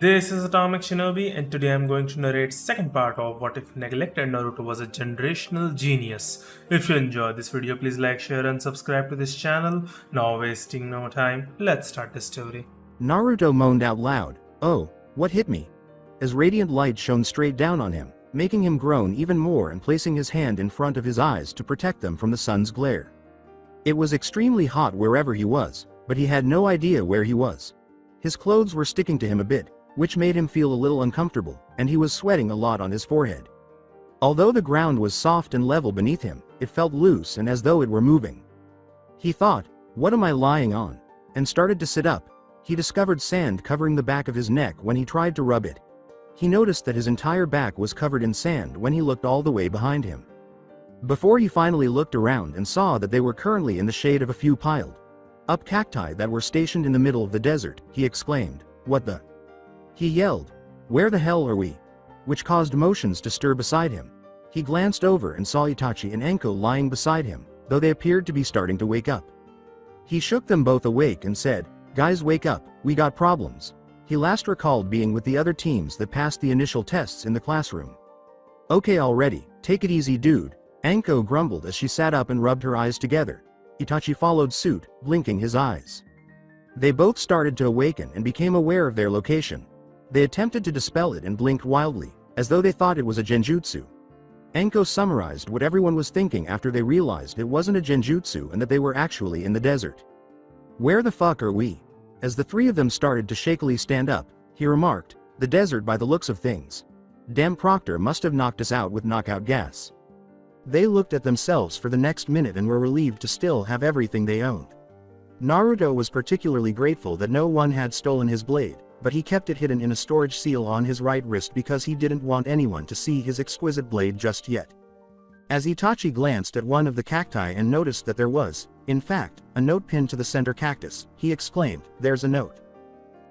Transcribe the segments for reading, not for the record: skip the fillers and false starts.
This is Atomic Shinobi, and today I'm going to narrate second part of What If Neglected Naruto Was a Generational Genius. If you enjoyed this video, please like, share, and subscribe to this channel. Now wasting no time, let's start the story. Naruto moaned out loud, "Oh, what hit me?" as radiant light shone straight down on him, making him groan even more and placing his hand in front of his eyes to protect them from the sun's glare. It was extremely hot wherever he was, but he had no idea where he was. His clothes were sticking to him a bit, which made him feel a little uncomfortable, and he was sweating a lot on his forehead. Although the ground was soft and level beneath him, it felt loose and as though it were moving. He thought, "What am I lying on?" and started to sit up. He discovered sand covering the back of his neck when he tried to rub it. He noticed that his entire back was covered in sand when he looked all the way behind him. Before he finally looked around and saw that they were currently in the shade of a few piled up cacti that were stationed in the middle of the desert, he exclaimed, "What the?" He yelled, "Where the hell are we?" which caused motions to stir beside him. He glanced over and saw Itachi and Enko lying beside him, though they appeared to be starting to wake up. He shook them both awake and said, "Guys, wake up, we got problems." He last recalled being with the other teams that passed the initial tests in the classroom. "Okay already, take it easy dude," Enko grumbled as she sat up and rubbed her eyes together. Itachi followed suit, blinking his eyes. They both started to awaken and became aware of their location. They attempted to dispel it and blinked wildly, as though they thought it was a genjutsu. Enko summarized what everyone was thinking after they realized it wasn't a genjutsu and that they were actually in the desert. "Where the fuck are we?" As the three of them started to shakily stand up, he remarked, "The desert by the looks of things. Damn, Proctor must have knocked us out with knockout gas." They looked at themselves for the next minute and were relieved to still have everything they owned. Naruto was particularly grateful that no one had stolen his blade, but he kept it hidden in a storage seal on his right wrist because he didn't want anyone to see his exquisite blade just yet. As Itachi glanced at one of the cacti and noticed that there was, in fact, a note pinned to the center cactus, he exclaimed, "There's a note."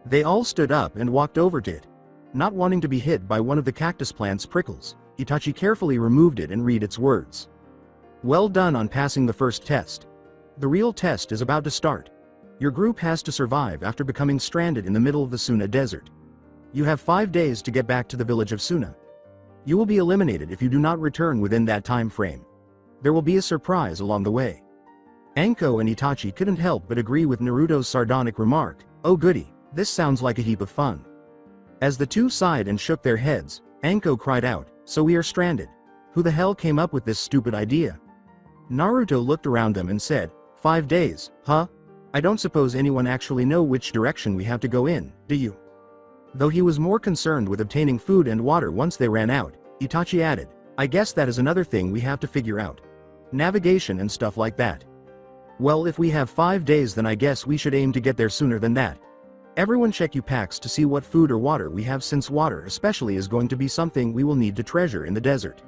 They all stood up and walked over to it. Not wanting to be hit by one of the cactus plant's prickles, Itachi carefully removed it and read its words. "Well done on passing the first test. The real test is about to start. Your group has to survive after becoming stranded in the middle of the Suna Desert. You have 5 days to get back to the village of Suna. You will be eliminated if you do not return within that time frame. There will be a surprise along the way." Enko and Itachi couldn't help but agree with Naruto's sardonic remark, "Oh goody, this sounds like a heap of fun." As the two sighed and shook their heads, Enko cried out, "So we are stranded. Who the hell came up with this stupid idea?" Naruto looked around them and said, "5 days, huh? I don't suppose anyone actually know which direction we have to go in, do you?" Though he was more concerned with obtaining food and water once they ran out, Itachi added, "I guess that is another thing we have to figure out. Navigation and stuff like that. Well, if we have 5 days, then I guess we should aim to get there sooner than that. Everyone check your packs to see what food or water we have, since water especially is going to be something we will need to treasure in the desert."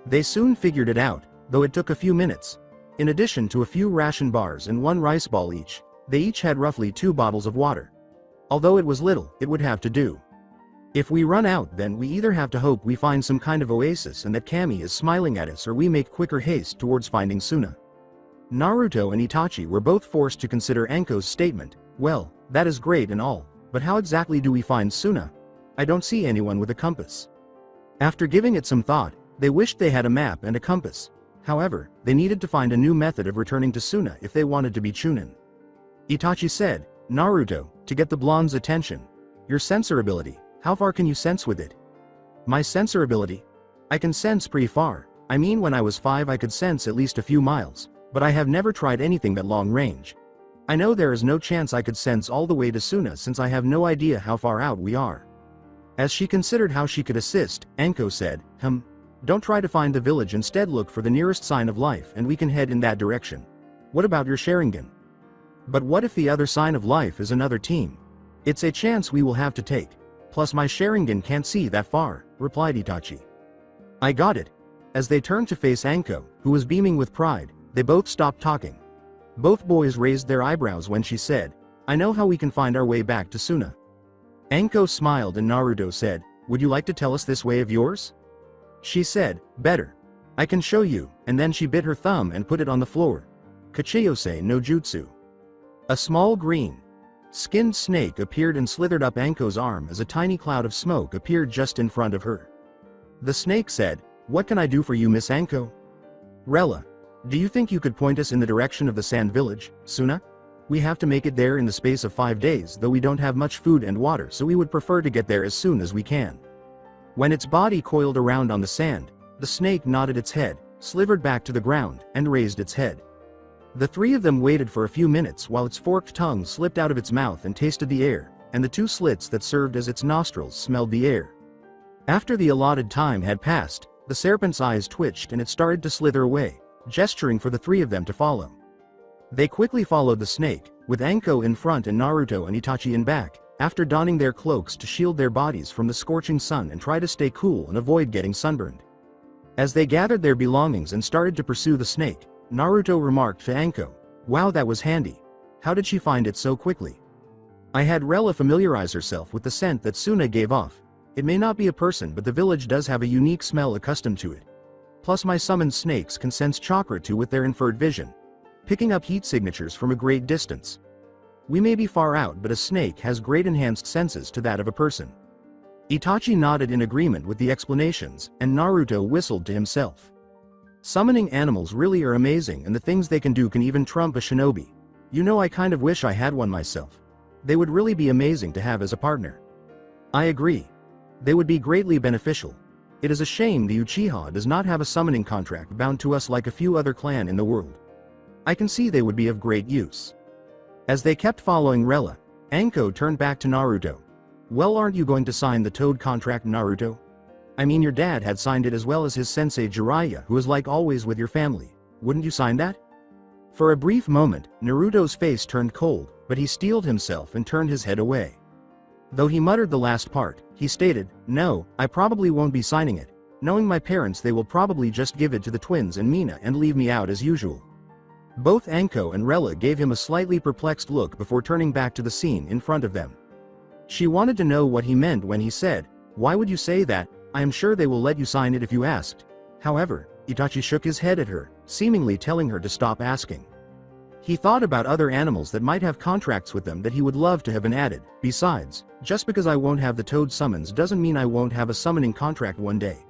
They soon figured it out, though it took a few minutes. In addition to a few ration bars and 1 rice ball each, they each had roughly 2 bottles of water. Although it was little, it would have to do. If we run out, then we either have to hope we find some kind of oasis and that Kami is smiling at us, or we make quicker haste towards finding Suna. Naruto and Itachi were both forced to consider Enko's statement. "Well, that is great and all, but how exactly do we find Suna? I don't see anyone with a compass." After giving it some thought, they wished they had a map and a compass. However, they needed to find a new method of returning to Suna if they wanted to be Chunin. Itachi said, "Naruto, to get the blonde's attention. Your sensor ability, how far can you sense with it?" "My sensor ability? I can sense pretty far. I mean, when I was 5 I could sense at least a few miles, but I have never tried anything that long range. I know there is no chance I could sense all the way to Suna since I have no idea how far out we are." As she considered how she could assist, Enko said, "Don't try to find the village, instead look for the nearest sign of life and we can head in that direction. What about your Sharingan?" "But what if the other sign of life is another team? It's a chance we will have to take. Plus my Sharingan can't see that far," replied Itachi. "I got it." As they turned to face Enko, who was beaming with pride, they both stopped talking. Both boys raised their eyebrows when she said, "I know how we can find our way back to Suna." Enko smiled and Naruto said, "Would you like to tell us this way of yours?" She said, "Better. I can show you," and then she bit her thumb and put it on the floor. "Kachiyose no jutsu. A small green Skinned snake appeared and slithered up Anko's arm as a tiny cloud of smoke appeared just in front of her. The snake said, "What can I do for you, Miss Anko?" "Rella, do you think you could point us in the direction of the sand village, Suna? We have to make it there in the space of 5 days, though we don't have much food and water, so we would prefer to get there as soon as we can." When its body coiled around on the sand, the snake nodded its head, slivered back to the ground, and raised its head. The three of them waited for a few minutes while its forked tongue slipped out of its mouth and tasted the air, and the 2 slits that served as its nostrils smelled the air. After the allotted time had passed, the serpent's eyes twitched and it started to slither away, gesturing for the 3 of them to follow. They quickly followed the snake, with Anko in front and Naruto and Itachi in back, after donning their cloaks to shield their bodies from the scorching sun and try to stay cool and avoid getting sunburned. As they gathered their belongings and started to pursue the snake, Naruto remarked to Anko, "Wow, that was handy. How did she find it so quickly?" "I had Rella familiarize herself with the scent that Suna gave off. It may not be a person, but the village does have a unique smell accustomed to it. Plus my summoned snakes can sense chakra too with their inferred vision, picking up heat signatures from a great distance. We may be far out, but a snake has great enhanced senses to that of a person." Itachi nodded in agreement with the explanations, and Naruto whistled to himself. Summoning animals really are amazing, and the things they can do can even trump a shinobi. You know, I kind of wish I had one myself. They would really be amazing to have as a partner. "I agree. They would be greatly beneficial. It is a shame the Uchiha does not have a summoning contract bound to us like a few other clan in the world. I can see they would be of great use." As they kept following Rella, Anko turned back to Naruto. "Well, aren't you going to sign the Toad contract, Naruto? I mean, your dad had signed it as well as his sensei Jiraiya, who is like always with your family. Wouldn't you sign that?" For a brief moment, Naruto's face turned cold, but he steeled himself and turned his head away. Though he muttered the last part, he stated, "No, I probably won't be signing it. Knowing my parents, they will probably just give it to the twins and Mina and leave me out as usual." Both Anko and Rella gave him a slightly perplexed look before turning back to the scene in front of them. She wanted to know what he meant when he said, "Why would you say that? I am sure they will let you sign it if you asked." However, Itachi shook his head at her, seemingly telling her to stop asking. He thought about other animals that might have contracts with them that he would love to have been added. Besides, just because I won't have the toad summons doesn't mean I won't have a summoning contract one day.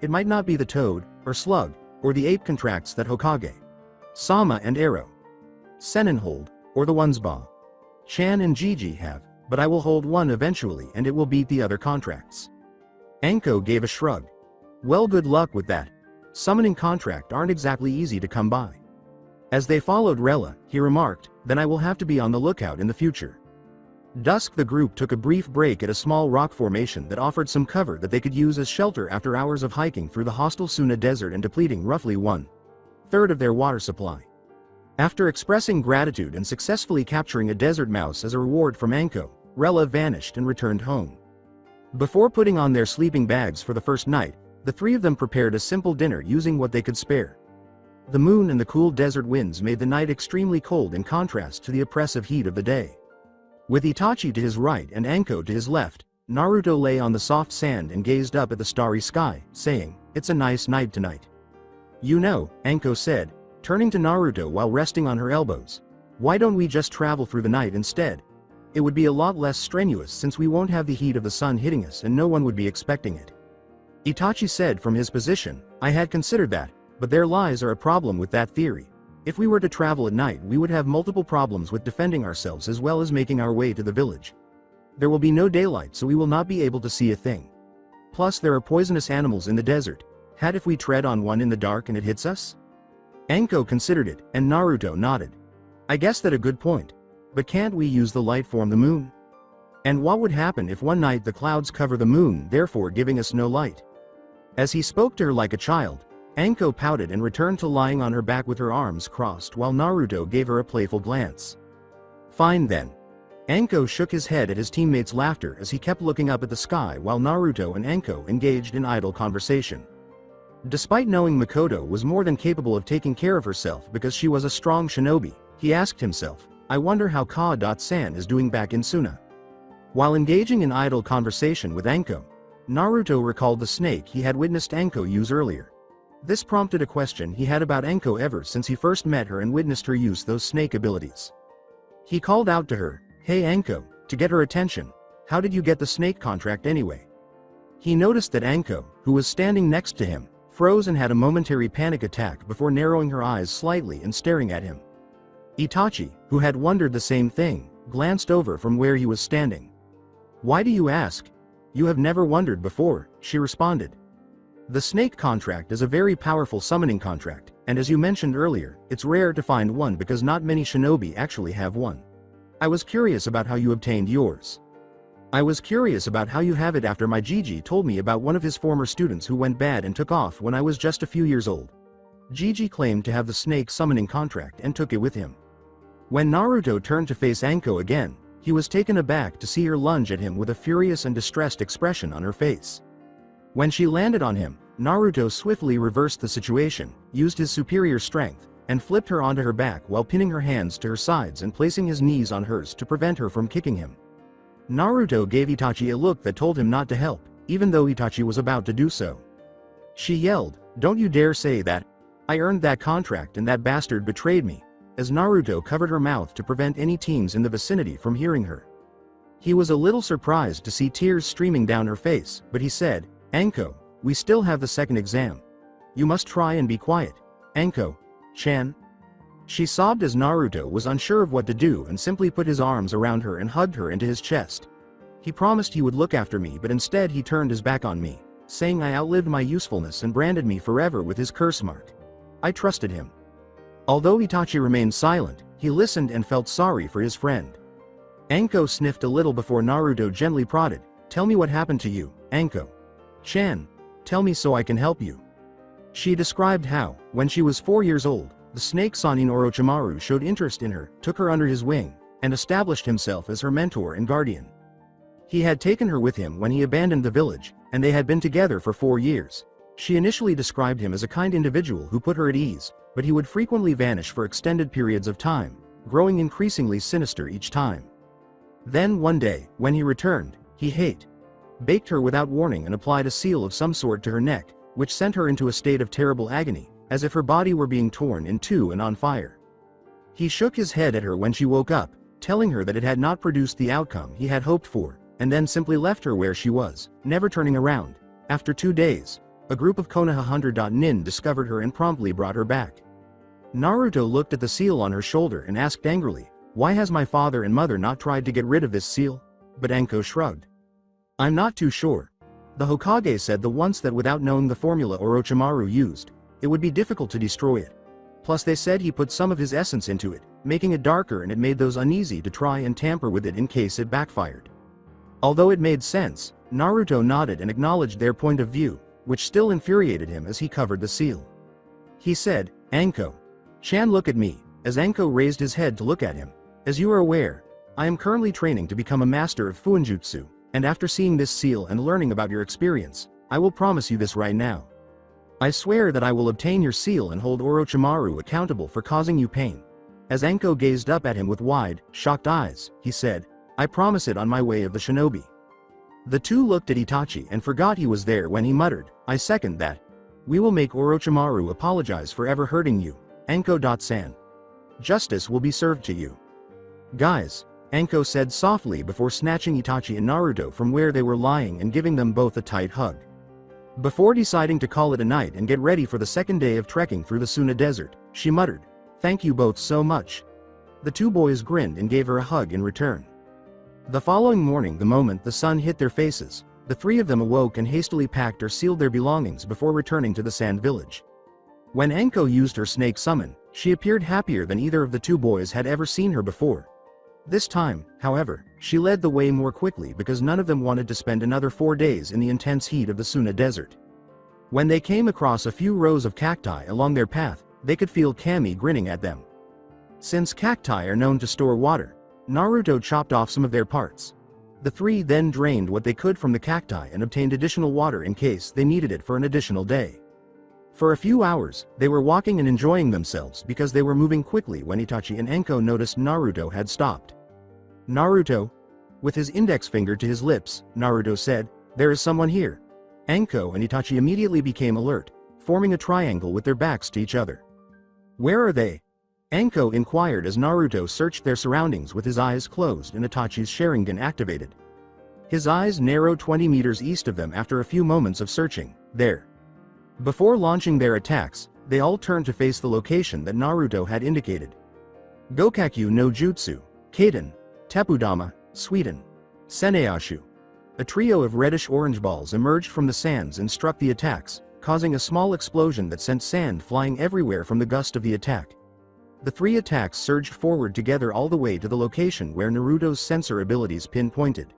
It might not be the toad, or slug, or the ape contracts that Hokage, Sama and Arrow, Senin hold, or the ones Ba, Chan and Gigi have, but I will hold one eventually and it will beat the other contracts." Anko gave a shrug. "Well, good luck with that. Summoning contract aren't exactly easy to come by." As they followed Rella, he remarked, "Then I will have to be on the lookout in the future." Dusk, the group took a brief break at a small rock formation that offered some cover that they could use as shelter after hours of hiking through the hostile Suna Desert and depleting roughly 1/3 of their water supply. After expressing gratitude and successfully capturing a desert mouse as a reward from Anko, Rella vanished and returned home. Before putting on their sleeping bags for the first night, the 3 of them prepared a simple dinner using what they could spare. The moon and the cool desert winds made the night extremely cold in contrast to the oppressive heat of the day. With Itachi to his right and Anko to his left, Naruto lay on the soft sand and gazed up at the starry sky, saying, "It's a nice night tonight." "You know," Anko said, turning to Naruto while resting on her elbows, "why don't we just travel through the night instead? It would be a lot less strenuous since we won't have the heat of the sun hitting us and no one would be expecting it." Itachi said from his position, "I had considered that, but there lies a problem with that theory. If we were to travel at night, we would have multiple problems with defending ourselves as well as making our way to the village. There will be no daylight, so we will not be able to see a thing. Plus there are poisonous animals in the desert. Had if we tread on one in the dark and it hits us?" Anko considered it, and Naruto nodded. "I guess that's a good point. But can't we use the light from the moon? And what would happen if one night the clouds cover the moon, therefore giving us no light?" As he spoke to her like a child, Anko pouted and returned to lying on her back with her arms crossed while Naruto gave her a playful glance. "Fine then." Anko shook his head at his teammates' laughter as he kept looking up at the sky while Naruto and Anko engaged in idle conversation. Despite knowing Makoto was more than capable of taking care of herself because she was a strong shinobi, he asked himself, "I wonder how Ka-san is doing back in Suna." While engaging in idle conversation with Anko, Naruto recalled the snake he had witnessed Anko use earlier. This prompted a question he had about Anko ever since he first met her and witnessed her use those snake abilities. He called out to her, "Hey Anko," to get her attention, "how did you get the snake contract anyway?" He noticed that Anko, who was standing next to him, froze and had a momentary panic attack before narrowing her eyes slightly and staring at him. Itachi, who had wondered the same thing, glanced over from where he was standing. "Why do you ask? You have never wondered before," she responded. "The snake contract is a very powerful summoning contract, and as you mentioned earlier, it's rare to find one because not many shinobi actually have one. I was curious about how you obtained yours. I was curious about how you have it after my Gigi told me about one of his former students who went bad and took off when I was just a few years old." Gigi claimed to have the snake summoning contract and took it with him. When Naruto turned to face Anko again, he was taken aback to see her lunge at him with a furious and distressed expression on her face. When she landed on him, Naruto swiftly reversed the situation, used his superior strength, and flipped her onto her back while pinning her hands to her sides and placing his knees on hers to prevent her from kicking him. Naruto gave Itachi a look that told him not to help, even though Itachi was about to do so. She yelled, "Don't you dare say that! I earned that contract and that bastard betrayed me," as Naruto covered her mouth to prevent any teens in the vicinity from hearing her. He was a little surprised to see tears streaming down her face, but he said, "Anko, we still have the second exam. You must try and be quiet. Anko-chan." She sobbed as Naruto was unsure of what to do and simply put his arms around her and hugged her into his chest. "He promised he would look after me, but instead he turned his back on me, saying I outlived my usefulness and branded me forever with his curse mark. I trusted him." Although Itachi remained silent, he listened and felt sorry for his friend. Anko sniffed a little before Naruto gently prodded, "Tell me what happened to you, Anko-chan. Tell me so I can help you." She described how, when she was 4 years old, the snake Sanin Orochimaru showed interest in her, took her under his wing, and established himself as her mentor and guardian. He had taken her with him when he abandoned the village, and they had been together for 4 years. She initially described him as a kind individual who put her at ease, but he would frequently vanish for extended periods of time, growing increasingly sinister each time. Then one day, when he returned, he baked her without warning and applied a seal of some sort to her neck, which sent her into a state of terrible agony, as if her body were being torn in two and on fire. He shook his head at her when she woke up, telling her that it had not produced the outcome he had hoped for, and then simply left her where she was, never turning around. After 2 days, a group of Konoha Hunter.nin discovered her and promptly brought her back. Naruto looked at the seal on her shoulder and asked angrily, "Why has my father and mother not tried to get rid of this seal?" But Anko shrugged. "I'm not too sure. The Hokage said the once that without knowing the formula Orochimaru used, it would be difficult to destroy it. Plus they said he put some of his essence into it, making it darker, and it made those uneasy to try and tamper with it in case it backfired." Although it made sense, Naruto nodded and acknowledged their point of view, which still infuriated him as he covered the seal. He said, "Anko-chan, look at me," as Anko raised his head to look at him. "As you are aware, I am currently training to become a master of Fuinjutsu, and after seeing this seal and learning about your experience, I will promise you this right now. I swear that I will obtain your seal and hold Orochimaru accountable for causing you pain." As Anko gazed up at him with wide, shocked eyes, he said, "I promise it on my way of the shinobi." The two looked at Itachi and forgot he was there when he muttered, "I second that. We will make Orochimaru apologize for ever hurting you, Anko-san. Justice will be served to you." "Guys," Anko said softly before snatching Itachi and Naruto from where they were lying and giving them both a tight hug. Before deciding to call it a night and get ready for the second day of trekking through the Suna Desert, she muttered, "Thank you both so much." The two boys grinned and gave her a hug in return. The following morning, the moment the sun hit their faces, the three of them awoke and hastily packed or sealed their belongings before returning to the sand village. When Anko used her snake summon, she appeared happier than either of the two boys had ever seen her before. This time, however, she led the way more quickly because none of them wanted to spend another 4 days in the intense heat of the Suna Desert. When they came across a few rows of cacti along their path, they could feel Kami grinning at them. Since cacti are known to store water, Naruto chopped off some of their parts. The three then drained what they could from the cacti and obtained additional water in case they needed it for an additional day. For a few hours, they were walking and enjoying themselves because they were moving quickly when Itachi and Anko noticed Naruto had stopped. "Naruto?" With his index finger to his lips, Naruto said, "There is someone here." Anko and Itachi immediately became alert, forming a triangle with their backs to each other. "Where are they?" Anko inquired as Naruto searched their surroundings with his eyes closed and Itachi's Sharingan activated. His eyes narrowed 20 meters east of them after a few moments of searching. There. Before launching their attacks, they all turned to face the location that Naruto had indicated. Gokakyu no Jutsu, Kaden, Tepudama, Suiden, Seneashu. A trio of reddish-orange balls emerged from the sands and struck the attacks, causing a small explosion that sent sand flying everywhere from the gust of the attack. The three attacks surged forward together all the way to the location where Naruto's sensor abilities pinpointed.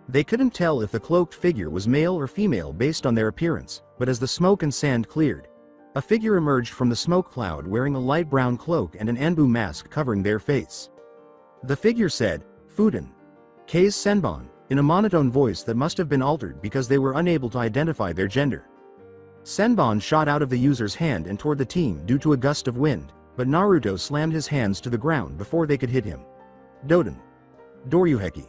They couldn't tell if the cloaked figure was male or female based on their appearance, but as the smoke and sand cleared, a figure emerged from the smoke cloud wearing a light brown cloak and an Anbu mask covering their face. The figure said, "Fuden. K's Senbon," in a monotone voice that must have been altered because they were unable to identify their gender. Senbon shot out of the user's hand and toward the team due to a gust of wind, but Naruto slammed his hands to the ground before they could hit him. Doden. Doryuheki.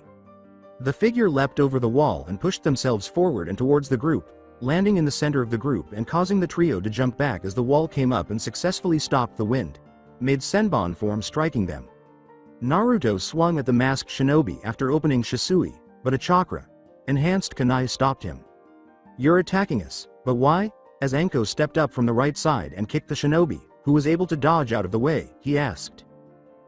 The figure leapt over the wall and pushed themselves forward and towards the group, landing in the center of the group and causing the trio to jump back as the wall came up and successfully stopped the wind, made Senbon form striking them. Naruto swung at the masked shinobi after opening Shisui, but a chakra enhanced kunai stopped him. "You're attacking us, but why?" As Anko stepped up from the right side and kicked the shinobi, who was able to dodge out of the way, he asked.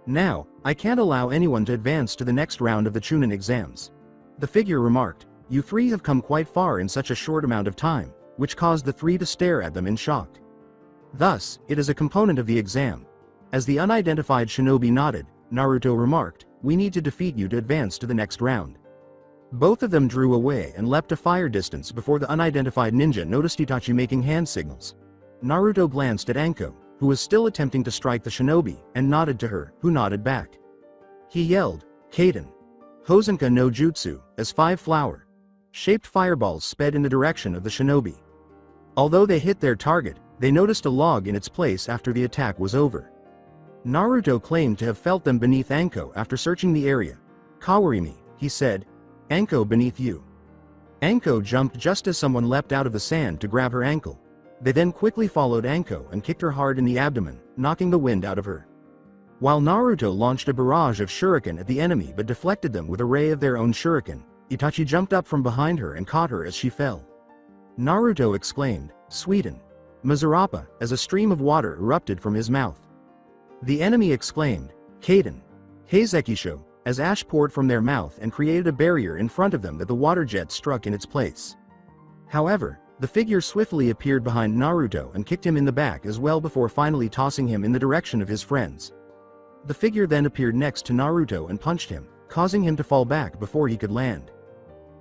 "Now, I can't allow anyone to advance to the next round of the Chunin exams." The figure remarked, "You three have come quite far in such a short amount of time," which caused the three to stare at them in shock. "Thus, it is a component of the exam." As the unidentified shinobi nodded, Naruto remarked, "We need to defeat you to advance to the next round." Both of them drew away and leapt a fire distance before the unidentified ninja noticed Itachi making hand signals. Naruto glanced at Anko, who was still attempting to strike the shinobi, and nodded to her, who nodded back. He yelled, "Kaden. Hosenka no Jutsu," as 5 flower-shaped fireballs sped in the direction of the shinobi. Although they hit their target, they noticed a log in its place after the attack was over. Naruto claimed to have felt them beneath Anko after searching the area. "Kawarimi," he said. "Anko beneath you." Anko jumped just as someone leapt out of the sand to grab her ankle. They then quickly followed Anko and kicked her hard in the abdomen, knocking the wind out of her. While Naruto launched a barrage of shuriken at the enemy but deflected them with a ray of their own shuriken, Itachi jumped up from behind her and caught her as she fell. Naruto exclaimed, "Suiden. Mizurapa," as a stream of water erupted from his mouth. The enemy exclaimed, "Kaden. Heizekisho," as ash poured from their mouth and created a barrier in front of them that the water jet struck in its place. However, the figure swiftly appeared behind Naruto and kicked him in the back as well before finally tossing him in the direction of his friends. The figure then appeared next to Naruto and punched him, causing him to fall back before he could land.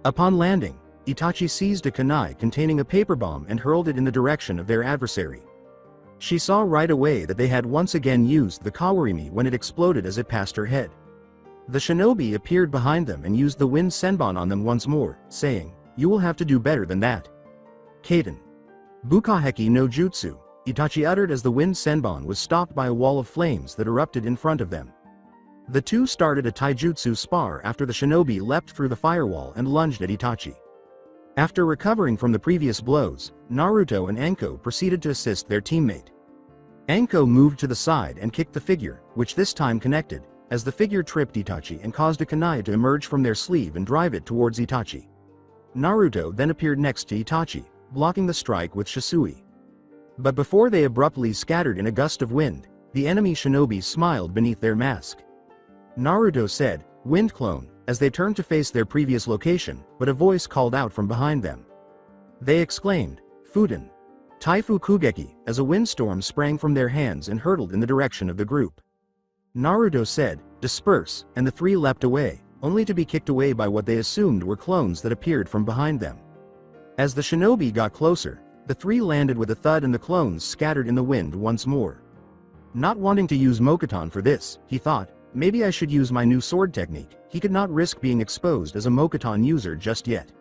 Upon landing, Itachi seized a kunai containing a paper bomb and hurled it in the direction of their adversary. She saw right away that they had once again used the Kawarimi when it exploded as it passed her head. The shinobi appeared behind them and used the wind senbon on them once more, saying, "You will have to do better than that." "Kaden. Bukaheki no Jutsu," Itachi uttered as the wind senbon was stopped by a wall of flames that erupted in front of them. The two started a taijutsu spar after the shinobi leapt through the firewall and lunged at Itachi. After recovering from the previous blows, Naruto and Anko proceeded to assist their teammate. Anko moved to the side and kicked the figure, which this time connected, as the figure tripped Itachi and caused a kunai to emerge from their sleeve and drive it towards Itachi. Naruto then appeared next to Itachi, blocking the strike with Shisui. But before they abruptly scattered in a gust of wind, the enemy shinobi smiled beneath their mask. Naruto said, "Wind clone," as they turned to face their previous location, but a voice called out from behind them. They exclaimed, "Fuden. Taifu Kugeki," as a windstorm sprang from their hands and hurtled in the direction of the group. Naruto said, "Disperse," and the three leapt away, only to be kicked away by what they assumed were clones that appeared from behind them. As the shinobi got closer, the three landed with a thud and the clones scattered in the wind once more. Not wanting to use Mokuton for this, he thought, maybe I should use my new sword technique. He could not risk being exposed as a Mokuton user just yet.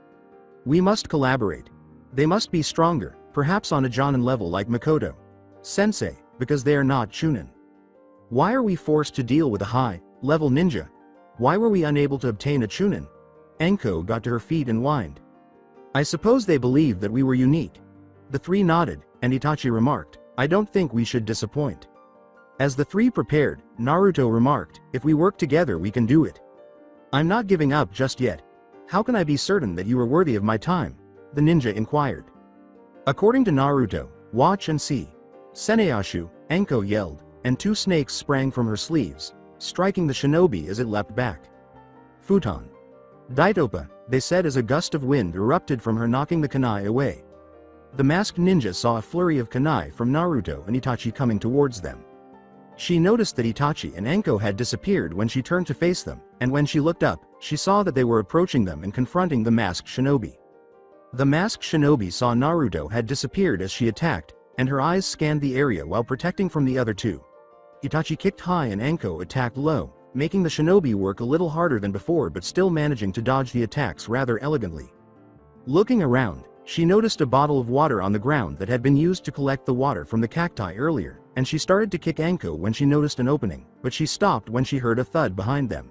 We must collaborate. They must be stronger, perhaps on a Jonin level like Makoto Sensei, because they are not Chunin. Why are we forced to deal with a high-level ninja? Why were we unable to obtain a Chunin? Anko got to her feet and whined. I suppose they believed that we were unique. The three nodded, and Itachi remarked, "I don't think we should disappoint." As the three prepared, Naruto remarked, "If we work together we can do it. I'm not giving up just yet. How can I be certain that you are worthy of my time?" the ninja inquired. According to Naruto, "Watch and see." Seneashu, Anko yelled, and two snakes sprang from her sleeves, striking the shinobi as it leapt back. Futon. Daitopa, they said as a gust of wind erupted from her, knocking the kunai away. The masked ninja saw a flurry of kunai from Naruto and Itachi coming towards them. She noticed that Itachi and Anko had disappeared when she turned to face them, and when she looked up, she saw that they were approaching them and confronting the masked shinobi. The masked shinobi saw Naruto had disappeared as she attacked, and her eyes scanned the area while protecting from the other two. Itachi kicked high and Anko attacked low, making the shinobi work a little harder than before but still managing to dodge the attacks rather elegantly. Looking around, she noticed a bottle of water on the ground that had been used to collect the water from the cacti earlier, and she started to kick Anko when she noticed an opening, but she stopped when she heard a thud behind them.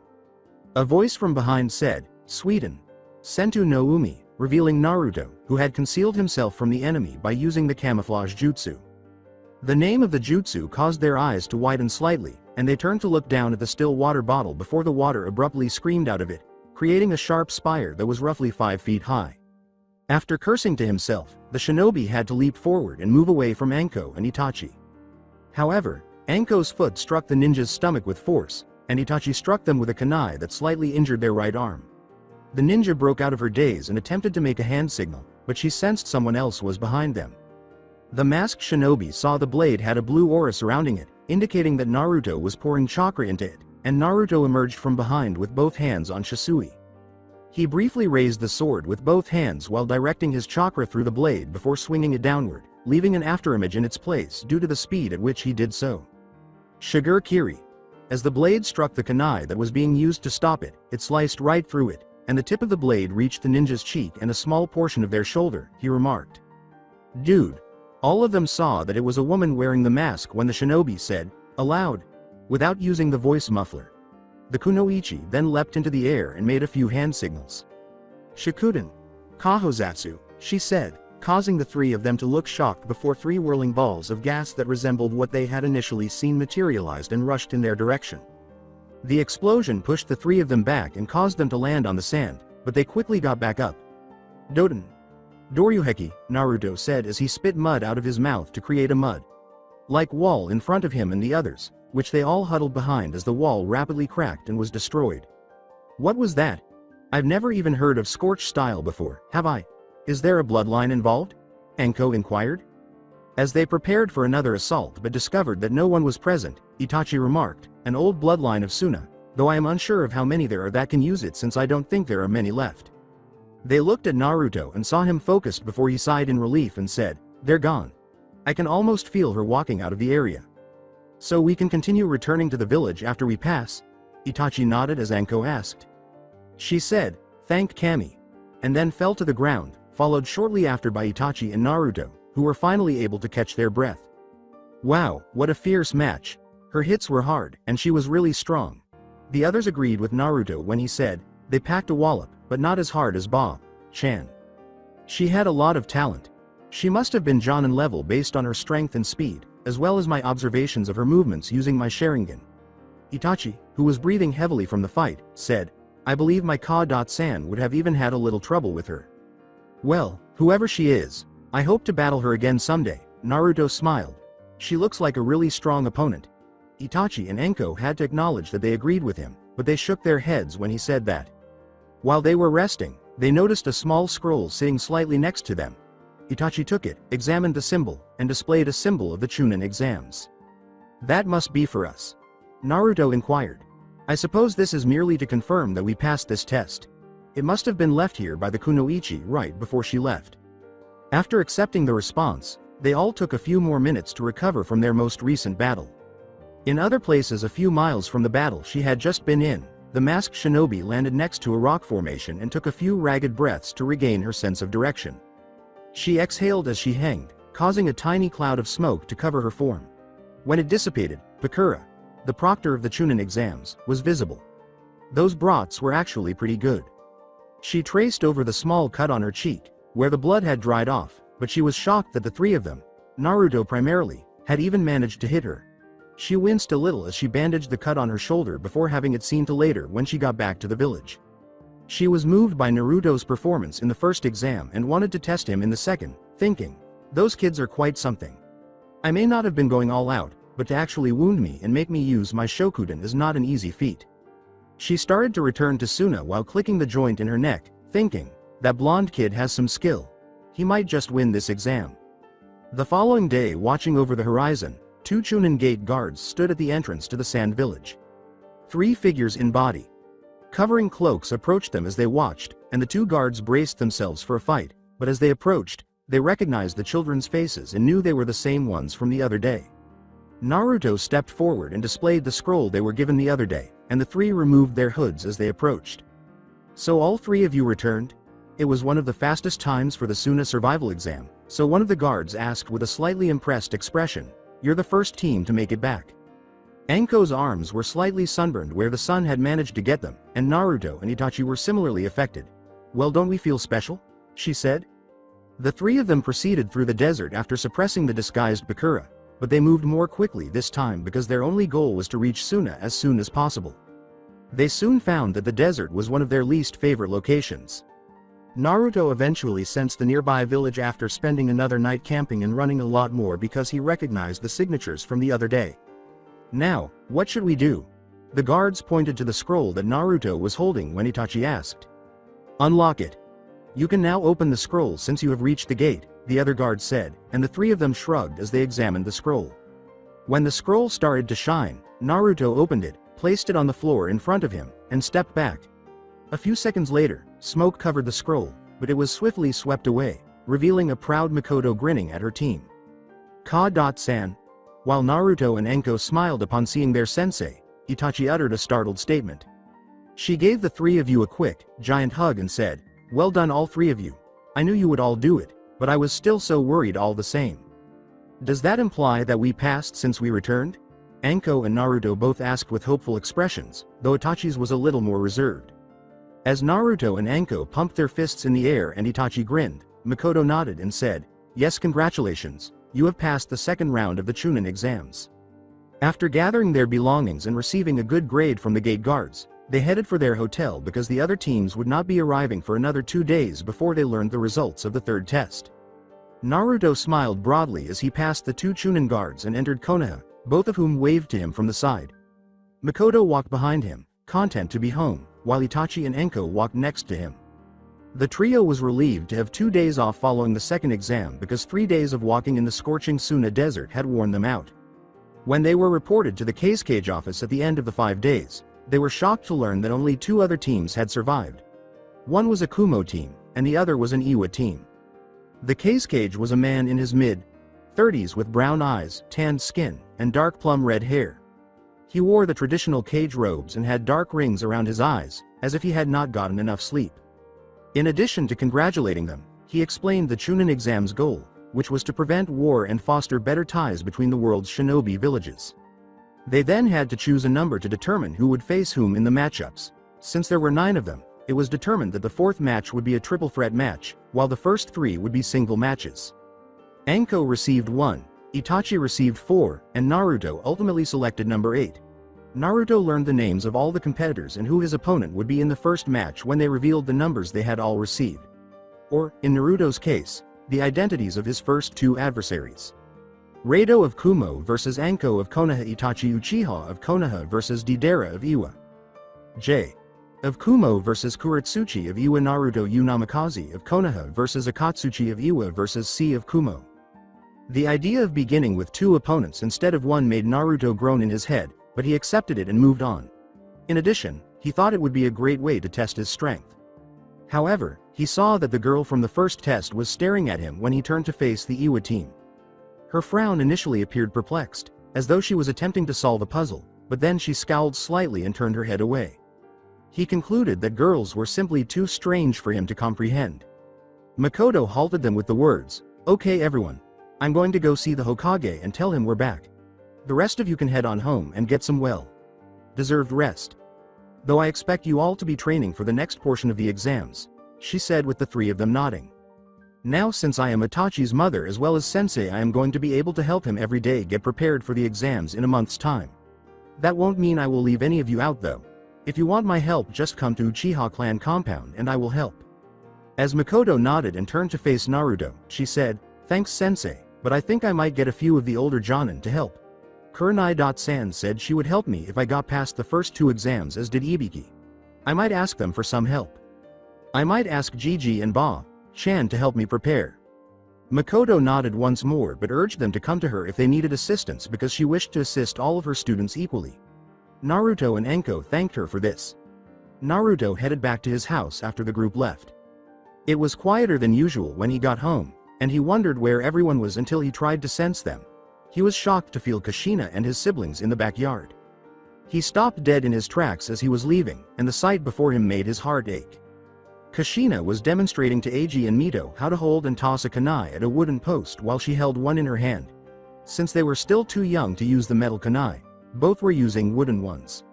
A voice from behind said, "Suiden. Sentu no Umi," revealing Naruto, who had concealed himself from the enemy by using the camouflage jutsu. The name of the jutsu caused their eyes to widen slightly, and they turned to look down at the still water bottle before the water abruptly screamed out of it, creating a sharp spire that was roughly 5 feet high. After cursing to himself, the shinobi had to leap forward and move away from Anko and Itachi. However, Anko's foot struck the ninja's stomach with force, and Itachi struck them with a kunai that slightly injured their right arm. The ninja broke out of her daze and attempted to make a hand signal, but she sensed someone else was behind them. The masked shinobi saw the blade had a blue aura surrounding it, indicating that Naruto was pouring chakra into it, and Naruto emerged from behind with both hands on Shisui. He briefly raised the sword with both hands while directing his chakra through the blade before swinging it downward, leaving an afterimage in its place due to the speed at which he did so. Shigur Kiri. As the blade struck the kunai that was being used to stop it, it sliced right through it, and the tip of the blade reached the ninja's cheek and a small portion of their shoulder, he remarked. "Dude." All of them saw that it was a woman wearing the mask when the shinobi said, aloud, without using the voice muffler. The kunoichi then leapt into the air and made a few hand signals. "Shikuden. Kahozatsu," she said, causing the three of them to look shocked before three whirling balls of gas that resembled what they had initially seen materialized and rushed in their direction. The explosion pushed the three of them back and caused them to land on the sand, but they quickly got back up. "Doden. Doryuheki," Naruto said as he spit mud out of his mouth to create a mud-like wall in front of him and the others, which they all huddled behind as the wall rapidly cracked and was destroyed. "What was that? I've never even heard of Scorch style before, have I? Is there a bloodline involved?" Anko inquired. As they prepared for another assault but discovered that no one was present, Itachi remarked, "An old bloodline of Suna, though I am unsure of how many there are that can use it since I don't think there are many left." They looked at Naruto and saw him focused before he sighed in relief and said, "They're gone. I can almost feel her walking out of the area. So we can continue returning to the village after we pass?" Itachi nodded as Anko asked. She said, "Thanked Kami," and then fell to the ground, followed shortly after by Itachi and Naruto, who were finally able to catch their breath. Wow, what a fierce match. Her hits were hard, and she was really strong. The others agreed with Naruto when he said, "They packed a wallop, but not as hard as Ba-chan. She had a lot of talent. She must have been Jonin level based on her strength and speed, as well as my observations of her movements using my Sharingan." Itachi, who was breathing heavily from the fight, said, "I believe my Ka-san would have even had a little trouble with her." "Well, whoever she is, I hope to battle her again someday," Naruto smiled. "She looks like a really strong opponent." Itachi and Anko had to acknowledge that they agreed with him, but they shook their heads when he said that. While they were resting, they noticed a small scroll sitting slightly next to them. Itachi took it, examined the symbol, and displayed a symbol of the Chunin exams. "That must be for us?" Naruto inquired. "I suppose this is merely to confirm that we passed this test. It must have been left here by the kunoichi right before she left." After accepting the response, they all took a few more minutes to recover from their most recent battle. In other places a few miles from the battle she had just been in, the masked shinobi landed next to a rock formation and took a few ragged breaths to regain her sense of direction. She exhaled as she hanged, causing a tiny cloud of smoke to cover her form. When it dissipated, Bakura, the proctor of the Chunin exams, was visible. Those broths were actually pretty good. She traced over the small cut on her cheek, where the blood had dried off, but she was shocked that the three of them, Naruto primarily, had even managed to hit her. She winced a little as she bandaged the cut on her shoulder before having it seen to later when she got back to the village. She was moved by Naruto's performance in the first exam and wanted to test him in the second, thinking, "Those kids are quite something. I may not have been going all out, but to actually wound me and make me use my Shokudan is not an easy feat." She started to return to Suna while clicking the joint in her neck, thinking, "That blonde kid has some skill. He might just win this exam." The following day, watching over the horizon, 2 Chunin gate guards stood at the entrance to the sand village. 3 figures in body covering cloaks approached them as they watched, and the 2 guards braced themselves for a fight, but as they approached, they recognized the children's faces and knew they were the same ones from the other day. Naruto stepped forward and displayed the scroll they were given the other day, and the 3 removed their hoods as they approached. "So all 3 of you returned?" It was one of the fastest times for the Suna survival exam, so one of the guards asked with a slightly impressed expression, "You're the first team to make it back." Anko's arms were slightly sunburned where the sun had managed to get them, and Naruto and Itachi were similarly affected. "Well, don't we feel special?" she said. The 3 of them proceeded through the desert after suppressing the disguised Bakura, but they moved more quickly this time because their only goal was to reach Suna as soon as possible. They soon found that the desert was one of their least favorite locations. Naruto eventually sensed the nearby village after spending another night camping and running a lot more because he recognized the signatures from the other day. "Now, what should we do?" The guards pointed to the scroll that Naruto was holding when Itachi asked. "Unlock it. You can now open the scroll since you have reached the gate," the other guard said, and the 3 of them shrugged as they examined the scroll. When the scroll started to shine, Naruto opened it, placed it on the floor in front of him, and stepped back. A few seconds later, smoke covered the scroll, but it was swiftly swept away, revealing a proud Makoto grinning at her team. "Ka-san." While Naruto and Enko smiled upon seeing their sensei, Itachi uttered a startled statement. She gave the 3 of you a quick, giant hug and said, "Well done all 3 of you. I knew you would all do it, but I was still so worried all the same." "Does that imply that we passed since we returned?" Enko and Naruto both asked with hopeful expressions, though Itachi's was a little more reserved. As Naruto and Enko pumped their fists in the air and Itachi grinned, Makoto nodded and said, "Yes, congratulations. You have passed the second round of the Chunin exams." After gathering their belongings and receiving a good grade from the gate guards, they headed for their hotel because the other teams would not be arriving for another 2 days before they learned the results of the third test. Naruto smiled broadly as he passed the 2 Chunin guards and entered Konoha, both of whom waved to him from the side. Makoto walked behind him, content to be home, while Itachi and Enko walked next to him. The trio was relieved to have 2 days off following the second exam because 3 days of walking in the scorching Suna desert had worn them out. When they were reported to the case cage office at the end of the 5 days, they were shocked to learn that only 2 other teams had survived. One was a Kumo team, and the other was an Iwa team. The case cage was a man in his mid-30s with brown eyes, tanned skin, and dark plum red hair. He wore the traditional cage robes and had dark rings around his eyes, as if he had not gotten enough sleep. In addition to congratulating them, he explained the Chunin exam's goal, which was to prevent war and foster better ties between the world's shinobi villages. They then had to choose a number to determine who would face whom in the matchups. Since there were 9 of them, it was determined that the 4th match would be a triple threat match, while the first 3 would be single matches. Enko received 1, Itachi received 4, and Naruto ultimately selected number 8. Naruto learned the names of all the competitors and who his opponent would be in the first match when they revealed the numbers they had all received. Or, in Naruto's case, the identities of his first 2 adversaries. Rado of Kumo vs Anko of Konoha, Itachi Uchiha of Konoha vs Deidara of Iwa. J. of Kumo vs Kuretsuchi of Iwa, Naruto U Namikaze of Konoha vs Akatsuchi of Iwa vs C of Kumo. The idea of beginning with 2 opponents instead of 1 made Naruto groan in his head, but he accepted it and moved on. In addition, he thought it would be a great way to test his strength. However, he saw that the girl from the first test was staring at him when he turned to face the Iwa team. Her frown initially appeared perplexed, as though she was attempting to solve a puzzle, but then she scowled slightly and turned her head away. He concluded that girls were simply too strange for him to comprehend. Makoto halted them with the words, "Okay everyone. I'm going to go see the Hokage and tell him we're back. The rest of you can head on home and get some well-deserved rest. Though I expect you all to be training for the next portion of the exams," she said with the 3 of them nodding. Now since I am Itachi's mother as well as sensei, I am going to be able to help him every day get prepared for the exams in a month's time. That won't mean I will leave any of you out though. If you want my help, just come to Uchiha clan compound and I will help. As Makoto nodded and turned to face Naruto, she said, "Thanks sensei, but I think I might get a few of the older Jonin to help." Kurenai.san said she would help me if I got past the first 2 exams, as did Ibiki. I might ask them for some help. I might ask Gigi and Chan to help me prepare. Makoto nodded once more but urged them to come to her if they needed assistance because she wished to assist all of her students equally. Naruto and Enko thanked her for this. Naruto headed back to his house after the group left. It was quieter than usual when he got home, and he wondered where everyone was until he tried to sense them. He was shocked to feel Kushina and his siblings in the backyard. He stopped dead in his tracks as he was leaving, and the sight before him made his heart ache. Kushina was demonstrating to Eiji and Mito how to hold and toss a kunai at a wooden post while she held one in her hand. Since they were still too young to use the metal kunai, both were using wooden ones.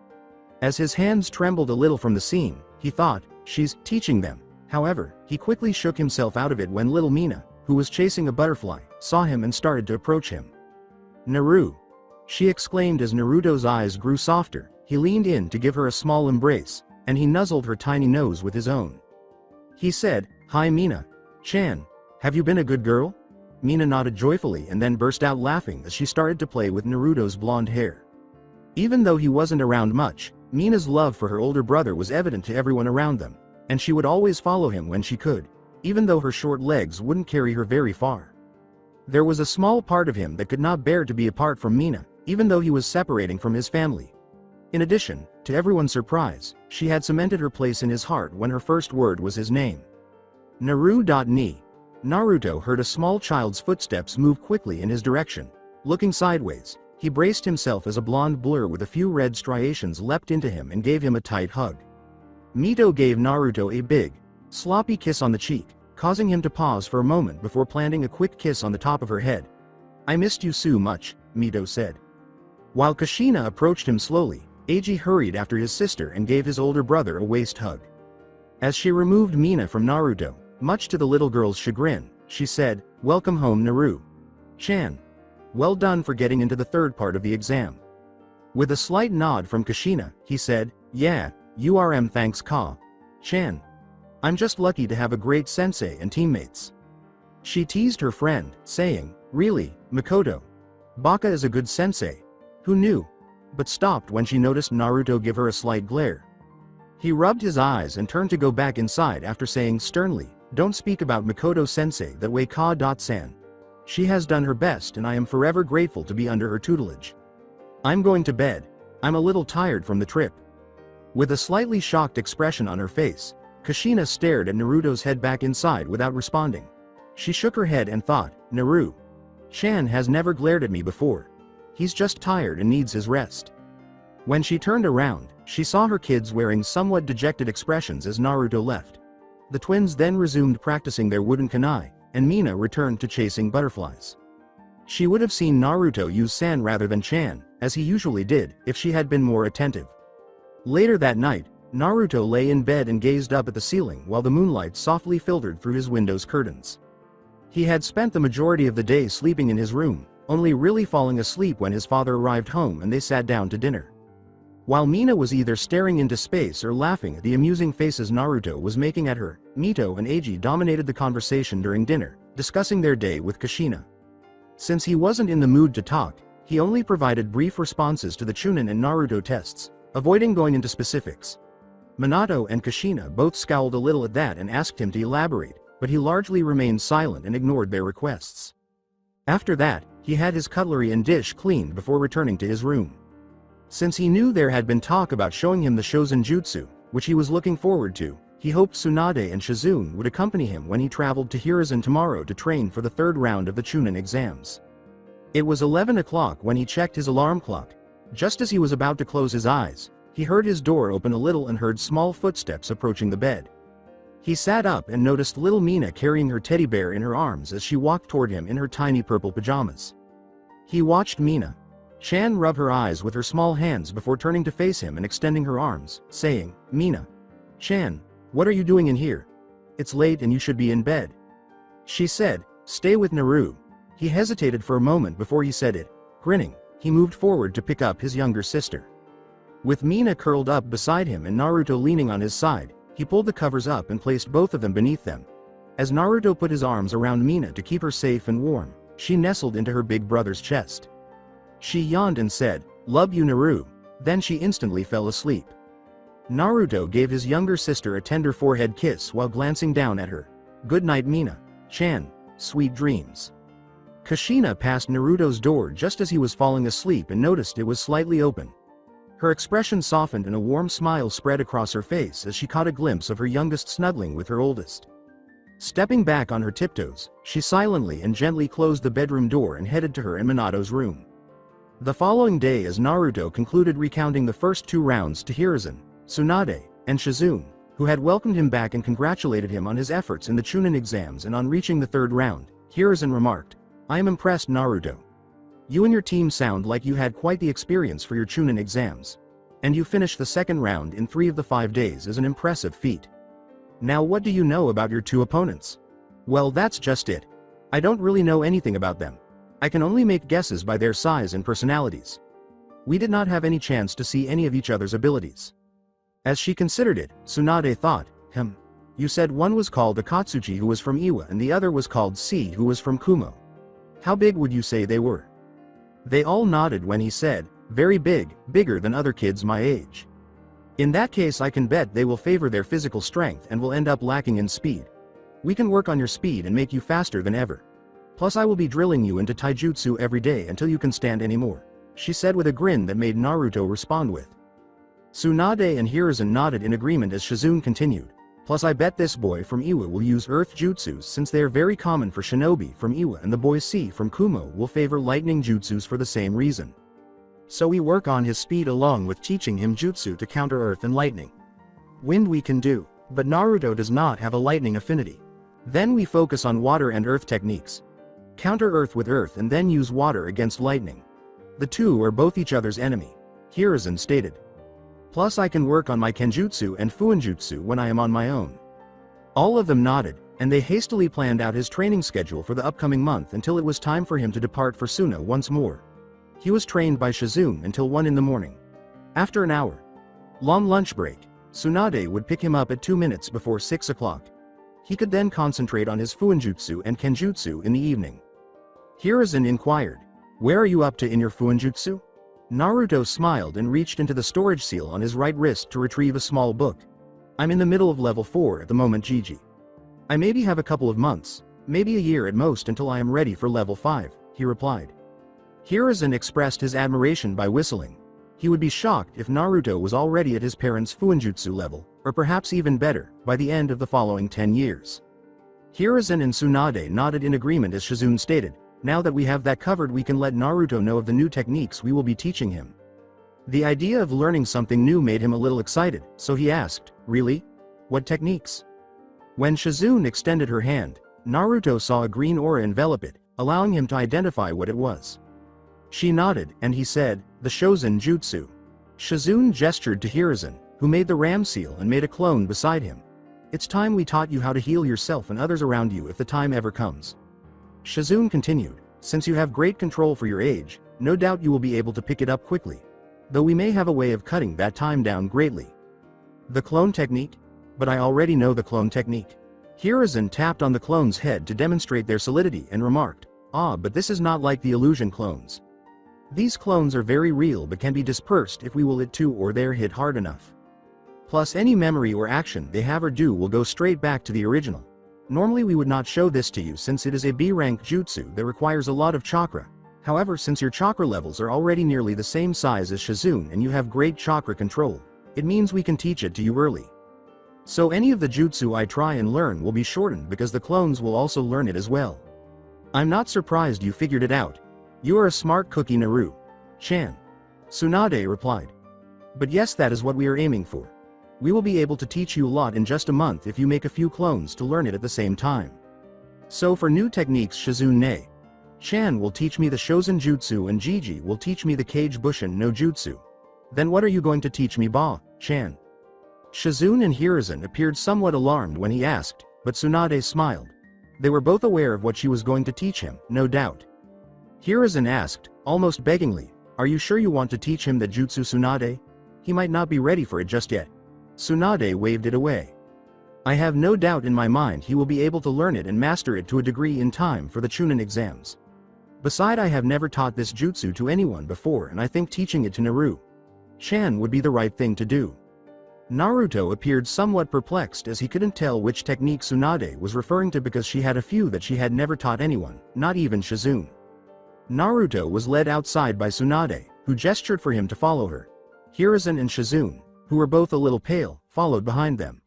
As his hands trembled a little from the scene, he thought, "She's teaching them." However, he quickly shook himself out of it when little Mina, who was chasing a butterfly, saw him and started to approach him. "Naru!" she exclaimed as Naruto's eyes grew softer. He leaned in to give her a small embrace, and he nuzzled her tiny nose with his own. He said, "Hi Mina-chan, have you been a good girl?" Mina nodded joyfully and then burst out laughing as she started to play with Naruto's blonde hair. Even though he wasn't around much, Mina's love for her older brother was evident to everyone around them, and she would always follow him when she could, even though her short legs wouldn't carry her very far. There was a small part of him that could not bear to be apart from Mina, even though he was separating from his family. In addition, to everyone's surprise, she had cemented her place in his heart when her first word was his name. Naru.ni. Naruto heard a small child's footsteps move quickly in his direction. Looking sideways, he braced himself as a blonde blur with a few red striations leapt into him and gave him a tight hug. Mito gave Naruto a big, sloppy kiss on the cheek, causing him to pause for a moment before planting a quick kiss on the top of her head. "I missed you so much," Mito said. While Kushina approached him slowly, Eiji hurried after his sister and gave his older brother a waist hug. As she removed Mina from Naruto, much to the little girl's chagrin, she said, "Welcome home Naru-chan. Well done for getting into the third part of the exam." With a slight nod from Kushina, he said, "Yeah, thanks Ka-chan. I'm just lucky to have a great sensei and teammates." She teased her friend, saying, "Really, Makoto? Baka is a good sensei. Who knew?" But stopped when she noticed Naruto give her a slight glare. He rubbed his eyes and turned to go back inside after saying sternly, "Don't speak about Makoto-sensei that way Ka-san. She has done her best and I am forever grateful to be under her tutelage. I'm going to bed. I'm a little tired from the trip." With a slightly shocked expression on her face, Kushina stared at Naruto's head back inside without responding. She shook her head and thought, "Naru-chan has never glared at me before. He's just tired and needs his rest." When she turned around, she saw her kids wearing somewhat dejected expressions as Naruto left. The twins then resumed practicing their wooden kunai, and Mina returned to chasing butterflies. She would have seen Naruto use San rather than Chan, as he usually did, if she had been more attentive. Later that night, Naruto lay in bed and gazed up at the ceiling while the moonlight softly filtered through his window's curtains. He had spent the majority of the day sleeping in his room, only really falling asleep when his father arrived home and they sat down to dinner. While Mina was either staring into space or laughing at the amusing faces Naruto was making at her, Mito and Eiji dominated the conversation during dinner, discussing their day with Kushina. Since he wasn't in the mood to talk, he only provided brief responses to the Chunin and Naruto tests, avoiding going into specifics. Minato and Kushina both scowled a little at that and asked him to elaborate, but he largely remained silent and ignored their requests. After that, he had his cutlery and dish cleaned before returning to his room. Since he knew there had been talk about showing him the Shozen Jutsu, which he was looking forward to, he hoped Tsunade and Shizune would accompany him when he traveled to Hiruzen tomorrow to train for the third round of the Chunin exams. It was 11 o'clock when he checked his alarm clock. Just as he was about to close his eyes, he heard his door open a little and heard small footsteps approaching the bed. He sat up and noticed little Mina carrying her teddy bear in her arms as she walked toward him in her tiny purple pajamas. He watched Mina-chan rub her eyes with her small hands before turning to face him and extending her arms, saying, "Mina-chan, what are you doing in here? It's late and you should be in bed." She said, "Stay with Naru." He hesitated for a moment before he said it. Grinning, he moved forward to pick up his younger sister. With Mina curled up beside him and Naruto leaning on his side, he pulled the covers up and placed both of them beneath them. As Naruto put his arms around Mina to keep her safe and warm, she nestled into her big brother's chest. She yawned and said, "Love you, Naru." Then she instantly fell asleep. Naruto gave his younger sister a tender forehead kiss while glancing down at her. "Good night, Mina-chan, sweet dreams." Kushina passed Naruto's door just as he was falling asleep and noticed it was slightly open. Her expression softened and a warm smile spread across her face as she caught a glimpse of her youngest snuggling with her oldest. Stepping back on her tiptoes, she silently and gently closed the bedroom door and headed to her and Minato's room. The following day, as Naruto concluded recounting the first 2 rounds to Hiruzen, Tsunade, and Shizune, who had welcomed him back and congratulated him on his efforts in the Chunin exams, and on reaching the 3rd round, Hiruzen remarked, "I am impressed, Naruto. You and your team sound like you had quite the experience for your Chunin exams. And you finished the 2nd round in 3 of the 5 days is an impressive feat. Now what do you know about your 2 opponents?" "Well, that's just it. I don't really know anything about them. I can only make guesses by their size and personalities. We did not have any chance to see any of each other's abilities." As she considered it, Tsunade thought, You said one was called Akatsuchi who was from Iwa and the other was called C who was from Kumo. How big would you say they were?" They all nodded when he said, "Very big, bigger than other kids my age." "In that case, I can bet they will favor their physical strength and will end up lacking in speed. We can work on your speed and make you faster than ever. Plus I will be drilling you into taijutsu every day until you can stand anymore," she said with a grin that made Naruto respond with. Tsunade and Hiruzen nodded in agreement as Shizune continued, "Plus I bet this boy from Iwa will use earth jutsus since they are very common for shinobi from Iwa, and the boy C from Kumo will favor lightning jutsus for the same reason. So we work on his speed along with teaching him jutsu to counter earth and lightning. Wind we can do, but Naruto does not have a lightning affinity. Then we focus on water and earth techniques. Counter earth with earth and then use water against lightning. The two are both each other's enemy," Hiruzen stated. "Plus I can work on my kenjutsu and fuinjutsu when I am on my own." All of them nodded, and they hastily planned out his training schedule for the upcoming month until it was time for him to depart for Suna once more. He was trained by Shizune until 1 in the morning. After an hour long lunch break, Tsunade would pick him up at 2 minutes before 6 o'clock. He could then concentrate on his fuinjutsu and kenjutsu in the evening. Hiruzen inquired, "Where are you up to in your fuinjutsu?" Naruto smiled and reached into the storage seal on his right wrist to retrieve a small book. "I'm in the middle of level 4 at the moment, Gigi. I maybe have a couple of months, maybe a year at most until I am ready for level 5, he replied. Hiruzen expressed his admiration by whistling. He would be shocked if Naruto was already at his parents' fuinjutsu level, or perhaps even better, by the end of the following 10 years. Hiruzen and Tsunade nodded in agreement as Shizune stated, "Now that we have that covered, we can let Naruto know of the new techniques we will be teaching him." The idea of learning something new made him a little excited, so he asked, "Really? What techniques?" When Shizune extended her hand, Naruto saw a green aura envelop it, allowing him to identify what it was. She nodded, and he said, "The Shozen Jutsu." Shizune gestured to Hiruzen, who made the ram seal and made a clone beside him. "It's time we taught you how to heal yourself and others around you if the time ever comes." Shizune continued, "Since you have great control for your age, no doubt you will be able to pick it up quickly. Though we may have a way of cutting that time down greatly." "The clone technique? But I already know the clone technique." Hiruzen tapped on the clone's head to demonstrate their solidity and remarked, "Ah, but this is not like the illusion clones. These clones are very real but can be dispersed if we will it to or they're hit hard enough. Plus any memory or action they have or do will go straight back to the original. Normally we would not show this to you since it is a B-rank jutsu that requires a lot of chakra. However, since your chakra levels are already nearly the same size as Shizune and you have great chakra control, it means we can teach it to you early. So any of the jutsu I try and learn will be shortened because the clones will also learn it as well. I'm not surprised you figured it out. You are a smart cookie, Naru-chan. Tsunade replied. But yes, that is what we are aiming for. We will be able to teach you a lot in just a month if you make a few clones to learn it at the same time. So for new techniques, Shizune-chan will teach me the Shozen Jutsu and Gigi will teach me the Kage Bushin no Jutsu. Then what are you going to teach me, Ba-chan? Shizune and Hiruzen appeared somewhat alarmed when he asked, but Tsunade smiled. They were both aware of what she was going to teach him, no doubt. Hiruzen asked, almost beggingly, "Are you sure you want to teach him the Jutsu Tsunade? He might not be ready for it just yet." Tsunade waved it away. "I have no doubt in my mind he will be able to learn it and master it to a degree in time for the Chunin exams. Besides, I have never taught this jutsu to anyone before, and I think teaching it to Naru-chan would be the right thing to do." Naruto appeared somewhat perplexed as he couldn't tell which technique Tsunade was referring to because she had a few that she had never taught anyone, not even Shizune. Naruto was led outside by Tsunade, who gestured for him to follow her. Hiruzen and Shizune, who were both a little pale, followed behind them.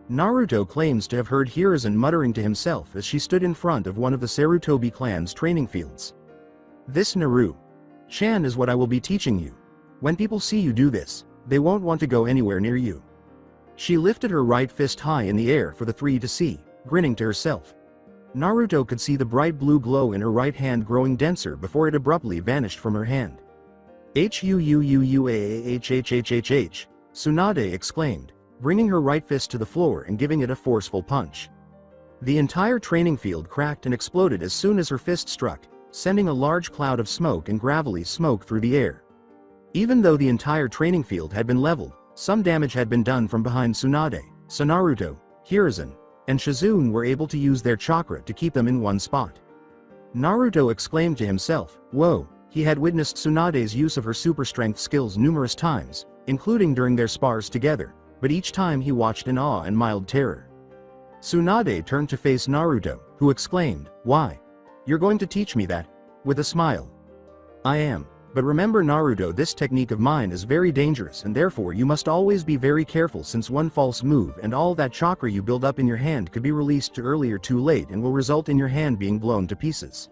Naruto claims to have heard Hiruzen muttering to himself as she stood in front of one of the Sarutobi clan's training fields. "This Naru-chan is what I will be teaching you. When people see you do this, they won't want to go anywhere near you." She lifted her right fist high in the air for the three to see, grinning to herself. Naruto could see the bright blue glow in her right hand growing denser before it abruptly vanished from her hand. "Huuuuuahhhhhh," Tsunade exclaimed, bringing her right fist to the floor and giving it a forceful punch. The entire training field cracked and exploded as soon as her fist struck, sending a large cloud of smoke and gravelly smoke through the air. Even though the entire training field had been leveled, some damage had been done from behind Tsunade, so Naruto, Hiruzen, and Shizune were able to use their chakra to keep them in one spot. Naruto exclaimed to himself, "Whoa," he had witnessed Tsunade's use of her super strength skills numerous times, including during their spars together, but each time he watched in awe and mild terror. Tsunade turned to face Naruto, who exclaimed, "Why? You're going to teach me that?" With a smile. "I am. But remember Naruto, this technique of mine is very dangerous and therefore you must always be very careful since one false move and all that chakra you build up in your hand could be released too early or too late and will result in your hand being blown to pieces."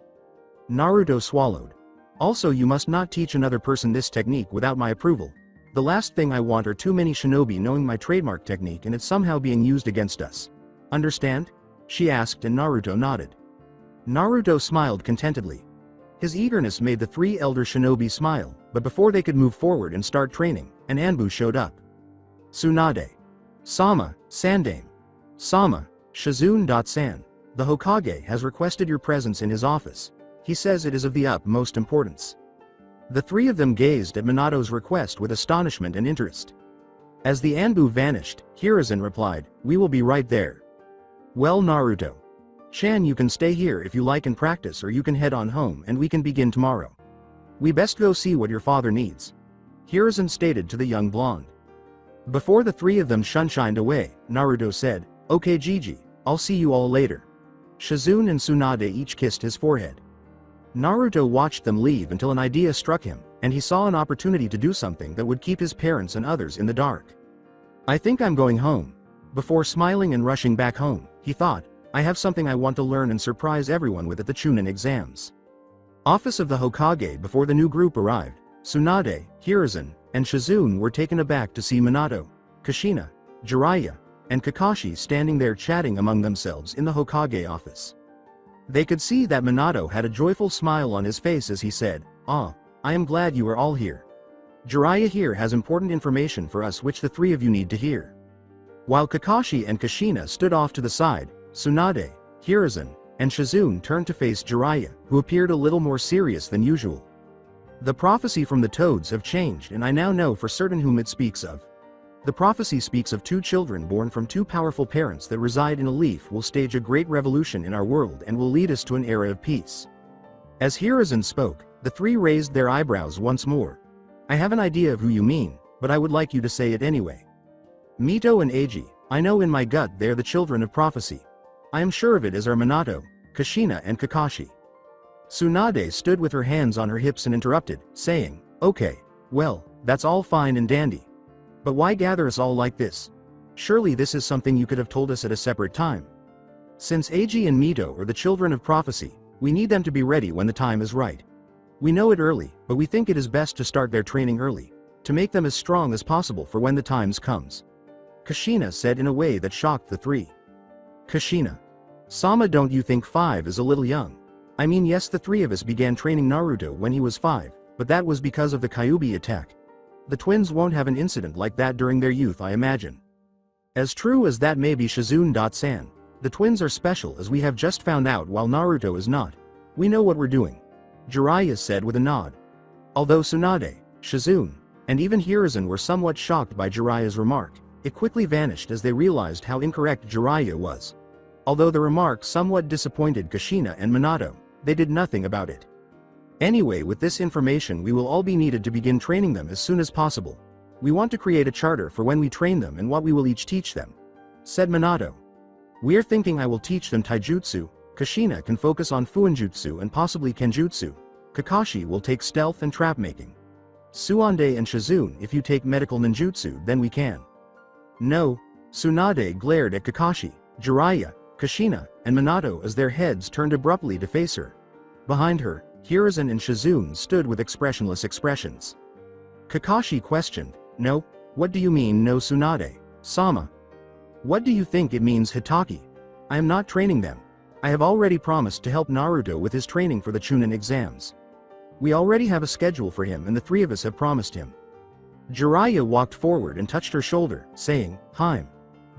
Naruto swallowed. "Also, you must not teach another person this technique without my approval. The last thing I want are too many shinobi knowing my trademark technique and it somehow being used against us. Understand?" she asked and Naruto nodded. Naruto smiled contentedly. His eagerness made the three elder shinobi smile, but before they could move forward and start training, an Anbu showed up. Tsunade. "Sama, Sandame. Sama, Shizune-san. The Hokage has requested your presence in his office. He says it is of the utmost importance." The three of them gazed at Minato's request with astonishment and interest. As the Anbu vanished, Hiruzen replied, "We will be right there." "Well, Naruto-chan, you can stay here if you like and practice, or you can head on home and we can begin tomorrow. We best go see what your father needs," Hiruzen stated to the young blonde. Before the three of them shunshined away, Naruto said, "Okay Gigi, I'll see you all later." Shizune and Tsunade each kissed his forehead. Naruto watched them leave until an idea struck him, and he saw an opportunity to do something that would keep his parents and others in the dark. "I think I'm going home." Before smiling and rushing back home, he thought, "I have something I want to learn and surprise everyone with at the Chunin exams." Office of the Hokage. Before the new group arrived, Tsunade, Hiruzen, and Shizune were taken aback to see Minato, Kushina, Jiraiya, and Kakashi standing there chatting among themselves in the Hokage office. They could see that Minato had a joyful smile on his face as he said, "Ah, I am glad you are all here. Jiraiya here has important information for us which the three of you need to hear." While Kakashi and Kushina stood off to the side, Tsunade, Hiruzen, and Shizune turned to face Jiraiya, who appeared a little more serious than usual. "The prophecy from the toads have changed and I now know for certain whom it speaks of. The prophecy speaks of two children born from two powerful parents that reside in a leaf will stage a great revolution in our world and will lead us to an era of peace." As Hiruzen spoke, the three raised their eyebrows once more. "I have an idea of who you mean, but I would like you to say it anyway." "Mito and Eiji, I know in my gut they are the children of prophecy. I am sure of it as are Minato, Kushina and Kakashi." Tsunade stood with her hands on her hips and interrupted, saying, "Okay, well, that's all fine and dandy. But why gather us all like this? Surely this is something you could have told us at a separate time. Since Eiji and Mito are the children of prophecy, we need them to be ready when the time is right. We know it early, but we think it is best to start their training early, to make them as strong as possible for when the times comes," Kushina said in a way that shocked the three. Kushina. "Sama, don't you think 5 is a little young? I mean, yes, the three of us began training Naruto when he was 5, but that was because of the Kyuubi attack. The twins won't have an incident like that during their youth, I imagine." "As true as that may be, Shizune-san. The twins are special as we have just found out while Naruto is not. We know what we're doing. Jiraiya said with a nod. Although Tsunade, Shizune, and even Hiruzen were somewhat shocked by Jiraiya's remark, it quickly vanished as they realized how incorrect Jiraiya was. Although the remark somewhat disappointed Kushina and Minato, they did nothing about it. Anyway, with this information we will all be needed to begin training them as soon as possible. We want to create a charter for when we train them and what we will each teach them, said Minato. We're thinking I will teach them taijutsu, Kushina can focus on fuinjutsu and possibly kenjutsu, Kakashi will take stealth and trap making. Suande and Shizune, if you take medical ninjutsu then we can. No, Tsunade glared at Kakashi, Jiraiya, Kushina, and Minato as their heads turned abruptly to face her. Behind her, Hiruzen and Shizune stood with expressionless expressions. Kakashi questioned, "No? What do you mean no Tsunade, Sama? What do you think it means Hitaki? I am not training them. I have already promised to help Naruto with his training for the Chunin exams. We already have a schedule for him and the three of us have promised him." Jiraiya walked forward and touched her shoulder, saying, "Haim."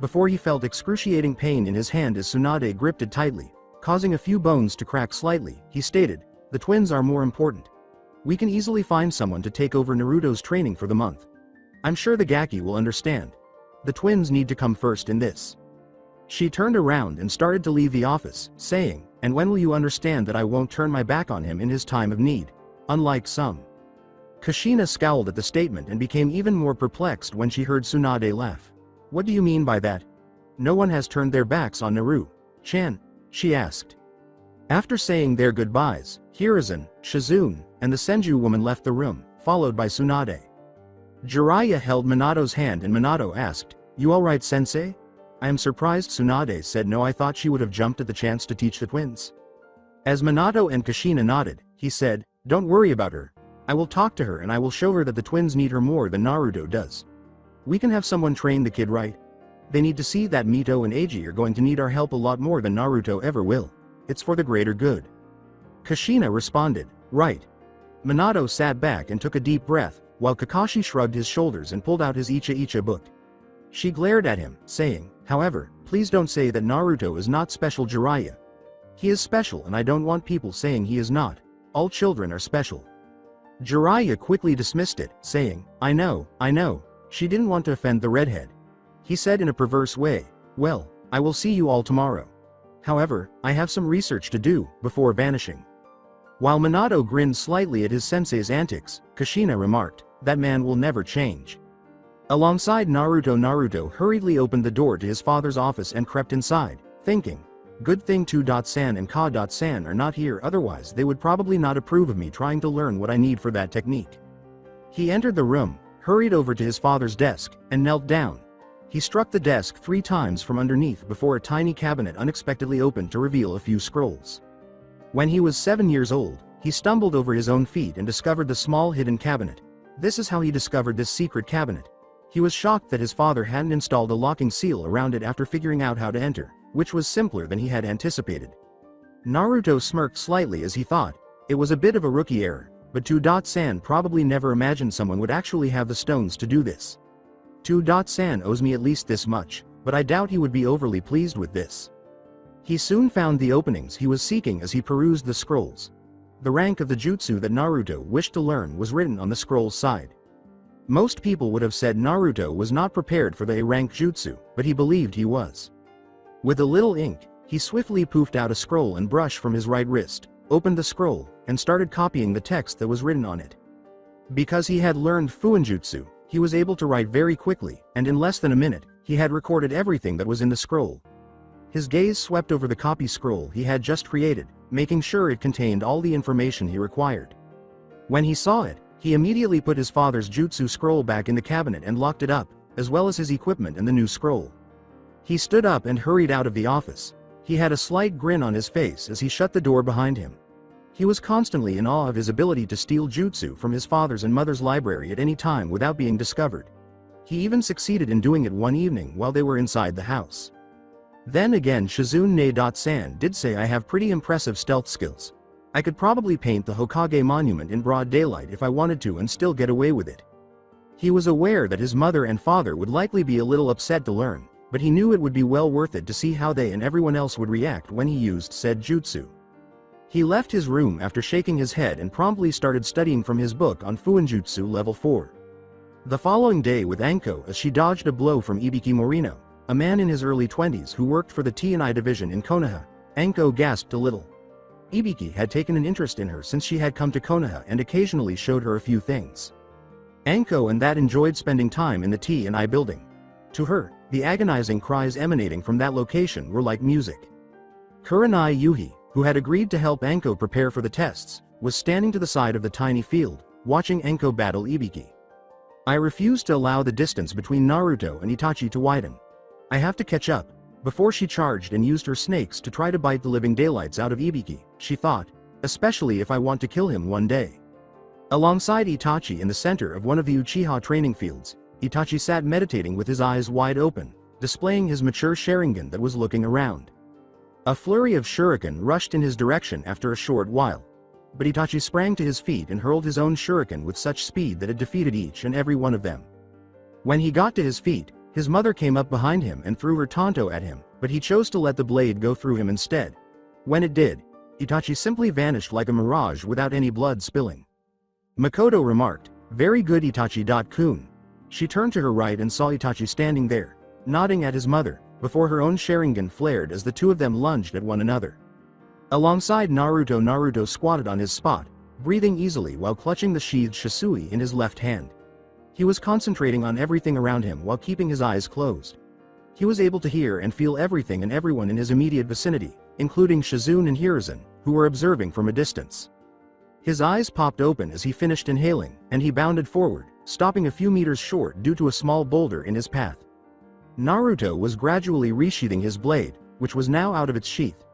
Before he felt excruciating pain in his hand as Tsunade gripped it tightly, causing a few bones to crack slightly, he stated, "The twins are more important. We can easily find someone to take over Naruto's training for the month. I'm sure the Gaki will understand. The twins need to come first in this." She turned around and started to leave the office, saying, "And when will you understand that I won't turn my back on him in his time of need? Unlike some." Kushina scowled at the statement and became even more perplexed when she heard Tsunade laugh. "What do you mean by that? No one has turned their backs on Naru-chan?" she asked. After saying their goodbyes, Hiruzen, Shizune, and the Senju woman left the room, followed by Tsunade. Jiraiya held Minato's hand and Minato asked, "You alright, sensei?" "I am surprised Tsunade said no. I thought she would have jumped at the chance to teach the twins." As Minato and Kushina nodded, he said, "Don't worry about her. I will talk to her and I will show her that the twins need her more than Naruto does. We can have someone train the kid right. They need to see that Mito and Eiji are going to need our help a lot more than Naruto ever will. It's for the greater good." Kushina responded, "Right." Minato sat back and took a deep breath, while Kakashi shrugged his shoulders and pulled out his Icha Icha book. She glared at him, saying, "However, please don't say that Naruto is not special, Jiraiya. He is special and I don't want people saying he is not. All children are special." Jiraiya quickly dismissed it, saying, I know. She didn't want to offend the redhead. He said in a perverse way, "Well, I will see you all tomorrow. However, I have some research to do," before vanishing. While Minato grinned slightly at his sensei's antics, Kushina remarked, "That man will never change." Alongside Naruto hurriedly opened the door to his father's office and crept inside, thinking, "Good thing 2.san and Ka.san are not here, otherwise they would probably not approve of me trying to learn what I need for that technique." He entered the room, hurried over to his father's desk, and knelt down. He struck the desk 3 times from underneath before a tiny cabinet unexpectedly opened to reveal a few scrolls. When he was 7 years old, he stumbled over his own feet and discovered the small hidden cabinet. This is how he discovered this secret cabinet. He was shocked that his father hadn't installed a locking seal around it after figuring out how to enter, which was simpler than he had anticipated. Naruto smirked slightly as he thought, it was a bit of a rookie error, but 2.san probably never imagined someone would actually have the stones to do this. 2.san owes me at least this much, but I doubt he would be overly pleased with this. He soon found the openings he was seeking as he perused the scrolls. The rank of the jutsu that Naruto wished to learn was written on the scroll's side. Most people would have said Naruto was not prepared for the A-rank jutsu, but he believed he was. With a little ink, he swiftly poofed out a scroll and brush from his right wrist, opened the scroll, and started copying the text that was written on it. Because he had learned fuinjutsu, he was able to write very quickly, and in less than a minute, he had recorded everything that was in the scroll. His gaze swept over the copy scroll he had just created, making sure it contained all the information he required. When he saw it, he immediately put his father's jutsu scroll back in the cabinet and locked it up, as well as his equipment and the new scroll. He stood up and hurried out of the office. He had a slight grin on his face as he shut the door behind him. He was constantly in awe of his ability to steal jutsu from his father's and mother's library at any time without being discovered. He even succeeded in doing it one evening while they were inside the house. Then again, Shizune-san did say, "I have pretty impressive stealth skills. I could probably paint the Hokage monument in broad daylight if I wanted to and still get away with it." He was aware that his mother and father would likely be a little upset to learn, but he knew it would be well worth it to see how they and everyone else would react when he used said jutsu. He left his room after shaking his head and promptly started studying from his book on Fuinjutsu level 4. The following day with Anko as she dodged a blow from Ibiki Morino, a man in his early 20s who worked for the T&I division in Konoha, Anko gasped a little. Ibiki had taken an interest in her since she had come to Konoha and occasionally showed her a few things. Anko and that enjoyed spending time in the T&I building. To her, the agonizing cries emanating from that location were like music. Kurenai Yuhi, who had agreed to help Anko prepare for the tests, was standing to the side of the tiny field, watching Anko battle Ibiki. I refused to allow the distance between Naruto and Itachi to widen. I have to catch up. Before she charged and used her snakes to try to bite the living daylights out of Ibiki, she thought, especially if I want to kill him one day. Alongside Itachi in the center of one of the Uchiha training fields, Itachi sat meditating with his eyes wide open, displaying his mature Sharingan that was looking around. A flurry of shuriken rushed in his direction after a short while. But Itachi sprang to his feet and hurled his own shuriken with such speed that it defeated each and every one of them. When he got to his feet, his mother came up behind him and threw her tanto at him, but he chose to let the blade go through him instead. When it did, Itachi simply vanished like a mirage without any blood spilling. Makoto remarked, "Very good Itachi-kun." She turned to her right and saw Itachi standing there, nodding at his mother, before her own Sharingan flared as the two of them lunged at one another. Alongside Naruto squatted on his spot, breathing easily while clutching the sheathed Shisui in his left hand. He was concentrating on everything around him while keeping his eyes closed. He was able to hear and feel everything and everyone in his immediate vicinity, including Shizune and Hiruzen, who were observing from a distance. His eyes popped open as he finished inhaling, and he bounded forward, stopping a few meters short due to a small boulder in his path. Naruto was gradually resheathing his blade, which was now out of its sheath.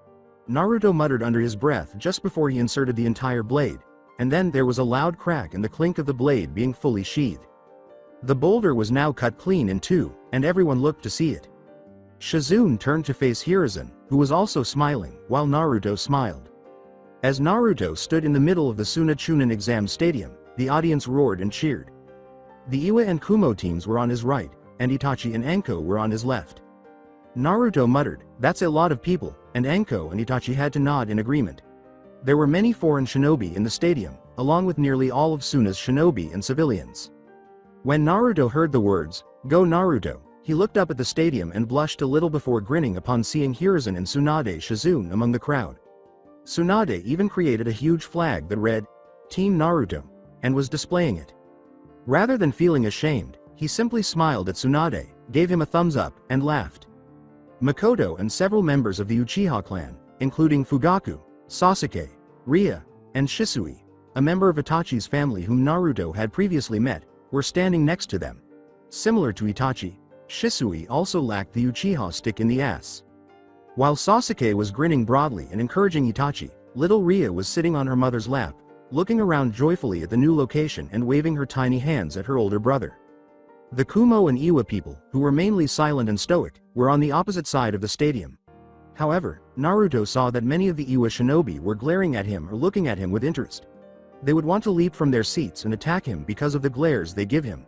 Naruto muttered under his breath just before he inserted the entire blade, and then there was a loud crack and the clink of the blade being fully sheathed. The boulder was now cut clean in two, and everyone looked to see it. Shizune turned to face Hiruzen, who was also smiling, while Naruto smiled. As Naruto stood in the middle of the Suna Chunin exam stadium, the audience roared and cheered. The Iwa and Kumo teams were on his right, and Itachi and Anko were on his left. Naruto muttered, "That's a lot of people," and Anko and Itachi had to nod in agreement. There were many foreign shinobi in the stadium, along with nearly all of Suna's shinobi and civilians. When Naruto heard the words, "Go Naruto," he looked up at the stadium and blushed a little before grinning upon seeing Hiruzen and Tsunade Shizune among the crowd. Tsunade even created a huge flag that read, "Team Naruto," and was displaying it. Rather than feeling ashamed, he simply smiled at Tsunade, gave him a thumbs up, and laughed. Makoto and several members of the Uchiha clan, including Fugaku, Sasuke, Ria, and Shisui, a member of Itachi's family whom Naruto had previously met, were standing next to them. Similar to Itachi, Shisui also lacked the Uchiha stick in the ass. While Sasuke was grinning broadly and encouraging Itachi, little Ria was sitting on her mother's lap, looking around joyfully at the new location and waving her tiny hands at her older brother. The Kumo and Iwa people, who were mainly silent and stoic, were on the opposite side of the stadium. However, Naruto saw that many of the Iwa shinobi were glaring at him or looking at him with interest. They would want to leap from their seats and attack him because of the glares they give him.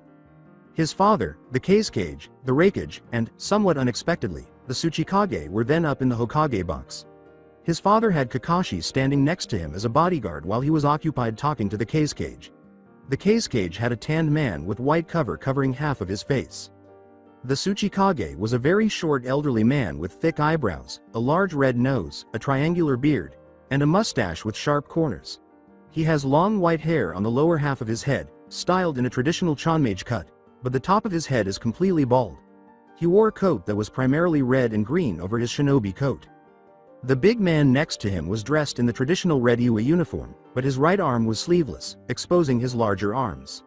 His father, the Kazekage, the Raikage, and, somewhat unexpectedly, the Tsuchikage were then up in the Hokage box. His father had Kakashi standing next to him as a bodyguard while he was occupied talking to the Kazekage. The Kazekage had a tanned man with white cover covering half of his face. The Tsuchikage was a very short elderly man with thick eyebrows, a large red nose, a triangular beard, and a mustache with sharp corners. He has long white hair on the lower half of his head, styled in a traditional Chanmage cut, but the top of his head is completely bald. He wore a coat that was primarily red and green over his shinobi coat. The big man next to him was dressed in the traditional red Iwa uniform, but his right arm was sleeveless, exposing his larger arms.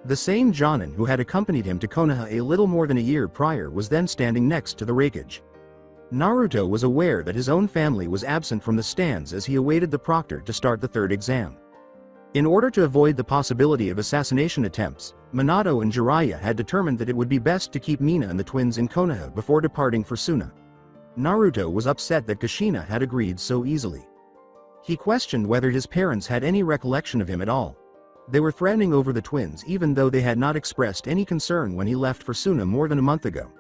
The same Jonin who had accompanied him to Konoha a little more than a year prior was then standing next to the Raikage. Naruto was aware that his own family was absent from the stands as he awaited the proctor to start the third exam. In order to avoid the possibility of assassination attempts, Minato and Jiraiya had determined that it would be best to keep Mina and the twins in Konoha before departing for Suna. Naruto was upset that Kushina had agreed so easily. He questioned whether his parents had any recollection of him at all. They were threatening over the twins even though they had not expressed any concern when he left for Suna more than a month ago.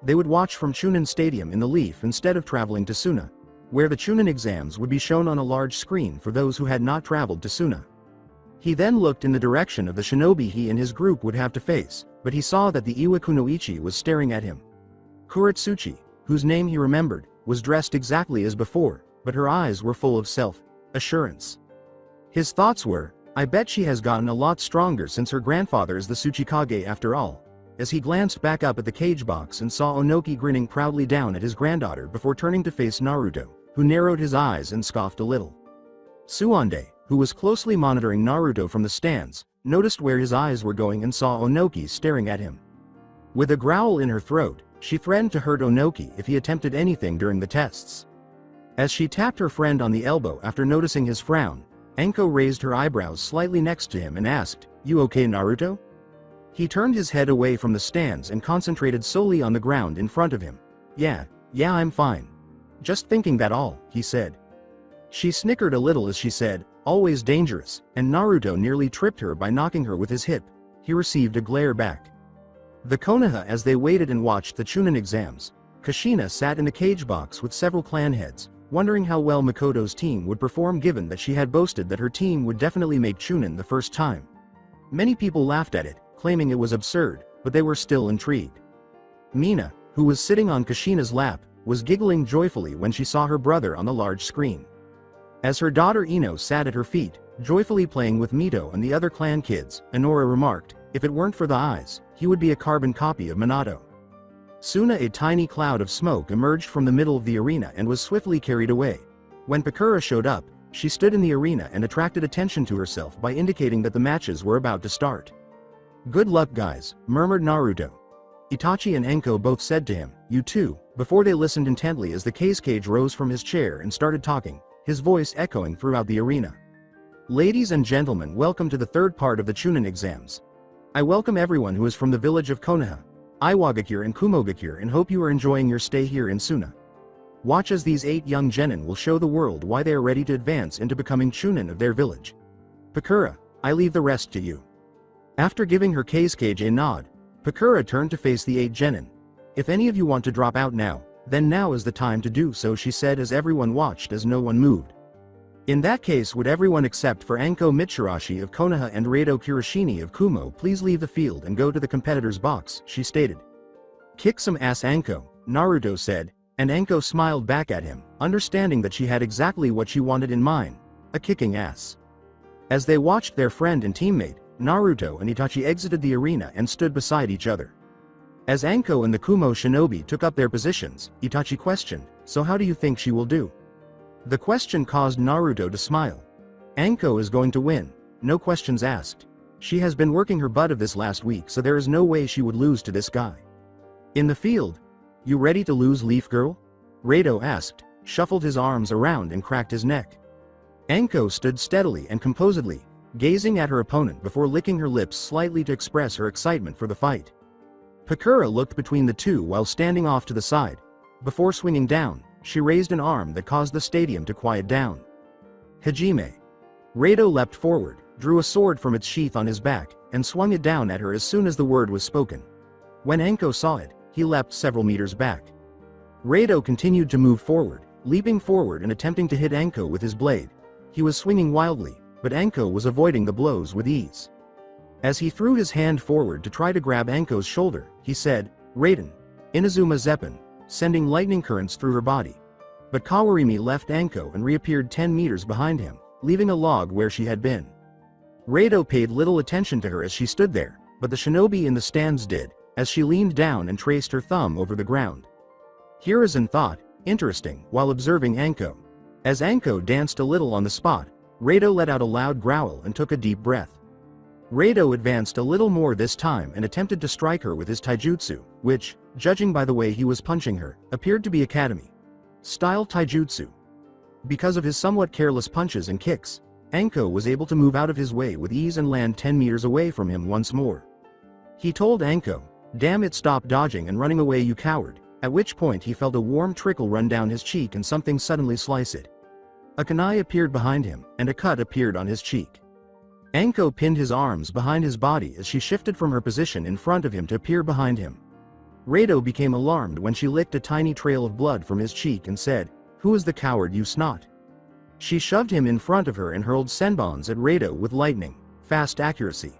They would watch from Chunin Stadium in the Leaf instead of traveling to Suna, where the Chunin exams would be shown on a large screen for those who had not traveled to Suna. He then looked in the direction of the shinobi he and his group would have to face, but he saw that the Iwakunoichi was staring at him. Kuretsuchi, whose name he remembered, was dressed exactly as before, but her eyes were full of self-assurance. His thoughts were, I bet she has gotten a lot stronger since her grandfather is the Tsuchikage after all, as he glanced back up at the cage box and saw Onoki grinning proudly down at his granddaughter before turning to face Naruto, who narrowed his eyes and scoffed a little. Suande, who was closely monitoring Naruto from the stands, noticed where his eyes were going and saw Onoki staring at him. With a growl in her throat, she threatened to hurt Onoki if he attempted anything during the tests. As she tapped her friend on the elbow after noticing his frown, Anko raised her eyebrows slightly next to him and asked, "You okay, Naruto?" He turned his head away from the stands and concentrated solely on the ground in front of him. Yeah, I'm fine. Just thinking that all," he said. She snickered a little as she said, "Always dangerous," and Naruto nearly tripped her by knocking her with his hip. He received a glare back. The Konoha as they waited and watched the Chunin exams. Kushina sat in the cage box with several clan heads, wondering how well Makoto's team would perform given that she had boasted that her team would definitely make Chunin the first time. Many people laughed at it, claiming it was absurd, but they were still intrigued. Mina, who was sitting on Kushina's lap, was giggling joyfully when she saw her brother on the large screen. As her daughter Ino sat at her feet, joyfully playing with Mito and the other clan kids, Inora remarked, "If it weren't for the eyes, he would be a carbon copy of Minato." Soon a tiny cloud of smoke emerged from the middle of the arena and was swiftly carried away. When Pakura showed up, she stood in the arena and attracted attention to herself by indicating that the matches were about to start. "Good luck guys," murmured Naruto. Itachi and Enko both said to him, "You too," before they listened intently as the cage rose from his chair and started talking, his voice echoing throughout the arena. "Ladies and gentlemen, welcome to the third part of the Chunin exams. I welcome everyone who is from the village of Konoha, Iwagakure and Kumogakure and hope you are enjoying your stay here in Suna. Watch as these 8 young genin will show the world why they are ready to advance into becoming Chunin of their village. Pakura, I leave the rest to you." After giving her cage a nod, Pakura turned to face the 8 genin. "If any of you want to drop out now, then now is the time to do so," she said as everyone watched as no one moved. "In that case would everyone except for Anko Mitsurashi of Konoha and Reito Kirishini of Kumo please leave the field and go to the competitor's box," she stated. "Kick some ass Anko," Naruto said, and Anko smiled back at him, understanding that she had exactly what she wanted in mind, a kicking ass. As they watched their friend and teammate, Naruto and Itachi exited the arena and stood beside each other. As Anko and the Kumo shinobi took up their positions, Itachi questioned, "So how do you think she will do?" The question caused Naruto to smile. "Anko is going to win, no questions asked. She has been working her butt off this last week so there is no way she would lose to this guy." In the field, "You ready to lose, Leaf Girl?" Reito asked, shuffled his arms around and cracked his neck. Anko stood steadily and composedly, gazing at her opponent before licking her lips slightly to express her excitement for the fight. Pakura looked between the two while standing off to the side. Before swinging down, she raised an arm that caused the stadium to quiet down. "Hajime." Reito leapt forward, drew a sword from its sheath on his back, and swung it down at her as soon as the word was spoken. When Anko saw it, he leapt several meters back. Reito continued to move forward, leaping forward and attempting to hit Anko with his blade. He was swinging wildly, but Anko was avoiding the blows with ease. As he threw his hand forward to try to grab Anko's shoulder, he said, "Raiden, Inazuma Zeppin," sending lightning currents through her body. But Kawarimi left Anko and reappeared 10 meters behind him, leaving a log where she had been. Reito paid little attention to her as she stood there, but the shinobi in the stands did, as she leaned down and traced her thumb over the ground. Hiruzen thought, interesting, while observing Anko. As Anko danced a little on the spot, Reito let out a loud growl and took a deep breath. Reito advanced a little more this time and attempted to strike her with his taijutsu, which, judging by the way he was punching her, appeared to be academy-style taijutsu. Because of his somewhat careless punches and kicks, Anko was able to move out of his way with ease and land 10 meters away from him once more. He told Anko, "Damn it, stop dodging and running away, you coward," at which point he felt a warm trickle run down his cheek and something suddenly slice it. A kunai appeared behind him, and a cut appeared on his cheek. Anko pinned his arms behind his body as she shifted from her position in front of him to appear behind him. Rado became alarmed when she licked a tiny trail of blood from his cheek and said, "Who is the coward, you snot?" She shoved him in front of her and hurled senbons at Rado with lightning, fast accuracy.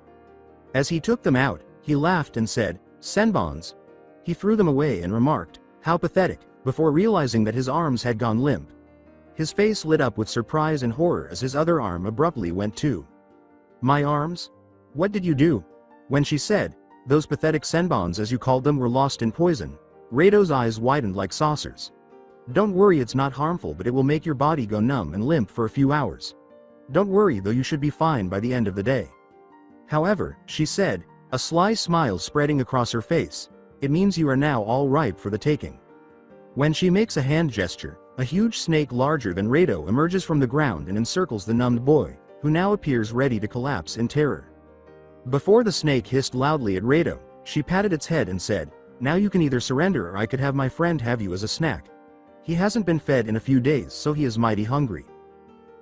As he took them out, he laughed and said, "Senbons?" He threw them away and remarked, "How pathetic," before realizing that his arms had gone limp. His face lit up with surprise and horror as his other arm abruptly went too. "My arms? What did you do?" When she said, "Those pathetic senbons as you called them were lost in poison," Rado's eyes widened like saucers. "Don't worry, it's not harmful, but it will make your body go numb and limp for a few hours. Don't worry though, you should be fine by the end of the day." "However," she said, a sly smile spreading across her face, "it means you are now all ripe for the taking." When she makes a hand gesture, a huge snake larger than Rado emerges from the ground and encircles the numbed boy, who now appears ready to collapse in terror. Before the snake hissed loudly at Rado, she patted its head and said, "Now you can either surrender or I could have my friend have you as a snack. He hasn't been fed in a few days, so he is mighty hungry."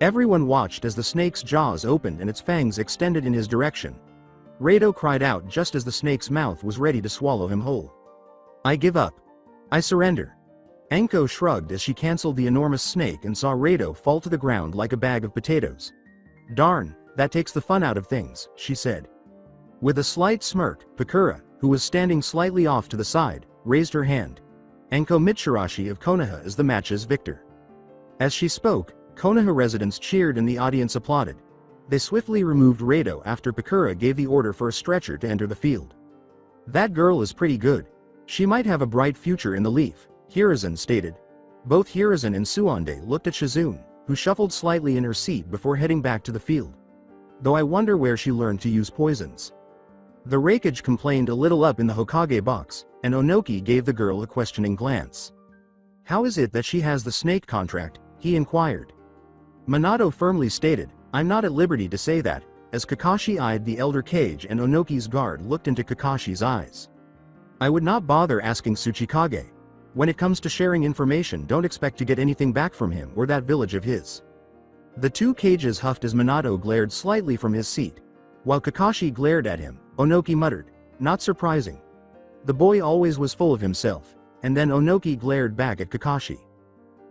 Everyone watched as the snake's jaws opened and its fangs extended in his direction. Rado cried out just as the snake's mouth was ready to swallow him whole. "I give up. I surrender." Anko shrugged as she cancelled the enormous snake and saw Rado fall to the ground like a bag of potatoes. "Darn, that takes the fun out of things," she said. With a slight smirk, Pakura, who was standing slightly off to the side, raised her hand. Anko Mitsubishi of Konoha is the match's victor. As she spoke, Konoha residents cheered and the audience applauded. They swiftly removed Rado after Pakura gave the order for a stretcher to enter the field. "That girl is pretty good. She might have a bright future in the Leaf," Hiruzen stated. Both Hiruzen and Suonde looked at Shizune, who shuffled slightly in her seat before heading back to the field. "Though I wonder where she learned to use poisons." The Raikage complained a little up in the Hokage box, and Onoki gave the girl a questioning glance. "How is it that she has the snake contract?" he inquired. Minato firmly stated, "I'm not at liberty to say that," as Kakashi eyed the elder Kage and Onoki's guard looked into Kakashi's eyes. "I would not bother asking Tsuchikage. When it comes to sharing information, don't expect to get anything back from him or that village of his." The two Kages huffed as Minato glared slightly from his seat. While Kakashi glared at him, Onoki muttered, "Not surprising." The boy always was full of himself, and then Onoki glared back at Kakashi.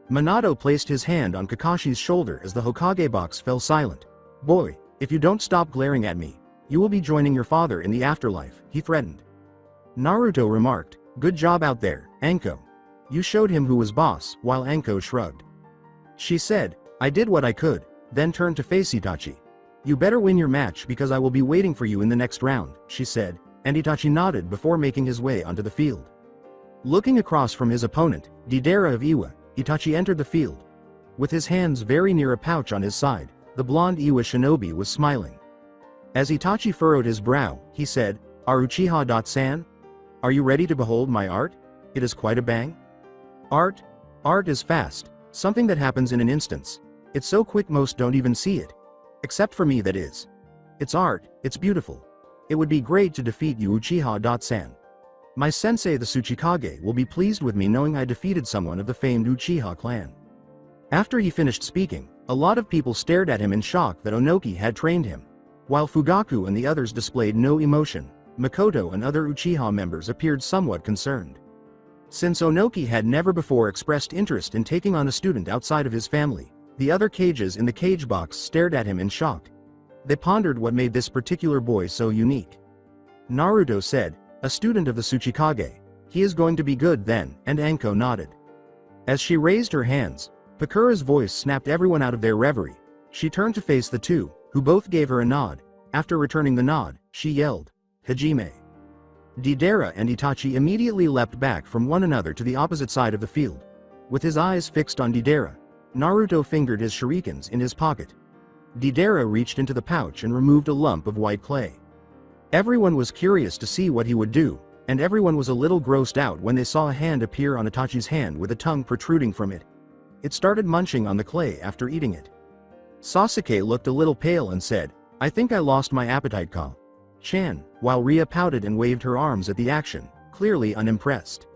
Minato placed his hand on Kakashi's shoulder as the Hokage box fell silent. "Boy, if you don't stop glaring at me, you will be joining your father in the afterlife," he threatened. Naruto remarked, "Good job out there, Anko. You showed him who was boss," while Anko shrugged. She said, "I did what I could," then turned to face Itachi. "You better win your match because I will be waiting for you in the next round," she said, and Itachi nodded before making his way onto the field. Looking across from his opponent, Deidara of Iwa, Itachi entered the field. With his hands very near a pouch on his side, the blonde Iwa shinobi was smiling. As Itachi furrowed his brow, he said, "Are Uchiha-san? Are you ready to behold my art? It is quite a bang." "Art? Art is fast, something that happens in an instance. It's so quick most don't even see it. Except for me, that is. It's art, it's beautiful. It would be great to defeat you, Uchiha-san. My sensei the Tsuchikage will be pleased with me knowing I defeated someone of the famed Uchiha clan." After he finished speaking, a lot of people stared at him in shock that Onoki had trained him. While Fugaku and the others displayed no emotion, Makoto and other Uchiha members appeared somewhat concerned. Since Onoki had never before expressed interest in taking on a student outside of his family, the other Kages in the cage box stared at him in shock. They pondered what made this particular boy so unique. Naruto said, "A student of the Tsuchikage. He is going to be good then," and Anko nodded. As she raised her hands, Pakura's voice snapped everyone out of their reverie. She turned to face the two, who both gave her a nod. After returning the nod, she yelled, "Hajime." Deidara and Itachi immediately leapt back from one another to the opposite side of the field. With his eyes fixed on Deidara, Naruto fingered his shurikens in his pocket. Deidara reached into the pouch and removed a lump of white clay. Everyone was curious to see what he would do, and everyone was a little grossed out when they saw a hand appear on Itachi's hand with a tongue protruding from it. It started munching on the clay after eating it. Sasuke looked a little pale and said, "I think I lost my appetite, Chan," while Ria pouted and waved her arms at the action, clearly unimpressed.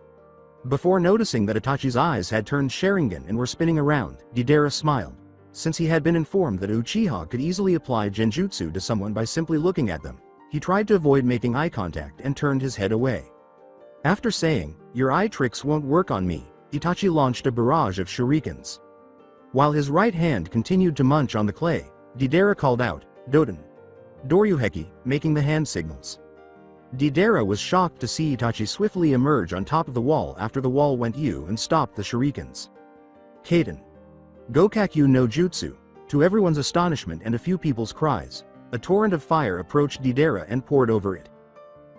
Before noticing that Itachi's eyes had turned Sharingan and were spinning around, Deidara smiled. Since he had been informed that Uchiha could easily apply genjutsu to someone by simply looking at them, he tried to avoid making eye contact and turned his head away. After saying, "Your eye tricks won't work on me," Itachi launched a barrage of shurikens. While his right hand continued to munch on the clay, Deidara called out, "Doten! Doryuheki," making the hand signals. Deidara was shocked to see Itachi swiftly emerge on top of the wall after the wall went U and stopped the shurikens. Kaiten. Gokakyu no Jutsu. To everyone's astonishment and a few people's cries, a torrent of fire approached Deidara and poured over it.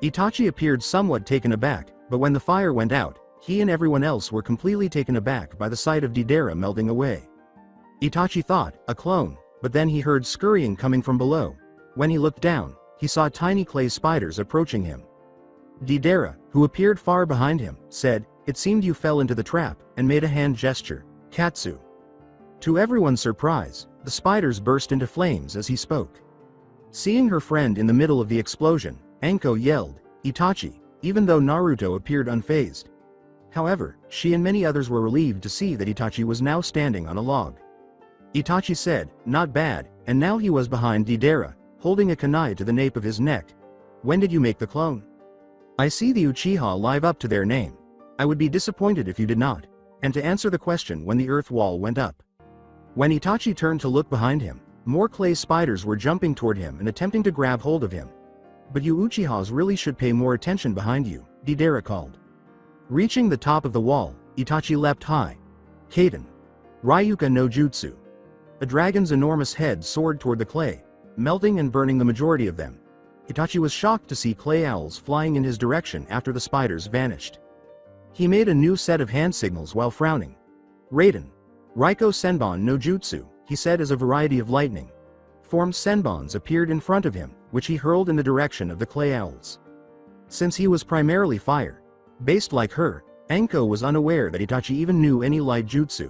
Itachi appeared somewhat taken aback, but when the fire went out, he and everyone else were completely taken aback by the sight of Deidara melting away. Itachi thought, a clone, but then he heard scurrying coming from below. When he looked down, he saw tiny clay spiders approaching him. Deidara, who appeared far behind him, said, "It seemed you fell into the trap," and made a hand gesture, "Katsu." To everyone's surprise, the spiders burst into flames as he spoke. Seeing her friend in the middle of the explosion, Anko yelled, "Itachi," even though Naruto appeared unfazed. However, she and many others were relieved to see that Itachi was now standing on a log. Itachi said, "Not bad," and now he was behind Deidara, holding a kunai to the nape of his neck. "When did you make the clone? I see the Uchiha live up to their name. I would be disappointed if you did not." And to answer the question when the earth wall went up. When Itachi turned to look behind him, more clay spiders were jumping toward him and attempting to grab hold of him. "But you Uchihas really should pay more attention behind you," Deidara called. Reaching the top of the wall, Itachi leapt high. Kaiten. Ryuka no Jutsu. A dragon's enormous head soared toward the clay, melting and burning the majority of them. Itachi was shocked to see clay owls flying in his direction after the spiders vanished. He made a new set of hand signals while frowning. Raiden. Raiko Senbon no Jutsu, he said as a variety of lightning formed senbons appeared in front of him, which he hurled in the direction of the clay owls. Since he was primarily fire-based like her, Anko was unaware that Itachi even knew any light jutsu.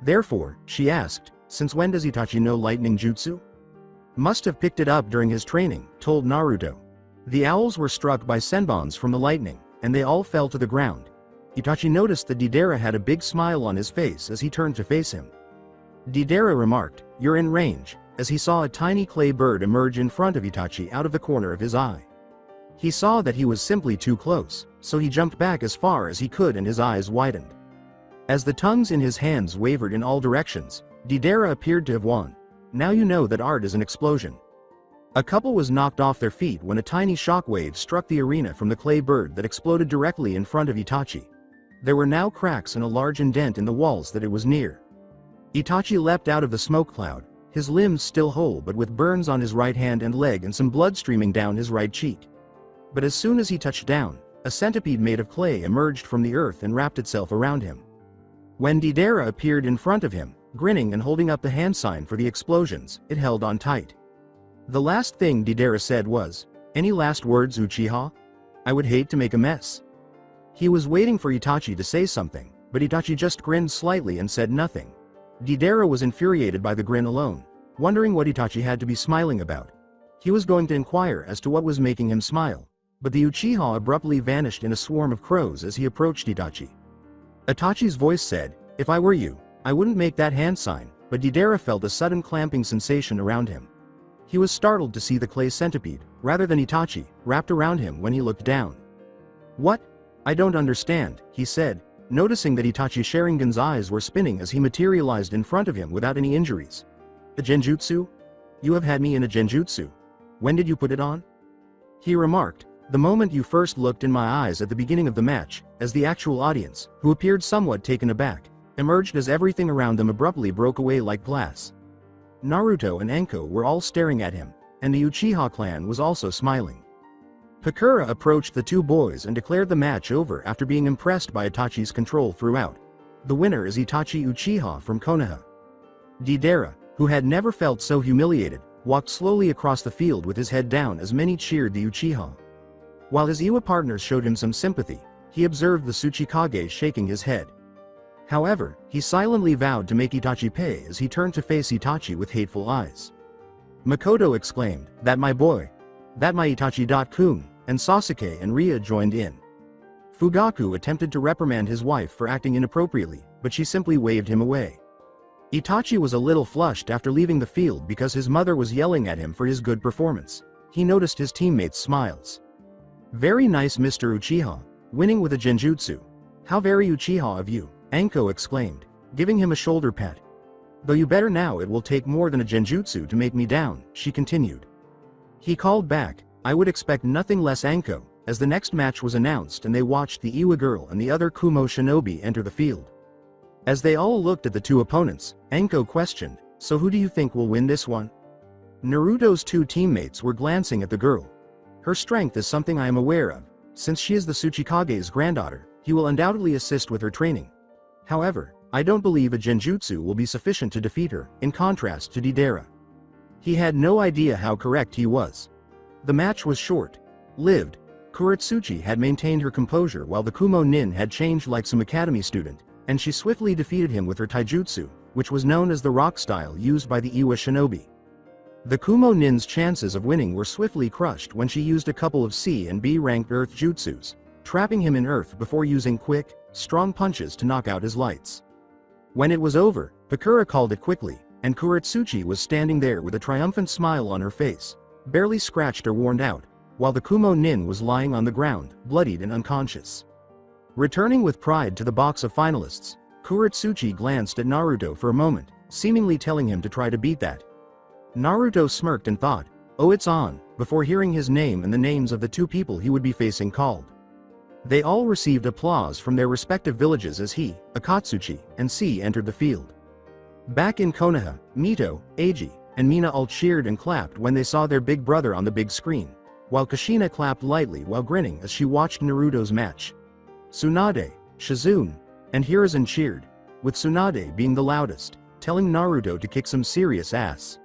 Therefore, she asked, "Since when does Itachi know lightning jutsu?" "Must have picked it up during his training," told Naruto. The owls were struck by senbons from the lightning, and they all fell to the ground. Itachi noticed that Deidara had a big smile on his face as he turned to face him. Deidara remarked, "You're in range," as he saw a tiny clay bird emerge in front of Itachi out of the corner of his eye. He saw that he was simply too close, so he jumped back as far as he could and his eyes widened. As the tongues in his hands wavered in all directions, Deidara appeared to have won. "Now you know that art is an explosion." A couple was knocked off their feet when a tiny shockwave struck the arena from the clay bird that exploded directly in front of Itachi. There were now cracks and a large indent in the walls that it was near. Itachi leapt out of the smoke cloud, his limbs still whole but with burns on his right hand and leg and some blood streaming down his right cheek. But as soon as he touched down, a centipede made of clay emerged from the earth and wrapped itself around him. When Deidara appeared in front of him, grinning and holding up the hand sign for the explosions, it held on tight. The last thing Deidara said was, "Any last words, Uchiha? I would hate to make a mess." He was waiting for Itachi to say something, but Itachi just grinned slightly and said nothing. Deidara was infuriated by the grin alone, wondering what Itachi had to be smiling about. He was going to inquire as to what was making him smile, but the Uchiha abruptly vanished in a swarm of crows as he approached Itachi. Itachi's voice said, "If I were you, I wouldn't make that hand sign," but Deidara felt a sudden clamping sensation around him. He was startled to see the clay centipede, rather than Itachi, wrapped around him when he looked down. "What? I don't understand," he said, noticing that Itachi Sharingan's eyes were spinning as he materialized in front of him without any injuries. "A genjutsu? You have had me in a genjutsu. When did you put it on?" He remarked, "The moment you first looked in my eyes at the beginning of the match," as the actual audience, who appeared somewhat taken aback, emerged as everything around them abruptly broke away like glass. Naruto and Anko were all staring at him, and the Uchiha clan was also smiling. Pakura approached the two boys and declared the match over after being impressed by Itachi's control throughout. The winner is Itachi Uchiha from Konoha. Deidara, who had never felt so humiliated, walked slowly across the field with his head down as many cheered the Uchiha. While his Iwa partners showed him some sympathy, he observed the Tsuchikage shaking his head. However, he silently vowed to make Itachi pay as he turned to face Itachi with hateful eyes. Makoto exclaimed, "That my boy! That my Itachi-kun," and Sasuke and Ria joined in. Fugaku attempted to reprimand his wife for acting inappropriately, but she simply waved him away. Itachi was a little flushed after leaving the field because his mother was yelling at him for his good performance. He noticed his teammates' smiles. "Very nice, Mr. Uchiha. Winning with a genjutsu. How very Uchiha of you, Anko exclaimed, giving him a shoulder pat. Though you better now, it will take more than a genjutsu to make me down, she continued. He called back, I would expect nothing less, Anko, as the next match was announced and they watched the Iwa girl and the other Kumo shinobi enter the field. As they all looked at the two opponents, Anko questioned, so who do you think will win this one? Naruto's two teammates were glancing at the girl. Her strength is something I am aware of. Since she is the Tsuchikage's granddaughter, he will undoubtedly assist with her training. However, I don't believe a genjutsu will be sufficient to defeat her, in contrast to Deidara. He had no idea how correct he was. The match was short-lived. Kuretsuchi had maintained her composure while the Kumo nin had changed like some academy student, and she swiftly defeated him with her taijutsu, which was known as the rock style used by the Iwa shinobi. The Kumo nin's chances of winning were swiftly crushed when she used a couple of C and B ranked earth jutsus, trapping him in earth before using quick, strong punches to knock out his lights. When it was over, Pakura called it quickly, and Kuretsuchi was standing there with a triumphant smile on her face, barely scratched or worn out, while the Kumo nin was lying on the ground, bloodied and unconscious. Returning with pride to the box of finalists, Kuretsuchi glanced at Naruto for a moment, seemingly telling him to try to beat that. Naruto smirked and thought, oh, it's on, before hearing his name and the names of the two people he would be facing called. They all received applause from their respective villages as he, Akatsuchi, and C entered the field. Back in Konoha, Mito, Eiji, and Mina all cheered and clapped when they saw their big brother on the big screen, while Kushina clapped lightly while grinning as she watched Naruto's match. Tsunade, Shizune, and Hiruzen cheered, with Tsunade being the loudest, telling Naruto to kick some serious ass.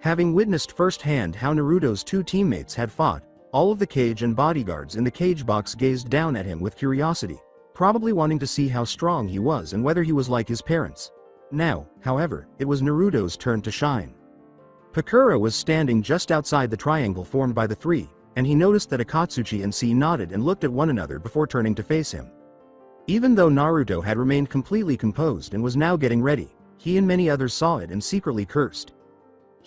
Having witnessed firsthand how Naruto's two teammates had fought, all of the cage and bodyguards in the cage box gazed down at him with curiosity, probably wanting to see how strong he was and whether he was like his parents. Now, however, it was Naruto's turn to shine. Pakura was standing just outside the triangle formed by the three, and he noticed that Akatsuchi and C nodded and looked at one another before turning to face him. Even though Naruto had remained completely composed and was now getting ready, he and many others saw it and secretly cursed.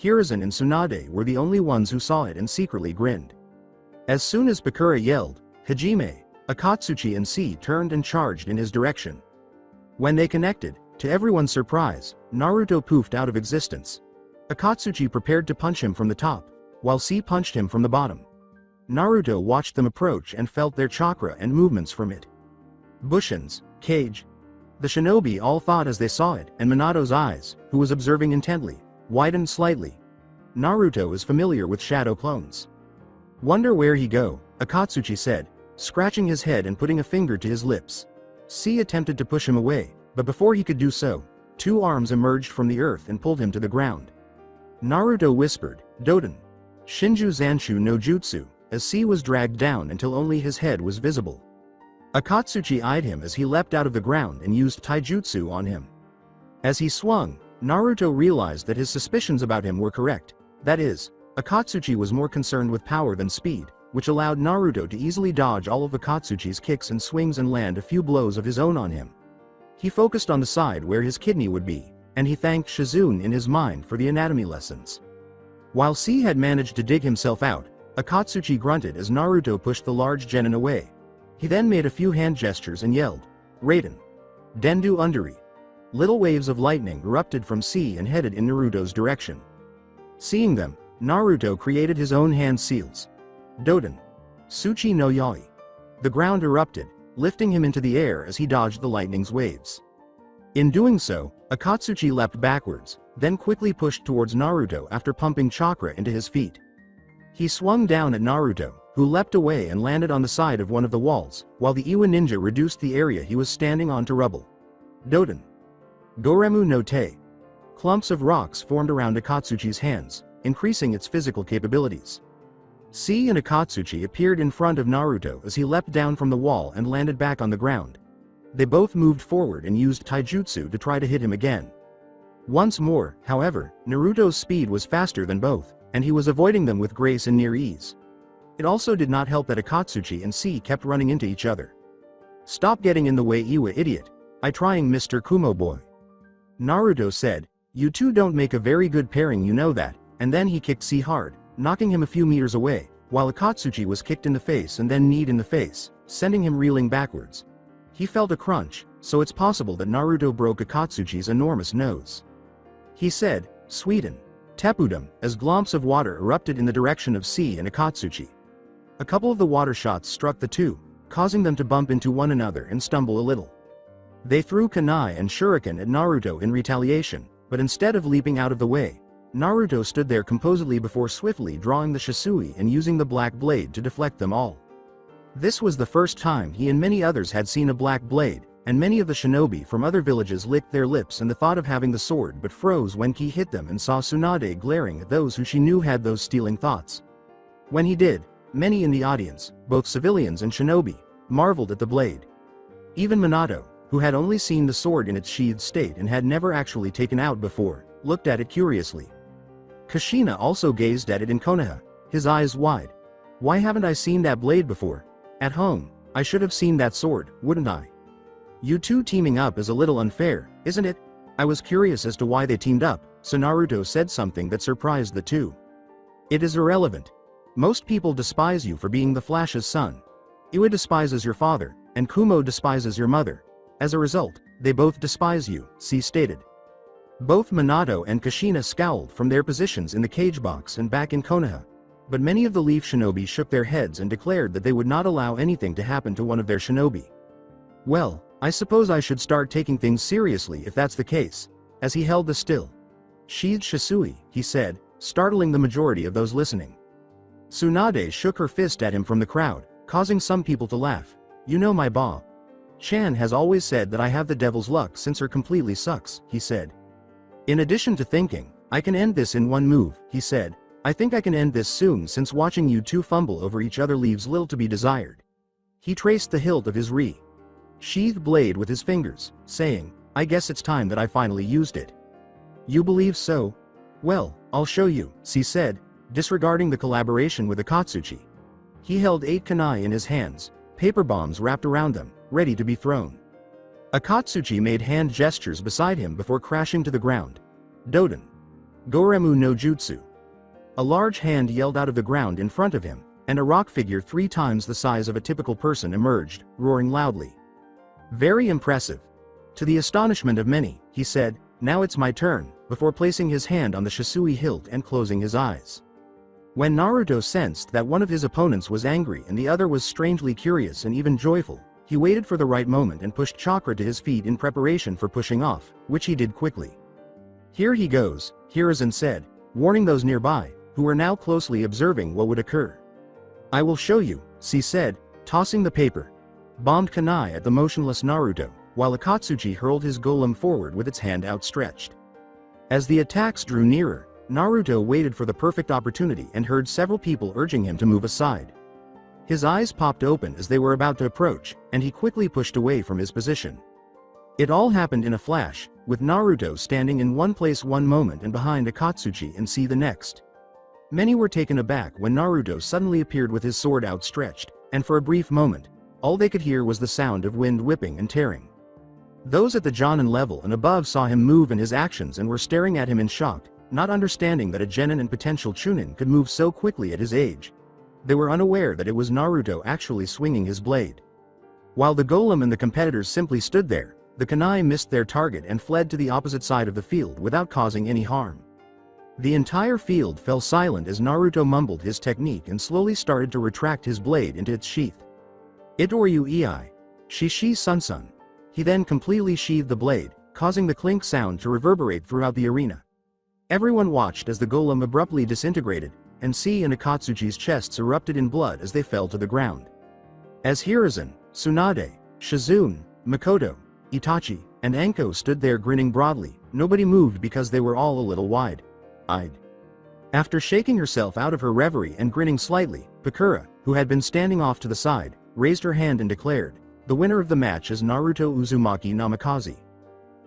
Hiruzen and Tsunade were the only ones who saw it and secretly grinned. As soon as Pakura yelled, Hajime, Akatsuchi and C turned and charged in his direction. When they connected, to everyone's surprise, Naruto poofed out of existence. Akatsuchi prepared to punch him from the top, while C punched him from the bottom. Naruto watched them approach and felt their chakra and movements from it. Bushin's cage. The shinobi all thought as they saw it, and Minato's eyes, who was observing intently, widened slightly. Naruto is familiar with shadow clones. Wonder where he go, Akatsuchi said, scratching his head and putting a finger to his lips. C attempted to push him away, but before he could do so, two arms emerged from the earth and pulled him to the ground. Naruto whispered, Doden. Shinju Zanshu no Jutsu, as C was dragged down until only his head was visible. Akatsuchi eyed him as he leapt out of the ground and used taijutsu on him. As he swung, Naruto realized that his suspicions about him were correct. That is, Akatsuchi was more concerned with power than speed, which allowed Naruto to easily dodge all of Akatsuchi's kicks and swings and land a few blows of his own on him. He focused on the side where his kidney would be, and he thanked Shizune in his mind for the anatomy lessons. While C had managed to dig himself out, Akatsuchi grunted as Naruto pushed the large genin away. He then made a few hand gestures and yelled, Raiden. Dendu Underi. Little waves of lightning erupted from C and headed in Naruto's direction. Seeing them, Naruto created his own hand seals. Doden. Tsuchi no Yai. The ground erupted, lifting him into the air as he dodged the lightning's waves. In doing so, Akatsuchi leapt backwards, then quickly pushed towards Naruto after pumping chakra into his feet. He swung down at Naruto, who leapt away and landed on the side of one of the walls, while the Iwa ninja reduced the area he was standing on to rubble. Doden. Goremu no Te. Clumps of rocks formed around Akatsuchi's hands, increasing its physical capabilities. C and Akatsuchi appeared in front of Naruto as he leapt down from the wall and landed back on the ground. They both moved forward and used taijutsu to try to hit him again. Once more, however, Naruto's speed was faster than both, and he was avoiding them with grace and near ease. It also did not help that Akatsuchi and C kept running into each other. Stop getting in the way, Iwa idiot. I trying, Mr. Kumo boy. Naruto said, you two don't make a very good pairing, you know that, and then he kicked C hard, knocking him a few meters away, while Akatsuchi was kicked in the face and then kneed in the face, sending him reeling backwards. He felt a crunch, so it's possible that Naruto broke Akatsuchi's enormous nose. He said, "Sweden. Tepudum," as glomps of water erupted in the direction of C and Akatsuchi. A couple of the water shots struck the two, causing them to bump into one another and stumble a little. They threw kunai and shuriken at Naruto in retaliation, but instead of leaping out of the way, Naruto stood there composedly before swiftly drawing the Shisui and using the black blade to deflect them all. This was the first time he and many others had seen a black blade, and many of the shinobi from other villages licked their lips and the thought of having the sword but froze when Ki hit them and saw Tsunade glaring at those who she knew had those stealing thoughts. When he did, many in the audience, both civilians and shinobi, marveled at the blade. Even Minato, who had only seen the sword in its sheathed state and had never actually taken out before, looked at it curiously. Kushina also gazed at it in Konoha, his eyes wide. "Why haven't I seen that blade before? At home, I should have seen that sword, wouldn't I? You two teaming up is a little unfair, isn't it?" I was curious as to why they teamed up, so Naruto said something that surprised the two. "It is irrelevant. Most people despise you for being the Flash's son. Iwa despises your father, and Kumo despises your mother. As a result, they both despise you," C stated. Both Minato and Kushina scowled from their positions in the cage box and back in Konoha. But many of the Leaf Shinobi shook their heads and declared that they would not allow anything to happen to one of their shinobi. "Well, I suppose I should start taking things seriously if that's the case," as he held the still sheathed Shisui, he said, startling the majority of those listening. Tsunade shook her fist at him from the crowd, causing some people to laugh. "You know my Ba Chan has always said that I have the devil's luck since her completely sucks," he said. "In addition to thinking, I can end this in one move," he said. "I think I can end this soon since watching you two fumble over each other leaves little to be desired." He traced the hilt of his sheathed blade with his fingers, saying, "I guess it's time that I finally used it." "You believe so? Well, I'll show you," C said, disregarding the collaboration with Akatsuchi. He held 8 kunai in his hands, paper bombs wrapped around them, ready to be thrown. Akatsuchi made hand gestures beside him before crashing to the ground. "Doden. Goremu no Jutsu." A large hand yelled out of the ground in front of him, and a rock figure 3 times the size of a typical person emerged, roaring loudly. "Very impressive." To the astonishment of many, he said, "Now it's my turn," before placing his hand on the Shisui hilt and closing his eyes. When Naruto sensed that one of his opponents was angry and the other was strangely curious and even joyful, he waited for the right moment and pushed Chakra to his feet in preparation for pushing off, which he did quickly. "Here he goes," Hiruzen said, warning those nearby, who were now closely observing what would occur. "I will show you," C said, tossing the paper bombed kunai at the motionless Naruto, while Akatsuchi hurled his golem forward with its hand outstretched. As the attacks drew nearer, Naruto waited for the perfect opportunity and heard several people urging him to move aside. His eyes popped open as they were about to approach, and he quickly pushed away from his position. It all happened in a flash, with Naruto standing in one place one moment and behind Akatsuchi and C the next. Many were taken aback when Naruto suddenly appeared with his sword outstretched, and for a brief moment, all they could hear was the sound of wind whipping and tearing. Those at the Jonin level and above saw him move and his actions and were staring at him in shock, not understanding that a genin and potential chunin could move so quickly at his age. They were unaware that it was Naruto actually swinging his blade. While the golem and the competitors simply stood there, the kunai missed their target and fled to the opposite side of the field without causing any harm. The entire field fell silent as Naruto mumbled his technique and slowly started to retract his blade into its sheath. "Itoryu Ei. Shishi Sunsun." He then completely sheathed the blade, causing the clink sound to reverberate throughout the arena. Everyone watched as the golem abruptly disintegrated, and C and Akatsuchi's chests erupted in blood as they fell to the ground. As Hiruzen, Tsunade, Shizune, Makoto, Itachi, and Anko stood there grinning broadly, nobody moved because they were all a little wide-eyed. After shaking herself out of her reverie and grinning slightly, Pakura, who had been standing off to the side, raised her hand and declared, "The winner of the match is Naruto Uzumaki Namikaze."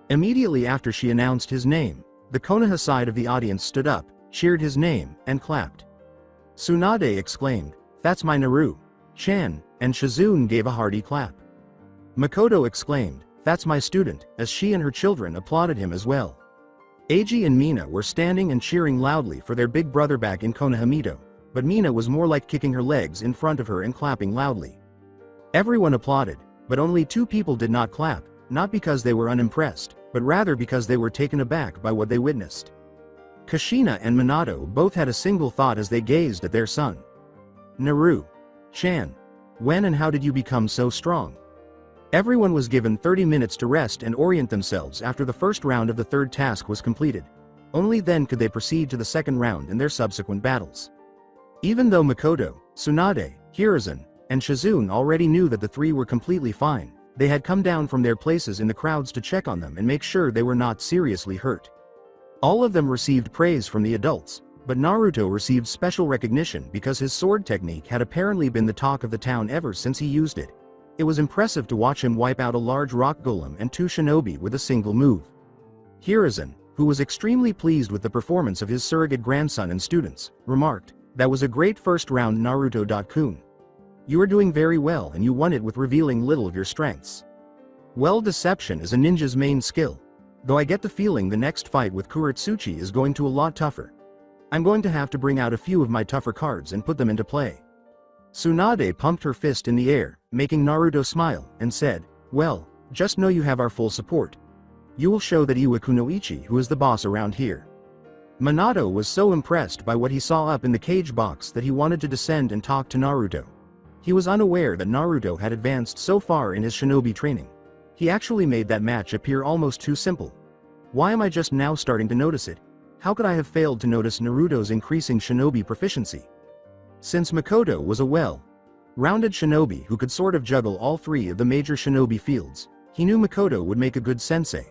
Immediately after she announced his name, the Konoha side of the audience stood up, cheered his name, and clapped. Tsunade exclaimed, "That's my Naru-chan," and Shizune gave a hearty clap. Makoto exclaimed, "That's my student," as she and her children applauded him as well. Eiji and Mina were standing and cheering loudly for their big brother back in Konohamito, but Mina was more like kicking her legs in front of her and clapping loudly. Everyone applauded, but only 2 people did not clap, not because they were unimpressed, but rather because they were taken aback by what they witnessed. Kushina and Minato both had a single thought as they gazed at their son. Naru-chan, when and how did you become so strong? Everyone was given 30 minutes to rest and orient themselves after the first round of the third task was completed. Only then could they proceed to the second round in their subsequent battles. Even though Makoto, Tsunade, Hiruzen, and Shizune already knew that the 3 were completely fine, they had come down from their places in the crowds to check on them and make sure they were not seriously hurt. All of them received praise from the adults, but Naruto received special recognition because his sword technique had apparently been the talk of the town ever since he used it. It was impressive to watch him wipe out a large rock golem and 2 shinobi with a single move. Hiruzen, who was extremely pleased with the performance of his surrogate grandson and students, remarked, "That was a great first round, Naruto-kun. You are doing very well and you won it with revealing little of your strengths. Well, deception is a ninja's main skill. Though I get the feeling the next fight with Kuretsuchi is going to a lot tougher. I'm going to have to bring out a few of my tougher cards and put them into play." Tsunade pumped her fist in the air, making Naruto smile, and said, "Well, just know you have our full support. You will show that Iwakunoichi who is the boss around here." Minato was so impressed by what he saw up in the cage box that he wanted to descend and talk to Naruto. He was unaware that Naruto had advanced so far in his shinobi training. He actually made that match appear almost too simple. Why am I just now starting to notice it? How could I have failed to notice Naruto's increasing shinobi proficiency? Since Makoto was a well-rounded shinobi who could sort of juggle all 3 of the major shinobi fields, he knew Makoto would make a good sensei.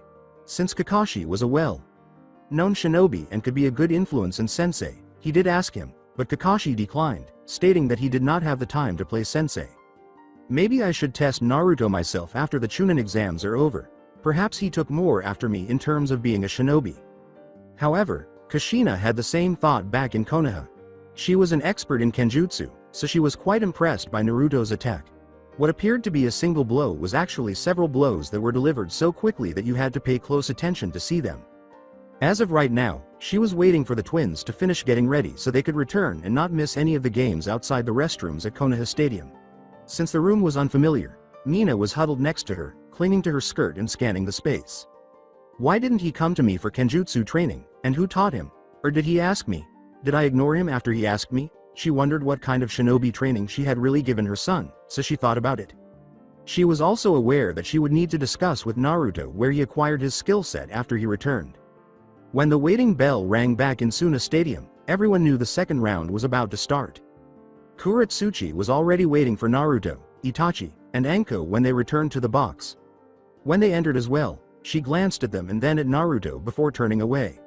Since Kakashi was a well-known shinobi and could be a good influence in sensei, he did ask him, but Kakashi declined, stating that he did not have the time to play sensei. Maybe I should test Naruto myself after the Chunin exams are over. Perhaps he took more after me in terms of being a shinobi. However, Kushina had the same thought back in Konoha. She was an expert in kenjutsu, so she was quite impressed by Naruto's attack. What appeared to be a single blow was actually several blows that were delivered so quickly that you had to pay close attention to see them. As of right now, she was waiting for the twins to finish getting ready so they could return and not miss any of the games outside the restrooms at Konoha Stadium. Since the room was unfamiliar, Mina was huddled next to her, clinging to her skirt and scanning the space. Why didn't he come to me for kenjutsu training, and who taught him? Or did he ask me? Did I ignore him after he asked me? She wondered what kind of shinobi training she had really given her son, so she thought about it. She was also aware that she would need to discuss with Naruto where he acquired his skill set after he returned. When the waiting bell rang back in Suna Stadium, everyone knew the second round was about to start. Kuretsuchi was already waiting for Naruto, Itachi, and Anko when they returned to the box. When they entered as well, she glanced at them and then at Naruto before turning away.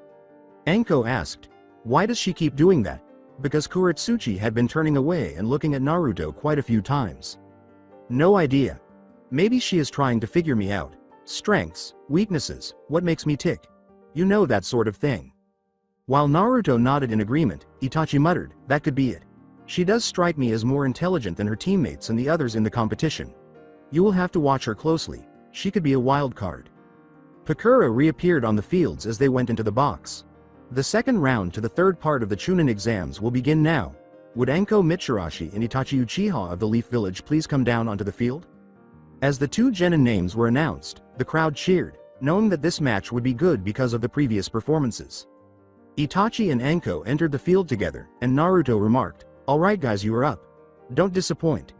Anko asked, "Why does she keep doing that?" Because Kuretsuchi had been turning away and looking at Naruto quite a few times. "No idea. Maybe she is trying to figure me out. Strengths, weaknesses, what makes me tick. You know, that sort of thing." While Naruto nodded in agreement, Itachi muttered, "That could be it. She does strike me as more intelligent than her teammates and the others in the competition. You will have to watch her closely. She could be a wild card." Pakura reappeared on the fields as they went into the box. The second round to the third part of the Chunin exams will begin now. Would Anko Mitsurushi and Itachi Uchiha of the Leaf Village please come down onto the field? As the 2 genin names were announced, the crowd cheered, knowing that this match would be good because of the previous performances. Itachi and Anko entered the field together, and Naruto remarked, "Alright guys, you are up. Don't disappoint."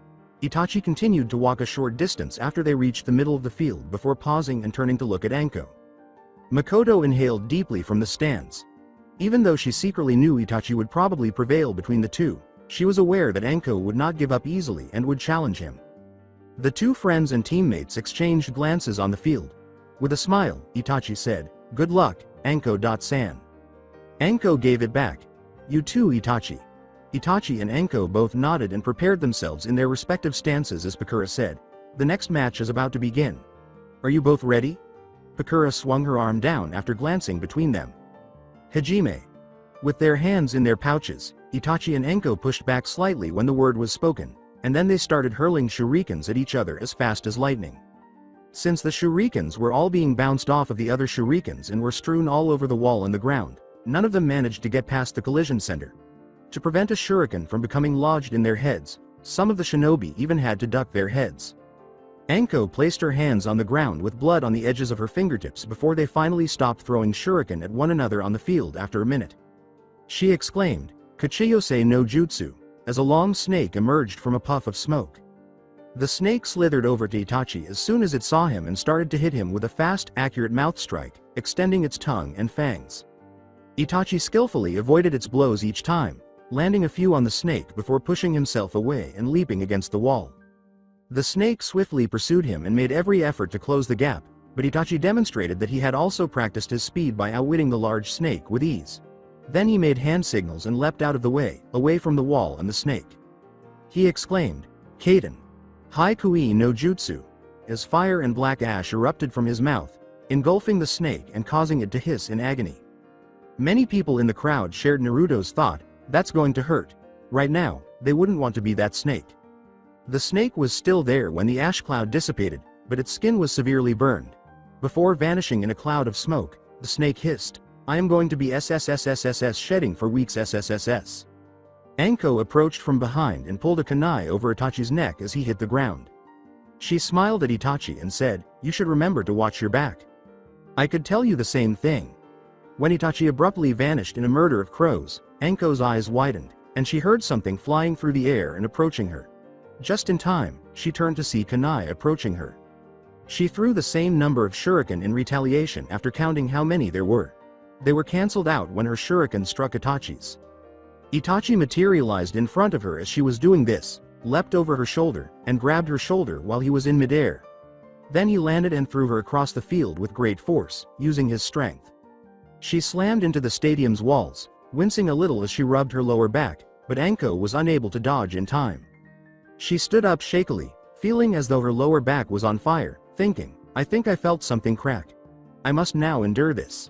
Itachi continued to walk a short distance after they reached the middle of the field before pausing and turning to look at Anko. Makoto inhaled deeply from the stands. Even though she secretly knew Itachi would probably prevail between the 2, she was aware that Anko would not give up easily and would challenge him. The 2 friends and teammates exchanged glances on the field. With a smile, Itachi said, "Good luck, Anko-san." Anko gave it back. "You too, Itachi." Itachi and Anko both nodded and prepared themselves in their respective stances as Pakura said, "The next match is about to begin. Are you both ready?" Pakura swung her arm down after glancing between them. "Hajime." With their hands in their pouches, Itachi and Anko pushed back slightly when the word was spoken, and then they started hurling shurikens at each other as fast as lightning. Since the shurikens were all being bounced off of the other shurikens and were strewn all over the wall and the ground, none of them managed to get past the collision center. To prevent a shuriken from becoming lodged in their heads, Some of the shinobi even had to duck their heads. Anko placed her hands on the ground with blood on the edges of her fingertips before they finally stopped throwing shuriken at one another on the field after a minute. She exclaimed, "Kachiyose no jutsu," as a long snake emerged from a puff of smoke. The snake slithered over to Itachi as soon as it saw him and started to hit him with a fast, accurate mouth strike, extending its tongue and fangs. Itachi skillfully avoided its blows each time, landing a few on the snake before pushing himself away and leaping against the wall. The snake swiftly pursued him and made every effort to close the gap, but Itachi demonstrated that he had also practiced his speed by outwitting the large snake with ease. Then he made hand signals and leapt out of the way, away from the wall and the snake. He exclaimed, "Kaden Haikui no Jutsu," as fire and black ash erupted from his mouth, engulfing the snake and causing it to hiss in agony. Many people in the crowd shared Naruto's thought, "That's going to hurt." Right now, they wouldn't want to be that snake. The snake was still there when the ash cloud dissipated, but its skin was severely burned. Before vanishing in a cloud of smoke, the snake hissed, "I am going to be SSSSSS shedding for weeks SSSS." Anko approached from behind and pulled a kunai over Itachi's neck as he hit the ground. She smiled at Itachi and said, "You should remember to watch your back. I could tell you the same thing." When Itachi abruptly vanished in a murder of crows, Anko's eyes widened, and she heard something flying through the air and approaching her. Just in time, she turned to see kunai approaching her. She threw the same number of shuriken in retaliation after counting how many there were. They were cancelled out when her shuriken struck Itachi's. Itachi materialized in front of her as she was doing this, leapt over her shoulder, and grabbed her shoulder while he was in midair. Then he landed and threw her across the field with great force, using his strength. She slammed into the stadium's walls, wincing a little as she rubbed her lower back, but Anko was unable to dodge in time. She stood up shakily, feeling as though her lower back was on fire, thinking, "I think I felt something crack. I must now endure this."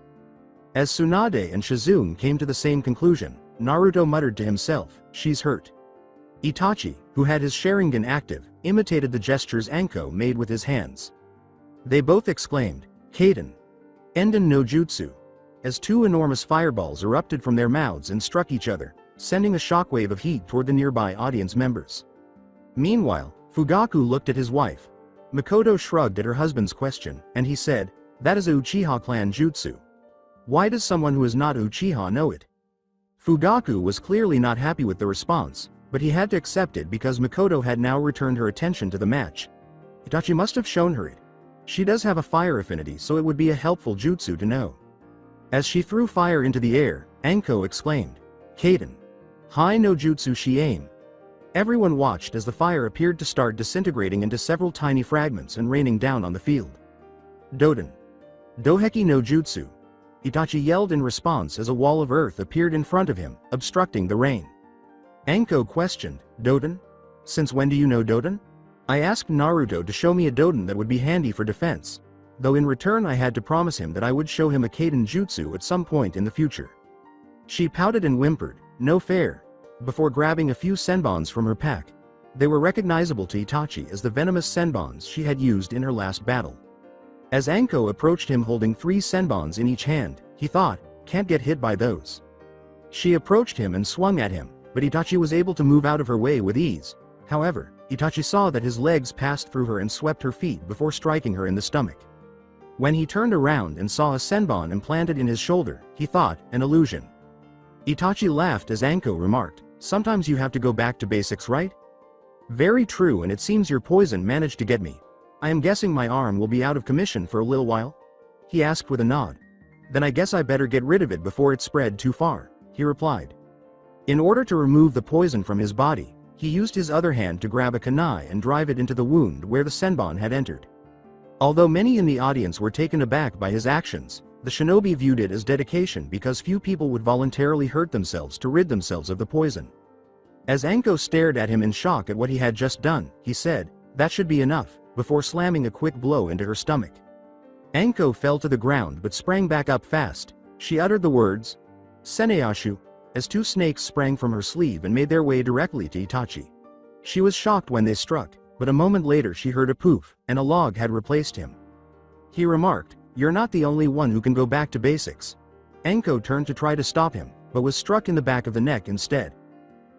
As Tsunade and Shizune came to the same conclusion, Naruto muttered to himself, "She's hurt." Itachi, who had his Sharingan active, imitated the gestures Anko made with his hands. They both exclaimed, "Kaden Enden no Jutsu," as two enormous fireballs erupted from their mouths and struck each other, sending a shockwave of heat toward the nearby audience members. Meanwhile, Fugaku looked at his wife. Makoto shrugged at her husband's question, and he said, "That is a Uchiha clan jutsu. Why does someone who is not Uchiha know it?" Fugaku was clearly not happy with the response, but he had to accept it because Makoto had now returned her attention to the match. Itachi must have shown her it. She does have a fire affinity, so it would be a helpful jutsu to know. As she threw fire into the air, Anko exclaimed, "Kaden Hai no Jutsu Shien." Everyone watched as the fire appeared to start disintegrating into several tiny fragments and raining down on the field. "Doden Doheki no Jutsu," Itachi yelled in response as a wall of earth appeared in front of him, obstructing the rain. Anko questioned, "Doden? Since when do you know Doden? I asked Naruto to show me a Doden that would be handy for defense, though in return I had to promise him that I would show him a Kaden Jutsu at some point in the future." She pouted and whimpered, "No fair," before grabbing a few senbons from her pack. They were recognizable to Itachi as the venomous senbons she had used in her last battle. As Anko approached him holding 3 senbons in each hand, he thought, "Can't get hit by those." She approached him and swung at him, but Itachi was able to move out of her way with ease. However, Itachi saw that his legs passed through her and swept her feet before striking her in the stomach. When he turned around and saw a senbon implanted in his shoulder, he thought, an illusion. Itachi laughed as Anko remarked, "Sometimes you have to go back to basics, right?" "Very true, and it seems your poison managed to get me. I am guessing my arm will be out of commission for a little while?" he asked with a nod. "Then I guess I better get rid of it before it spread too far," he replied. In order to remove the poison from his body, he used his other hand to grab a kunai and drive it into the wound where the senbon had entered. Although many in the audience were taken aback by his actions, the shinobi viewed it as dedication because few people would voluntarily hurt themselves to rid themselves of the poison. As Anko stared at him in shock at what he had just done, he said, "That should be enough," before slamming a quick blow into her stomach. Anko fell to the ground but sprang back up fast. She uttered the words, "Seneashu," as 2 snakes sprang from her sleeve and made their way directly to Itachi. She was shocked when they struck, but a moment later she heard a poof, and a log had replaced him. He remarked, "You're not the only one who can go back to basics." Anko turned to try to stop him, but was struck in the back of the neck instead.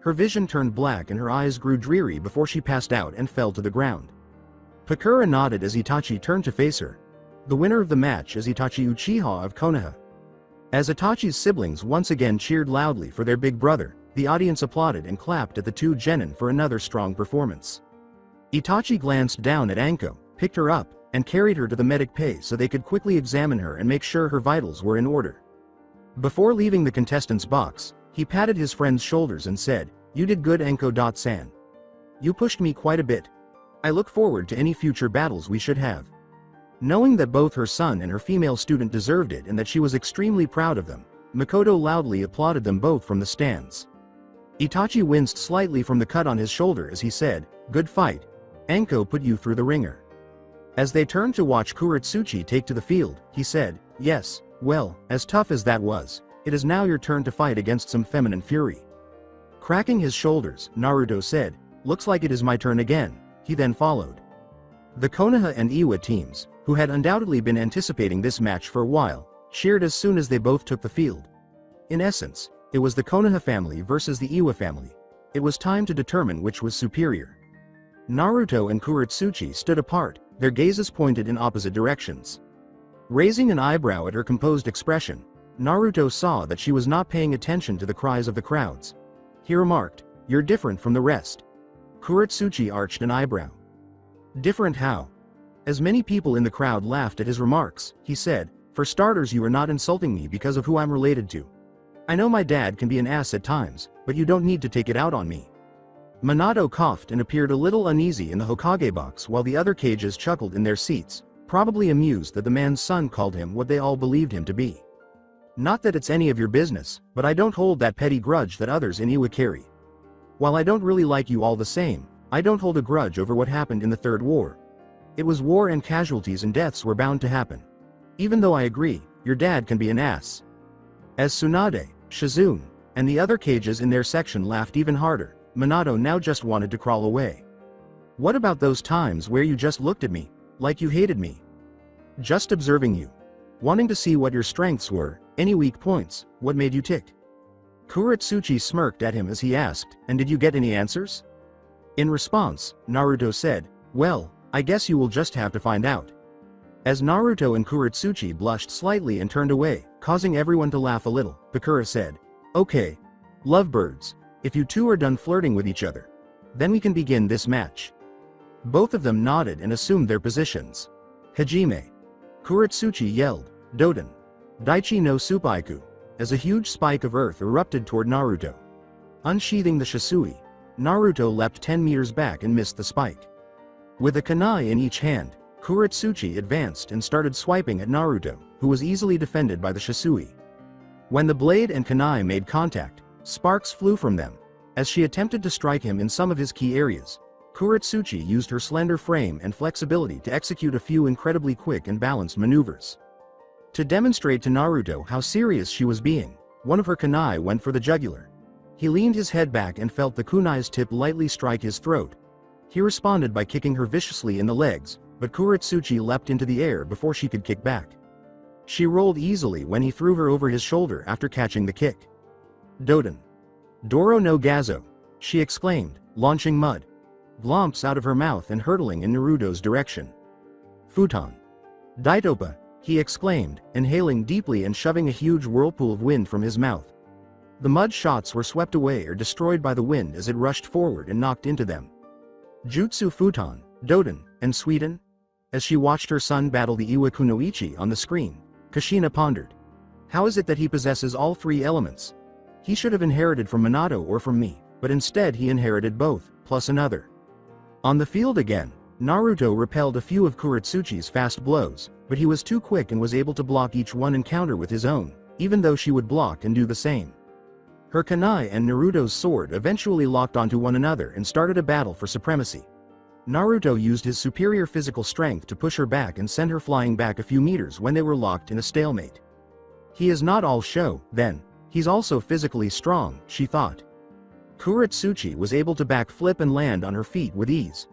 Her vision turned black and her eyes grew dreary before she passed out and fell to the ground. Pakura nodded as Itachi turned to face her. The winner of the match is Itachi Uchiha of Konoha. As Itachi's siblings once again cheered loudly for their big brother, the audience applauded and clapped at the two genin for another strong performance. Itachi glanced down at Anko, picked her up, and carried her to the medic bay so they could quickly examine her and make sure her vitals were in order. Before leaving the contestant's box, he patted his friend's shoulders and said, "You did good, Anko-san. You pushed me quite a bit. I look forward to any future battles we should have." Knowing that both her son and her female student deserved it and that she was extremely proud of them, Makoto loudly applauded them both from the stands. Itachi winced slightly from the cut on his shoulder as he said, "Good fight. Anko put you through the ringer." As they turned to watch Kuretsuchi take to the field, he said, "Yes, well, as tough as that was, it is now your turn to fight against some feminine fury." Cracking his shoulders, Naruto said, "Looks like it is my turn again." He then followed. The Konoha and Iwa teams, who had undoubtedly been anticipating this match for a while, cheered as soon as they both took the field. In essence, it was the Konoha family versus the Iwa family. It was time to determine which was superior. Naruto and Kuretsuchi stood apart, their gazes pointed in opposite directions. Raising an eyebrow at her composed expression, Naruto saw that she was not paying attention to the cries of the crowds. He remarked, "You're different from the rest." Kuretsuchi arched an eyebrow. "Different how?" As many people in the crowd laughed at his remarks, he said, "For starters, you are not insulting me because of who I'm related to. I know my dad can be an ass at times, but you don't need to take it out on me." Minato coughed and appeared a little uneasy in the Hokage box while the other cages chuckled in their seats, probably amused that the man's son called him what they all believed him to be. "Not that it's any of your business, but I don't hold that petty grudge that others in Iwa carry. While I don't really like you all the same, I don't hold a grudge over what happened in the Third War. It was war and casualties and deaths were bound to happen. Even though I agree, your dad can be an ass." As Tsunade, Shizune, and the other cages in their section laughed even harder, Minato now just wanted to crawl away. "What about those times where you just looked at me, like you hated me? Just observing you. Wanting to see what your strengths were, any weak points, what made you tick?" Kuretsuchi smirked at him as he asked, "And did you get any answers?" In response, Naruto said, "Well, I guess you will just have to find out." As Naruto and Kuretsuchi blushed slightly and turned away, causing everyone to laugh a little, Pakura said, "Okay. Lovebirds, if you two are done flirting with each other, then we can begin this match." Both of them nodded and assumed their positions. "Hajime." Kuretsuchi yelled, "Doden. Daichi no Supaiku," as a huge spike of earth erupted toward Naruto. Unsheathing the Shisui, Naruto leapt 10 meters back and missed the spike. With a kunai in each hand, Kuretsuchi advanced and started swiping at Naruto, who was easily defended by the Shisui. When the blade and kunai made contact, sparks flew from them. As she attempted to strike him in some of his key areas, Kuretsuchi used her slender frame and flexibility to execute a few incredibly quick and balanced maneuvers. To demonstrate to Naruto how serious she was being, one of her kunai went for the jugular. He leaned his head back and felt the kunai's tip lightly strike his throat. He responded by kicking her viciously in the legs, but Kuretsuchi leapt into the air before she could kick back. She rolled easily when he threw her over his shoulder after catching the kick. "Doden. Doro no Gazo," she exclaimed, launching mud glomps out of her mouth and hurtling in Naruto's direction. "Futon. Daitopa," he exclaimed, inhaling deeply and shoving a huge whirlpool of wind from his mouth. The mud shots were swept away or destroyed by the wind as it rushed forward and knocked into them. "Jutsu Futon, Doden, and Sweden?" As she watched her son battle the Iwa Kunoichi on the screen, Kushina pondered. How is it that he possesses all three elements? He should have inherited from Minato or from me, but instead he inherited both, plus another. On the field again, Naruto repelled a few of Kuretsuchi's fast blows, but he was too quick and was able to block each one and counter with his own, even though she would block and do the same. Her kunai and Naruto's sword eventually locked onto one another and started a battle for supremacy. Naruto used his superior physical strength to push her back and send her flying back a few meters when they were locked in a stalemate. He is not all show, then. He's also physically strong, she thought. Kuretsuchi was able to backflip and land on her feet with ease.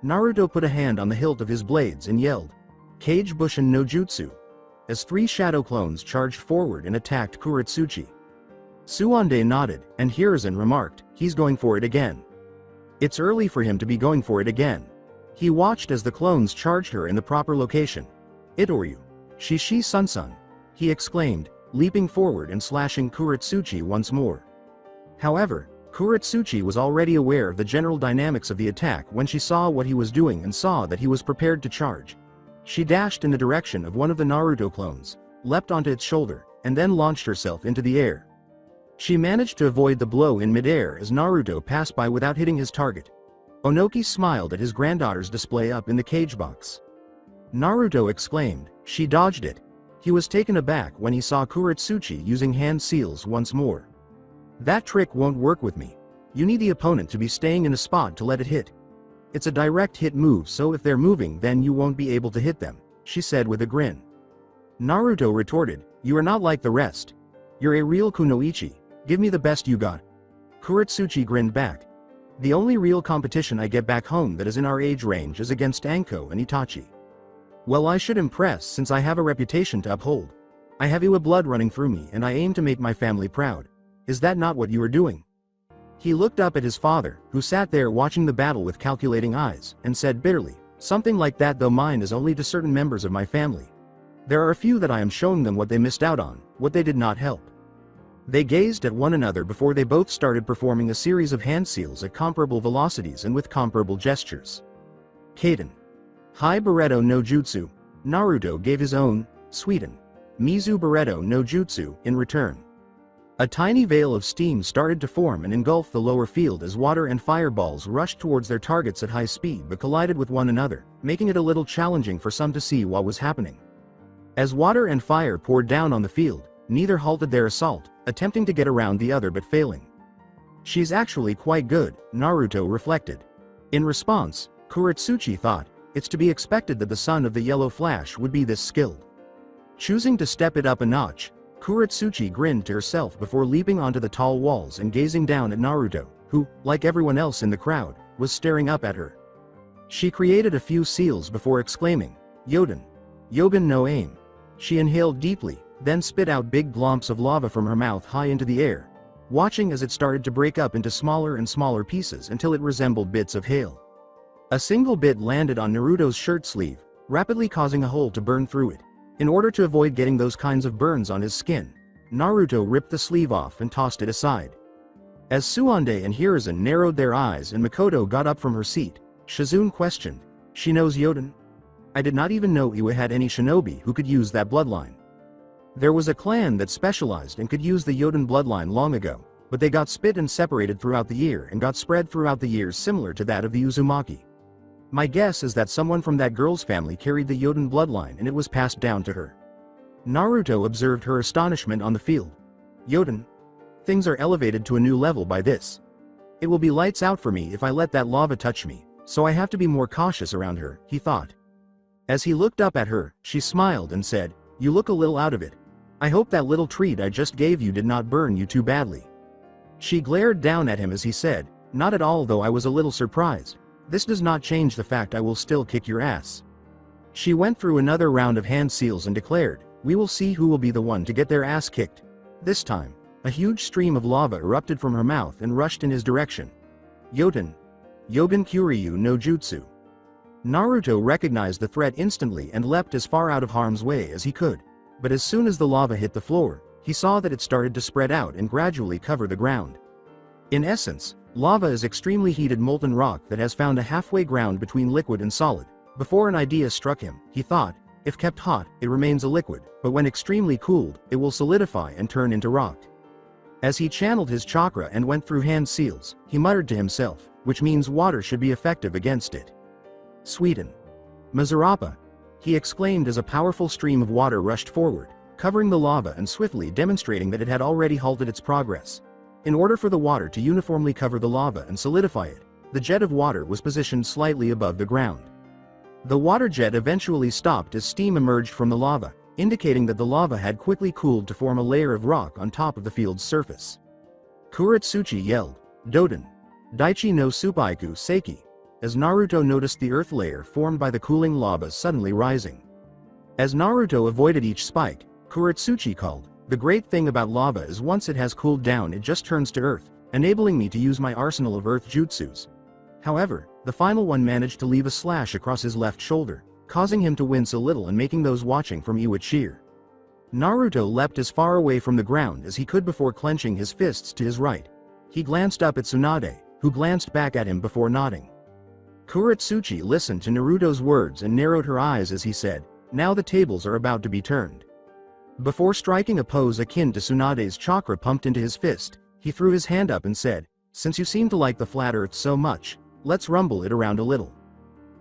Naruto put a hand on the hilt of his blades and yelled, "Kage Bushin no Jutsu," as 3 shadow clones charged forward and attacked Kuretsuchi. Suwande nodded, and Hiruzen remarked, he's going for it again. It's early for him to be going for it again. He watched as the clones charged her in the proper location. Itoryu. Shishi Sun-sun. He exclaimed, leaping forward and slashing Kuretsuchi once more. However, Kuretsuchi was already aware of the general dynamics of the attack when she saw what he was doing and saw that he was prepared to charge. She dashed in the direction of one of the Naruto clones, leapt onto its shoulder, and then launched herself into the air. She managed to avoid the blow in midair as Naruto passed by without hitting his target. Onoki smiled at his granddaughter's display up in the cage box. Naruto exclaimed, she dodged it. He was taken aback when he saw Kuretsuchi using hand seals once more. That trick won't work with me. You need the opponent to be staying in a spot to let it hit. It's a direct hit move, so if they're moving then you won't be able to hit them, she said with a grin. Naruto retorted, you are not like the rest. You're a real kunoichi, give me the best you got. Kuretsuchi grinned back. The only real competition I get back home that is in our age range is against Anko and Itachi. Well, I should impress since I have a reputation to uphold. I have Iwa blood running through me and I aim to make my family proud. Is that not what you are doing? He looked up at his father, who sat there watching the battle with calculating eyes, and said bitterly, something like that, though mine is only to certain members of my family. There are a few that I am showing them what they missed out on, what they did not help. They gazed at one another before they both started performing a series of hand seals at comparable velocities and with comparable gestures. Kaden. Hai Barretto no Jutsu. Naruto gave his own, Suiten. Mizu Barretto no Jutsu, in return. A tiny veil of steam started to form and engulf the lower field as water and fireballs rushed towards their targets at high speed but collided with one another, making it a little challenging for some to see what was happening. As water and fire poured down on the field, neither halted their assault, attempting to get around the other but failing. She's actually quite good, Naruto reflected. In response, Kuretsuchi thought, it's to be expected that the son of the Yellow Flash would be this skilled. Choosing to step it up a notch, Kuretsuchi grinned to herself before leaping onto the tall walls and gazing down at Naruto, who, like everyone else in the crowd, was staring up at her. She created a few seals before exclaiming, Yoden. Yobin no aim. She inhaled deeply, then spit out big glomps of lava from her mouth high into the air, watching as it started to break up into smaller and smaller pieces until it resembled bits of hail. A single bit landed on Naruto's shirt sleeve, rapidly causing a hole to burn through it. In order to avoid getting those kinds of burns on his skin, Naruto ripped the sleeve off and tossed it aside. As Suande and Hiruzen narrowed their eyes and Makoto got up from her seat, Shizune questioned, she knows Yoden? I did not even know Iwa had any shinobi who could use that bloodline. There was a clan that specialized and could use the Yoden bloodline long ago, but they got split and separated throughout the year and got spread throughout the years similar to that of the Uzumaki. My guess is that someone from that girl's family carried the Yoden bloodline and it was passed down to her. Naruto observed her astonishment on the field. Yoden? Things are elevated to a new level by this. It will be lights out for me if I let that lava touch me, so I have to be more cautious around her, he thought. As he looked up at her, she smiled and said, you look a little out of it. I hope that little treat I just gave you did not burn you too badly. She glared down at him as he said, not at all, though I was a little surprised. This does not change the fact I will still kick your ass. She went through another round of hand seals and declared, we will see who will be the one to get their ass kicked. This time, a huge stream of lava erupted from her mouth and rushed in his direction. Yoden. Yobin Kuryu no Jutsu. Naruto recognized the threat instantly and leapt as far out of harm's way as he could, but as soon as the lava hit the floor, he saw that it started to spread out and gradually cover the ground. In essence, lava is extremely heated molten rock that has found a halfway ground between liquid and solid. Before an idea struck him, he thought, if kept hot, it remains a liquid, but when extremely cooled, it will solidify and turn into rock. As he channeled his chakra and went through hand seals, he muttered to himself, which means water should be effective against it. Suiten. Mazarapa. He exclaimed as a powerful stream of water rushed forward, covering the lava and swiftly demonstrating that it had already halted its progress. In order for the water to uniformly cover the lava and solidify it, the jet of water was positioned slightly above the ground. The water jet eventually stopped as steam emerged from the lava, indicating that the lava had quickly cooled to form a layer of rock on top of the field's surface. Kuretsuchi yelled, Doden. Daichi no Supaiku Seiki, as Naruto noticed the earth layer formed by the cooling lava suddenly rising. As Naruto avoided each spike, Kuretsuchi called, The great thing about lava is once it has cooled down it just turns to earth, enabling me to use my arsenal of earth jutsus. However, the final one managed to leave a slash across his left shoulder, causing him to wince a little and making those watching from Iwa cheer. Naruto leapt as far away from the ground as he could before clenching his fists to his right. He glanced up at Tsunade, who glanced back at him before nodding. Kuretsuchi listened to Naruto's words and narrowed her eyes as he said, "Now the tables are about to be turned." Before striking a pose akin to Tsunade's chakra pumped into his fist, he threw his hand up and said, "Since you seem to like the flat earth so much, let's rumble it around a little."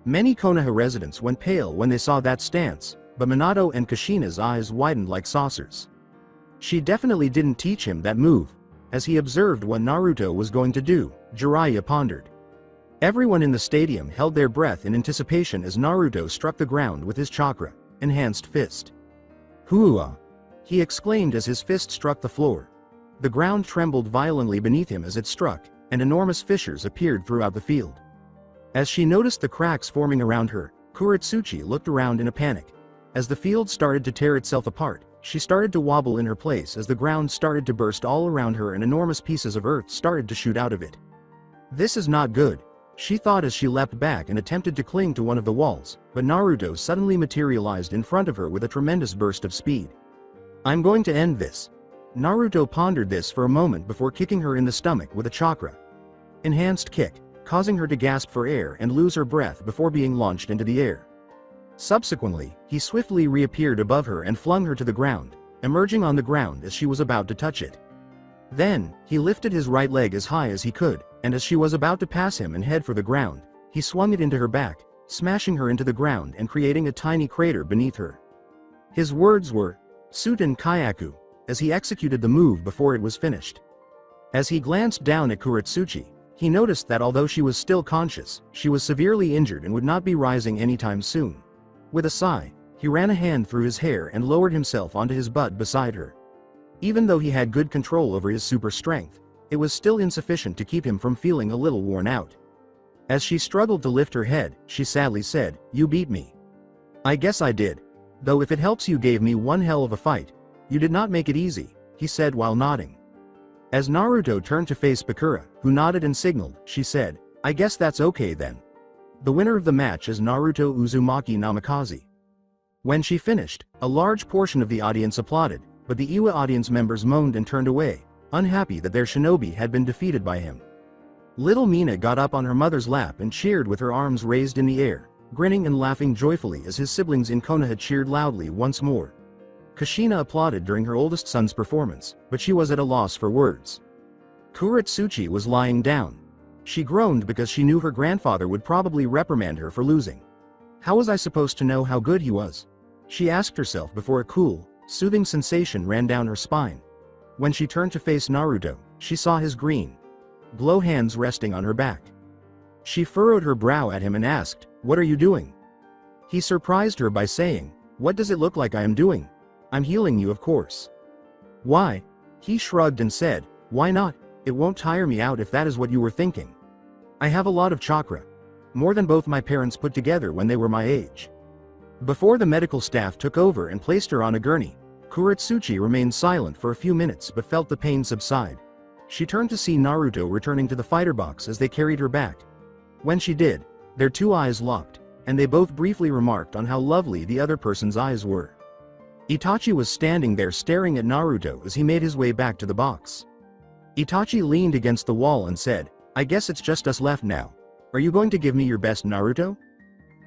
Many Konoha residents went pale when they saw that stance, but Minato and Kushina's eyes widened like saucers. She definitely didn't teach him that move. As he observed what Naruto was going to do, Jiraiya pondered. Everyone in the stadium held their breath in anticipation as Naruto struck the ground with his chakra enhanced fist. "Hua!" he exclaimed as his fist struck the floor. The ground trembled violently beneath him as it struck, and enormous fissures appeared throughout the field. As she noticed the cracks forming around her, Kuretsuchi looked around in a panic. As the field started to tear itself apart, she started to wobble in her place as the ground started to burst all around her and enormous pieces of earth started to shoot out of it. "This is not good," she thought as she leapt back and attempted to cling to one of the walls, but Naruto suddenly materialized in front of her with a tremendous burst of speed. "I'm going to end this." Naruto pondered this for a moment before kicking her in the stomach with a chakra enhanced kick, causing her to gasp for air and lose her breath before being launched into the air. Subsequently, he swiftly reappeared above her and flung her to the ground, emerging on the ground as she was about to touch it. Then, he lifted his right leg as high as he could, and as she was about to pass him and head for the ground, he swung it into her back, smashing her into the ground and creating a tiny crater beneath her. His words were, "Suten Kyaku," as he executed the move before it was finished. As he glanced down at Kuretsuchi, he noticed that although she was still conscious, she was severely injured and would not be rising anytime soon. With a sigh, he ran a hand through his hair and lowered himself onto his butt beside her. Even though he had good control over his super strength, it was still insufficient to keep him from feeling a little worn out. As she struggled to lift her head, she sadly said, "You beat me." "I guess I did. Though if it helps, you gave me one hell of a fight. You did not make it easy," he said while nodding. As Naruto turned to face Bakura, who nodded and signaled, she said, "I guess that's okay then." The winner of the match is Naruto Uzumaki Namikaze. When she finished, a large portion of the audience applauded, but the Iwa audience members moaned and turned away, unhappy that their shinobi had been defeated by him. Little Mina got up on her mother's lap and cheered with her arms raised in the air, grinning and laughing joyfully as his siblings in Konoha cheered loudly once more. Kushina applauded during her oldest son's performance, but she was at a loss for words. Kuretsuchi was lying down. She groaned because she knew her grandfather would probably reprimand her for losing. How was I supposed to know how good he was? She asked herself before a cool, soothing sensation ran down her spine. When she turned to face Naruto, she saw his green glow hands resting on her back. She furrowed her brow at him and asked, "What are you doing?" He surprised her by saying, "What does it look like I am doing? I'm healing you, of course." "Why?" He shrugged and said, "Why not? It won't tire me out if that is what you were thinking. I have a lot of chakra. More than both my parents put together when they were my age." Before the medical staff took over and placed her on a gurney, Kuretsuchi remained silent for a few minutes but felt the pain subside. She turned to see Naruto returning to the fighter box as they carried her back. When she did, their two eyes locked, and they both briefly remarked on how lovely the other person's eyes were. Itachi was standing there staring at Naruto as he made his way back to the box. Itachi leaned against the wall and said, "I guess it's just us left now. Are you going to give me your best, Naruto?"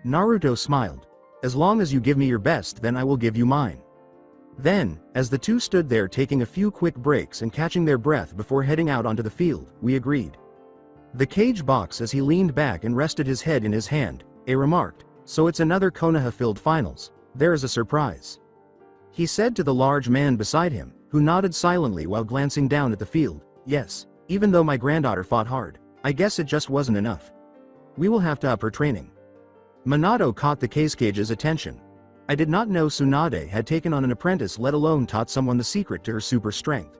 Naruto smiled. "As long as you give me your best, then I will give you mine." Then, as the two stood there taking a few quick breaks and catching their breath before heading out onto the field, we agreed. The cage box as he leaned back and rested his head in his hand, remarked, "So it's another Konoha-filled finals. There is a surprise," he said to the large man beside him, who nodded silently while glancing down at the field. "Yes, even though my granddaughter fought hard, I guess it just wasn't enough. We will have to up her training." Minato caught the cage's attention. "I did not know Tsunade had taken on an apprentice, let alone taught someone the secret to her super strength.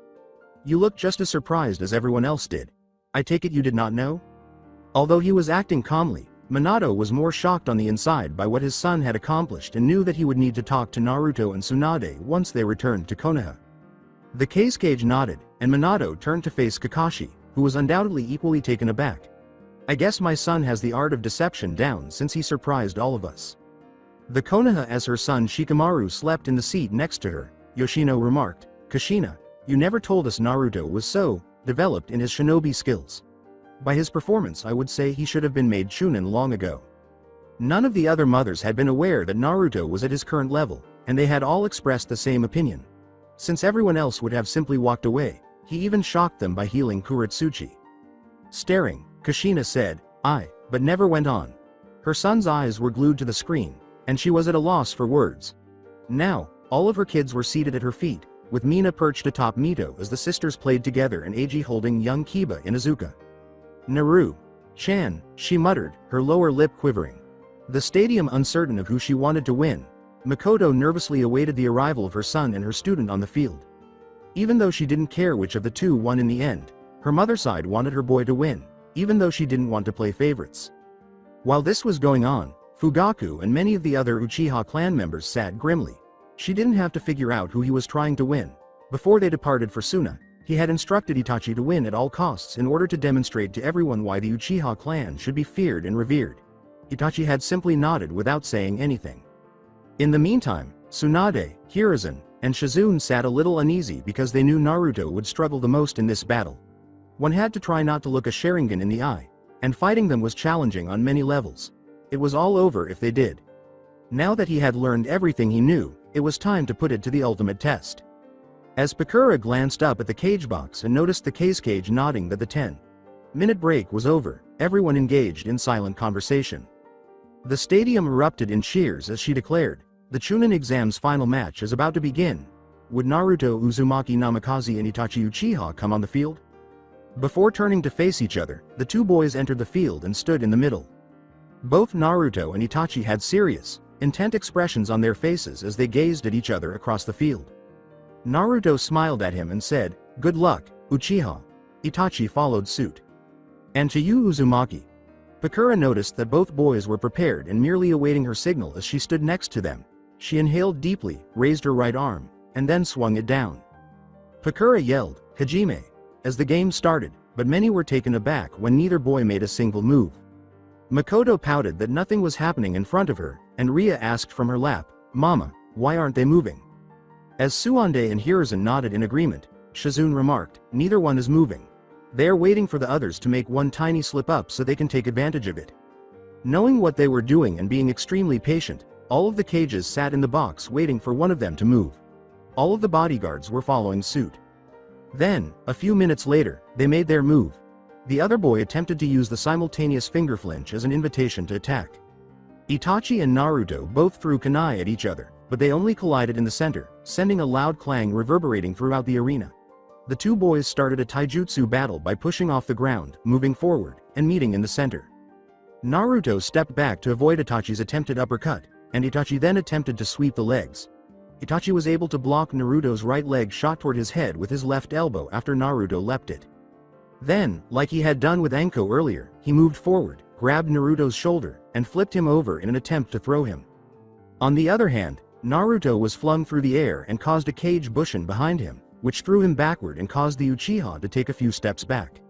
You look just as surprised as everyone else did. I take it you did not know?" Although he was acting calmly, Minato was more shocked on the inside by what his son had accomplished and knew that he would need to talk to Naruto and Tsunade once they returned to Konoha. The cage nodded, and Minato turned to face Kakashi, who was undoubtedly equally taken aback. I guess my son has the art of deception down since he surprised all of us. The Konoha as her son Shikamaru slept in the seat next to her, Yoshino remarked, Kushina, you never told us Naruto was so developed in his shinobi skills. By his performance I would say he should have been made Chunin long ago. None of the other mothers had been aware that Naruto was at his current level, and they had all expressed the same opinion. Since everyone else would have simply walked away, he even shocked them by healing Kuretsuchi. Staring, Kushina said, but never went on. Her son's eyes were glued to the screen, and she was at a loss for words. Now, all of her kids were seated at her feet, with Mina perched atop Mito as the sisters played together and Eiji holding young Kiba in Izuka. Naru-chan, she muttered, her lower lip quivering. The stadium uncertain of who she wanted to win, Makoto nervously awaited the arrival of her son and her student on the field. Even though she didn't care which of the two won in the end, her mother's side wanted her boy to win, even though she didn't want to play favorites. While this was going on, Fugaku and many of the other Uchiha clan members sat grimly. She didn't have to figure out who he was trying to win. Before they departed for Suna, he had instructed Itachi to win at all costs in order to demonstrate to everyone why the Uchiha clan should be feared and revered. Itachi had simply nodded without saying anything. In the meantime, Tsunade, Hiruzen, and Shizune sat a little uneasy because they knew Naruto would struggle the most in this battle. One had to try not to look a Sharingan in the eye, and fighting them was challenging on many levels. It was all over if they did. Now that he had learned everything he knew, it was time to put it to the ultimate test. As Pakura glanced up at the cage box and noticed the cage nodding that the 10-minute break was over, everyone engaged in silent conversation. The stadium erupted in cheers as she declared, the Chunin exam's final match is about to begin. Would Naruto Uzumaki Namikaze and Itachi Uchiha come on the field? Before turning to face each other, the two boys entered the field and stood in the middle. Both Naruto and Itachi had serious, intent expressions on their faces as they gazed at each other across the field. Naruto smiled at him and said, "Good luck, Uchiha." Itachi followed suit. "And to you, Uzumaki." Pakura noticed that both boys were prepared and merely awaiting her signal as she stood next to them. She inhaled deeply, raised her right arm, and then swung it down. Pakura yelled, "Hajime," as the game started, but many were taken aback when neither boy made a single move. Makoto pouted that nothing was happening in front of her, and Ria asked from her lap, "Mama, why aren't they moving?" As Suande and Hiruzen nodded in agreement, Shizune remarked, "Neither one is moving. They are waiting for the others to make one tiny slip up so they can take advantage of it." Knowing what they were doing and being extremely patient, all of the cages sat in the box waiting for one of them to move. All of the bodyguards were following suit. Then, a few minutes later, they made their move. The other boy attempted to use the simultaneous finger flinch as an invitation to attack. Itachi and Naruto both threw kunai at each other, but they only collided in the center, sending a loud clang reverberating throughout the arena. The two boys started a taijutsu battle by pushing off the ground, moving forward, and meeting in the center. Naruto stepped back to avoid Itachi's attempted uppercut, and Itachi then attempted to sweep the legs. Itachi was able to block Naruto's right leg shot toward his head with his left elbow after Naruto leapt it. Then, like he had done with Anko earlier, he moved forward, grabbed Naruto's shoulder, and flipped him over in an attempt to throw him. On the other hand, Naruto was flung through the air and caused a cage bushin behind him, which threw him backward and caused the Uchiha to take a few steps back.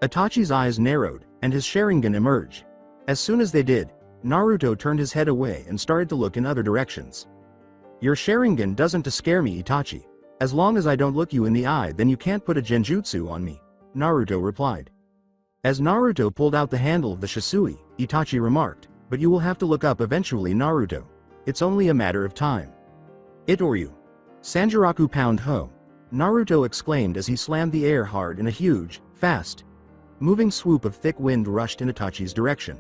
Itachi's eyes narrowed, and his Sharingan emerged. As soon as they did, Naruto turned his head away and started to look in other directions. "Your Sharingan doesn't scare me, Itachi. As long as I don't look you in the eye, then you can't put a genjutsu on me," Naruto replied. As Naruto pulled out the handle of the Shisui, Itachi remarked, "But you will have to look up eventually, Naruto. It's only a matter of time." "Itoryu. Sanjiraku pound ho," Naruto exclaimed as he slammed the air hard in a huge, fast-moving swoop of thick wind rushed in Itachi's direction.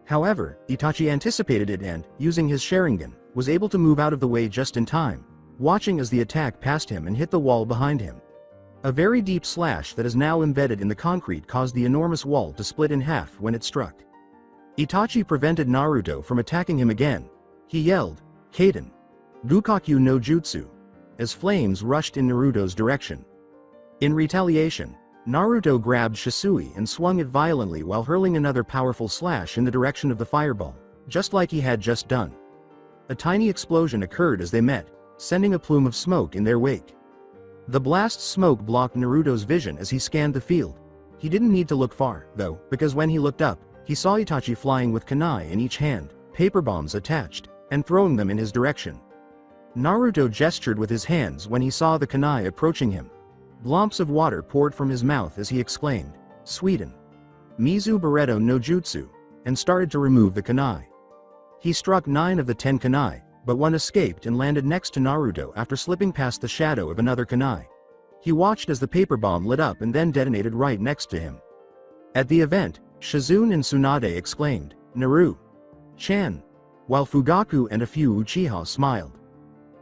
However, Itachi anticipated it and, using his Sharingan, was able to move out of the way just in time, watching as the attack passed him and hit the wall behind him. A very deep slash that is now embedded in the concrete caused the enormous wall to split in half when it struck. Itachi prevented Naruto from attacking him again. He yelled, "Kaden! Gukakyu no Jutsu!" as flames rushed in Naruto's direction. In retaliation, Naruto grabbed Shisui and swung it violently while hurling another powerful slash in the direction of the fireball, just like he had just done. A tiny explosion occurred as they met, sending a plume of smoke in their wake. The blast smoke blocked Naruto's vision as he scanned the field. He didn't need to look far, though, because when he looked up, he saw Itachi flying with kunai in each hand, paper bombs attached, and throwing them in his direction. Naruto gestured with his hands when he saw the kunai approaching him. Glomps of water poured from his mouth as he exclaimed, "Sweden! Mizu Barreto no Jutsu," and started to remove the kunai. He struck 9 of the 10 kunai, but one escaped and landed next to Naruto after slipping past the shadow of another kunai. He watched as the paper bomb lit up and then detonated right next to him. At the event, Shizune and Tsunade exclaimed, "Naru-chan," while Fugaku and a few Uchiha smiled.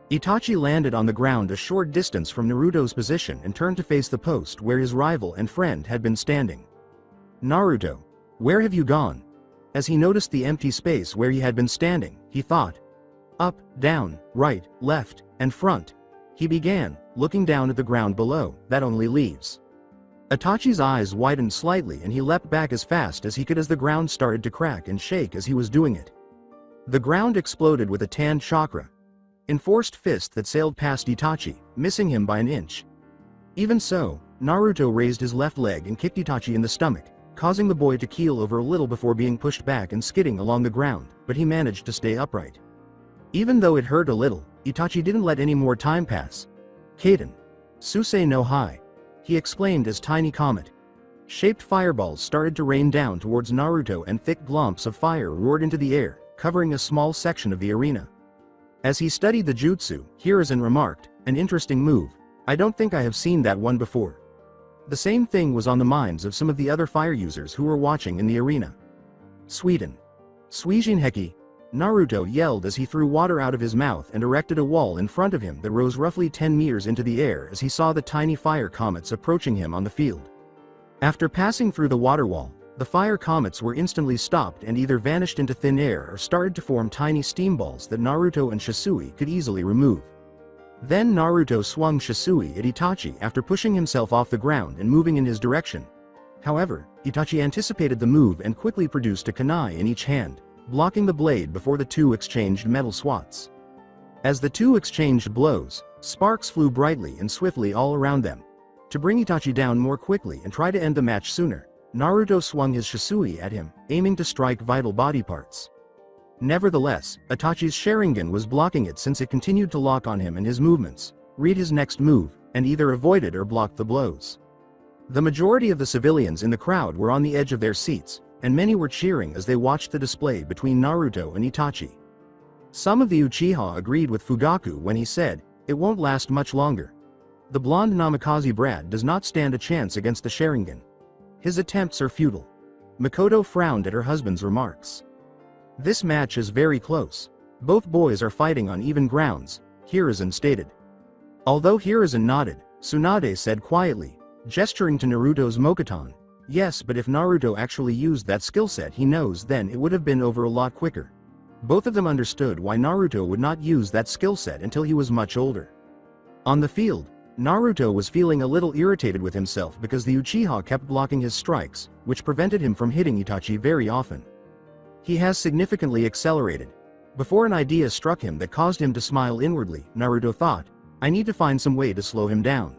Itachi landed on the ground a short distance from Naruto's position and turned to face the post where his rival and friend had been standing. "Naruto, where have you gone?" As he noticed the empty space where he had been standing, he thought. "Up, down, right, left, and front," he began, looking down at the ground below. "That only leaves." Itachi's eyes widened slightly and he leapt back as fast as he could as the ground started to crack and shake as he was doing it. The ground exploded with a tan chakra, enforced fist that sailed past Itachi, missing him by an inch. Even so, Naruto raised his left leg and kicked Itachi in the stomach, causing the boy to keel over a little before being pushed back and skidding along the ground, but he managed to stay upright. Even though it hurt a little, Itachi didn't let any more time pass. "Kaden. Susei no Hai," he exclaimed as tiny comet-shaped fireballs started to rain down towards Naruto and thick glomps of fire roared into the air, covering a small section of the arena. As he studied the jutsu, Hiruzen remarked, "An interesting move. I don't think I have seen that one before." The same thing was on the minds of some of the other fire users who were watching in the arena. "Sweden. Suijinheki," Naruto yelled as he threw water out of his mouth and erected a wall in front of him that rose roughly 10 meters into the air as he saw the tiny fire comets approaching him on the field. After passing through the water wall, the fire comets were instantly stopped and either vanished into thin air or started to form tiny steam balls that Naruto and Shisui could easily remove. Then Naruto swung Shisui at Itachi after pushing himself off the ground and moving in his direction. However, Itachi anticipated the move and quickly produced a kunai in each hand, blocking the blade before the two exchanged metal swats. As the two exchanged blows, sparks flew brightly and swiftly all around them. To bring Itachi down more quickly and try to end the match sooner, Naruto swung his Shisui at him, aiming to strike vital body parts. Nevertheless, Itachi's Sharingan was blocking it since it continued to lock on him and his movements, read his next move, and either avoided or blocked the blows. The majority of the civilians in the crowd were on the edge of their seats, and many were cheering as they watched the display between Naruto and Itachi. Some of the Uchiha agreed with Fugaku when he said, "It won't last much longer. The blonde Namikaze brat does not stand a chance against the Sharingan. His attempts are futile." Makoto frowned at her husband's remarks. "This match is very close. Both boys are fighting on even grounds," Hiruzen stated. Although Hiruzen nodded, Tsunade said quietly, gesturing to Naruto's Mokuton, "Yes, but if Naruto actually used that skill set he knows, then it would have been over a lot quicker." Both of them understood why Naruto would not use that skill set until he was much older. On the field, Naruto was feeling a little irritated with himself because the Uchiha kept blocking his strikes, which prevented him from hitting Itachi very often. He has significantly accelerated. Before an idea struck him that caused him to smile inwardly, Naruto thought, "I need to find some way to slow him down."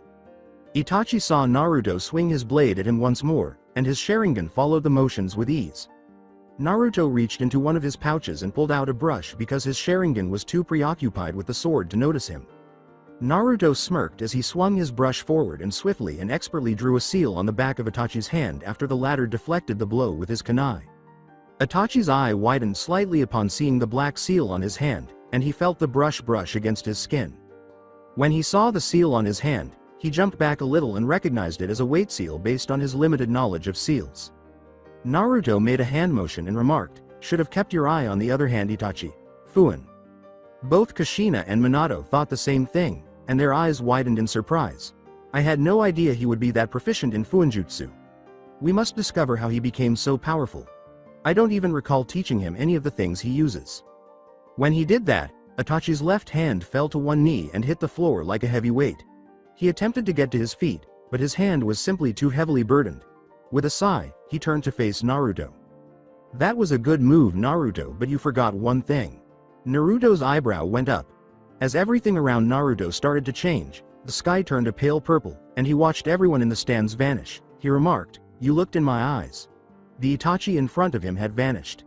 Itachi saw Naruto swing his blade at him once more, and his Sharingan followed the motions with ease. Naruto reached into one of his pouches and pulled out a brush because his Sharingan was too preoccupied with the sword to notice him. Naruto smirked as he swung his brush forward and swiftly and expertly drew a seal on the back of Itachi's hand after the latter deflected the blow with his kunai. Itachi's eye widened slightly upon seeing the black seal on his hand, and he felt the brush against his skin. When he saw the seal on his hand, he jumped back a little and recognized it as a weight seal based on his limited knowledge of seals. Naruto made a hand motion and remarked, "Should have kept your eye on the other hand, Itachi. Fuin." Both Kushina and Minato thought the same thing, and their eyes widened in surprise. "I had no idea he would be that proficient in Fuinjutsu. We must discover how he became so powerful. I don't even recall teaching him any of the things he uses." When he did that, Itachi's left hand fell to one knee and hit the floor like a heavy weight. He attempted to get to his feet, but his hand was simply too heavily burdened. With a sigh, he turned to face Naruto. "That was a good move, Naruto, but you forgot one thing." Naruto's eyebrow went up. As everything around Naruto started to change, the sky turned a pale purple, and he watched everyone in the stands vanish. He remarked, "You looked in my eyes." The Itachi in front of him had vanished.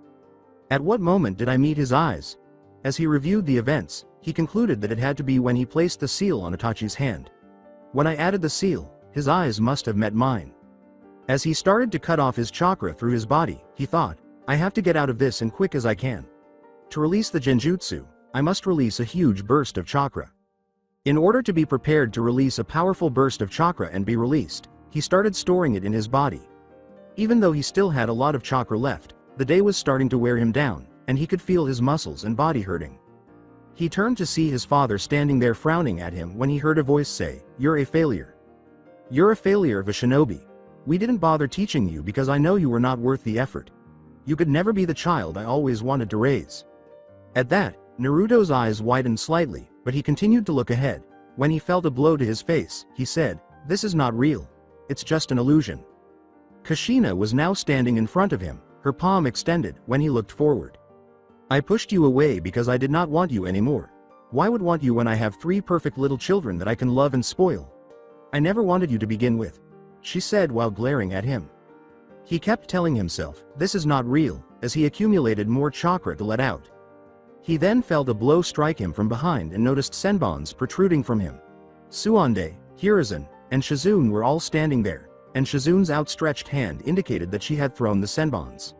At what moment did I meet his eyes? As he reviewed the events, he concluded that it had to be when he placed the seal on Itachi's hand. When I added the seal, his eyes must have met mine. As he started to cut off his chakra through his body, he thought, I have to get out of this as quick as I can. To release the genjutsu, I must release a huge burst of chakra. In order to be prepared to release a powerful burst of chakra and be released, he started storing it in his body. Even though he still had a lot of chakra left, the day was starting to wear him down, and he could feel his muscles and body hurting. He turned to see his father standing there frowning at him when he heard a voice say, "You're a failure. You're a failure of a shinobi. We didn't bother teaching you because I know you were not worth the effort. You could never be the child I always wanted to raise." At that, Naruto's eyes widened slightly, but he continued to look ahead. When he felt a blow to his face, he said, "This is not real. It's just an illusion." Kushina was now standing in front of him, her palm extended, when he looked forward. "I pushed you away because I did not want you anymore. Why would want you when I have 3 perfect little children that I can love and spoil? I never wanted you to begin with," she said while glaring at him. He kept telling himself, this is not real, as he accumulated more chakra to let out. He then felt a blow strike him from behind and noticed senbons protruding from him. Suande, Hiruzen, and Shizune were all standing there, and Shizune's outstretched hand indicated that she had thrown the senbons.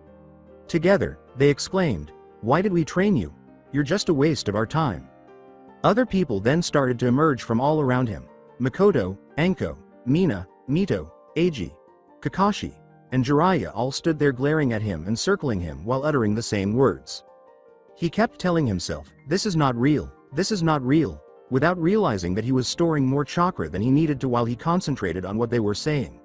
Together, they exclaimed, "Why did we train you? You're just a waste of our time." Other people then started to emerge from all around him. Makoto, Anko, Mina, Mito, Eiji, Kakashi, and Jiraiya all stood there glaring at him and circling him while uttering the same words. He kept telling himself, this is not real, this is not real, without realizing that he was storing more chakra than he needed to while he concentrated on what they were saying.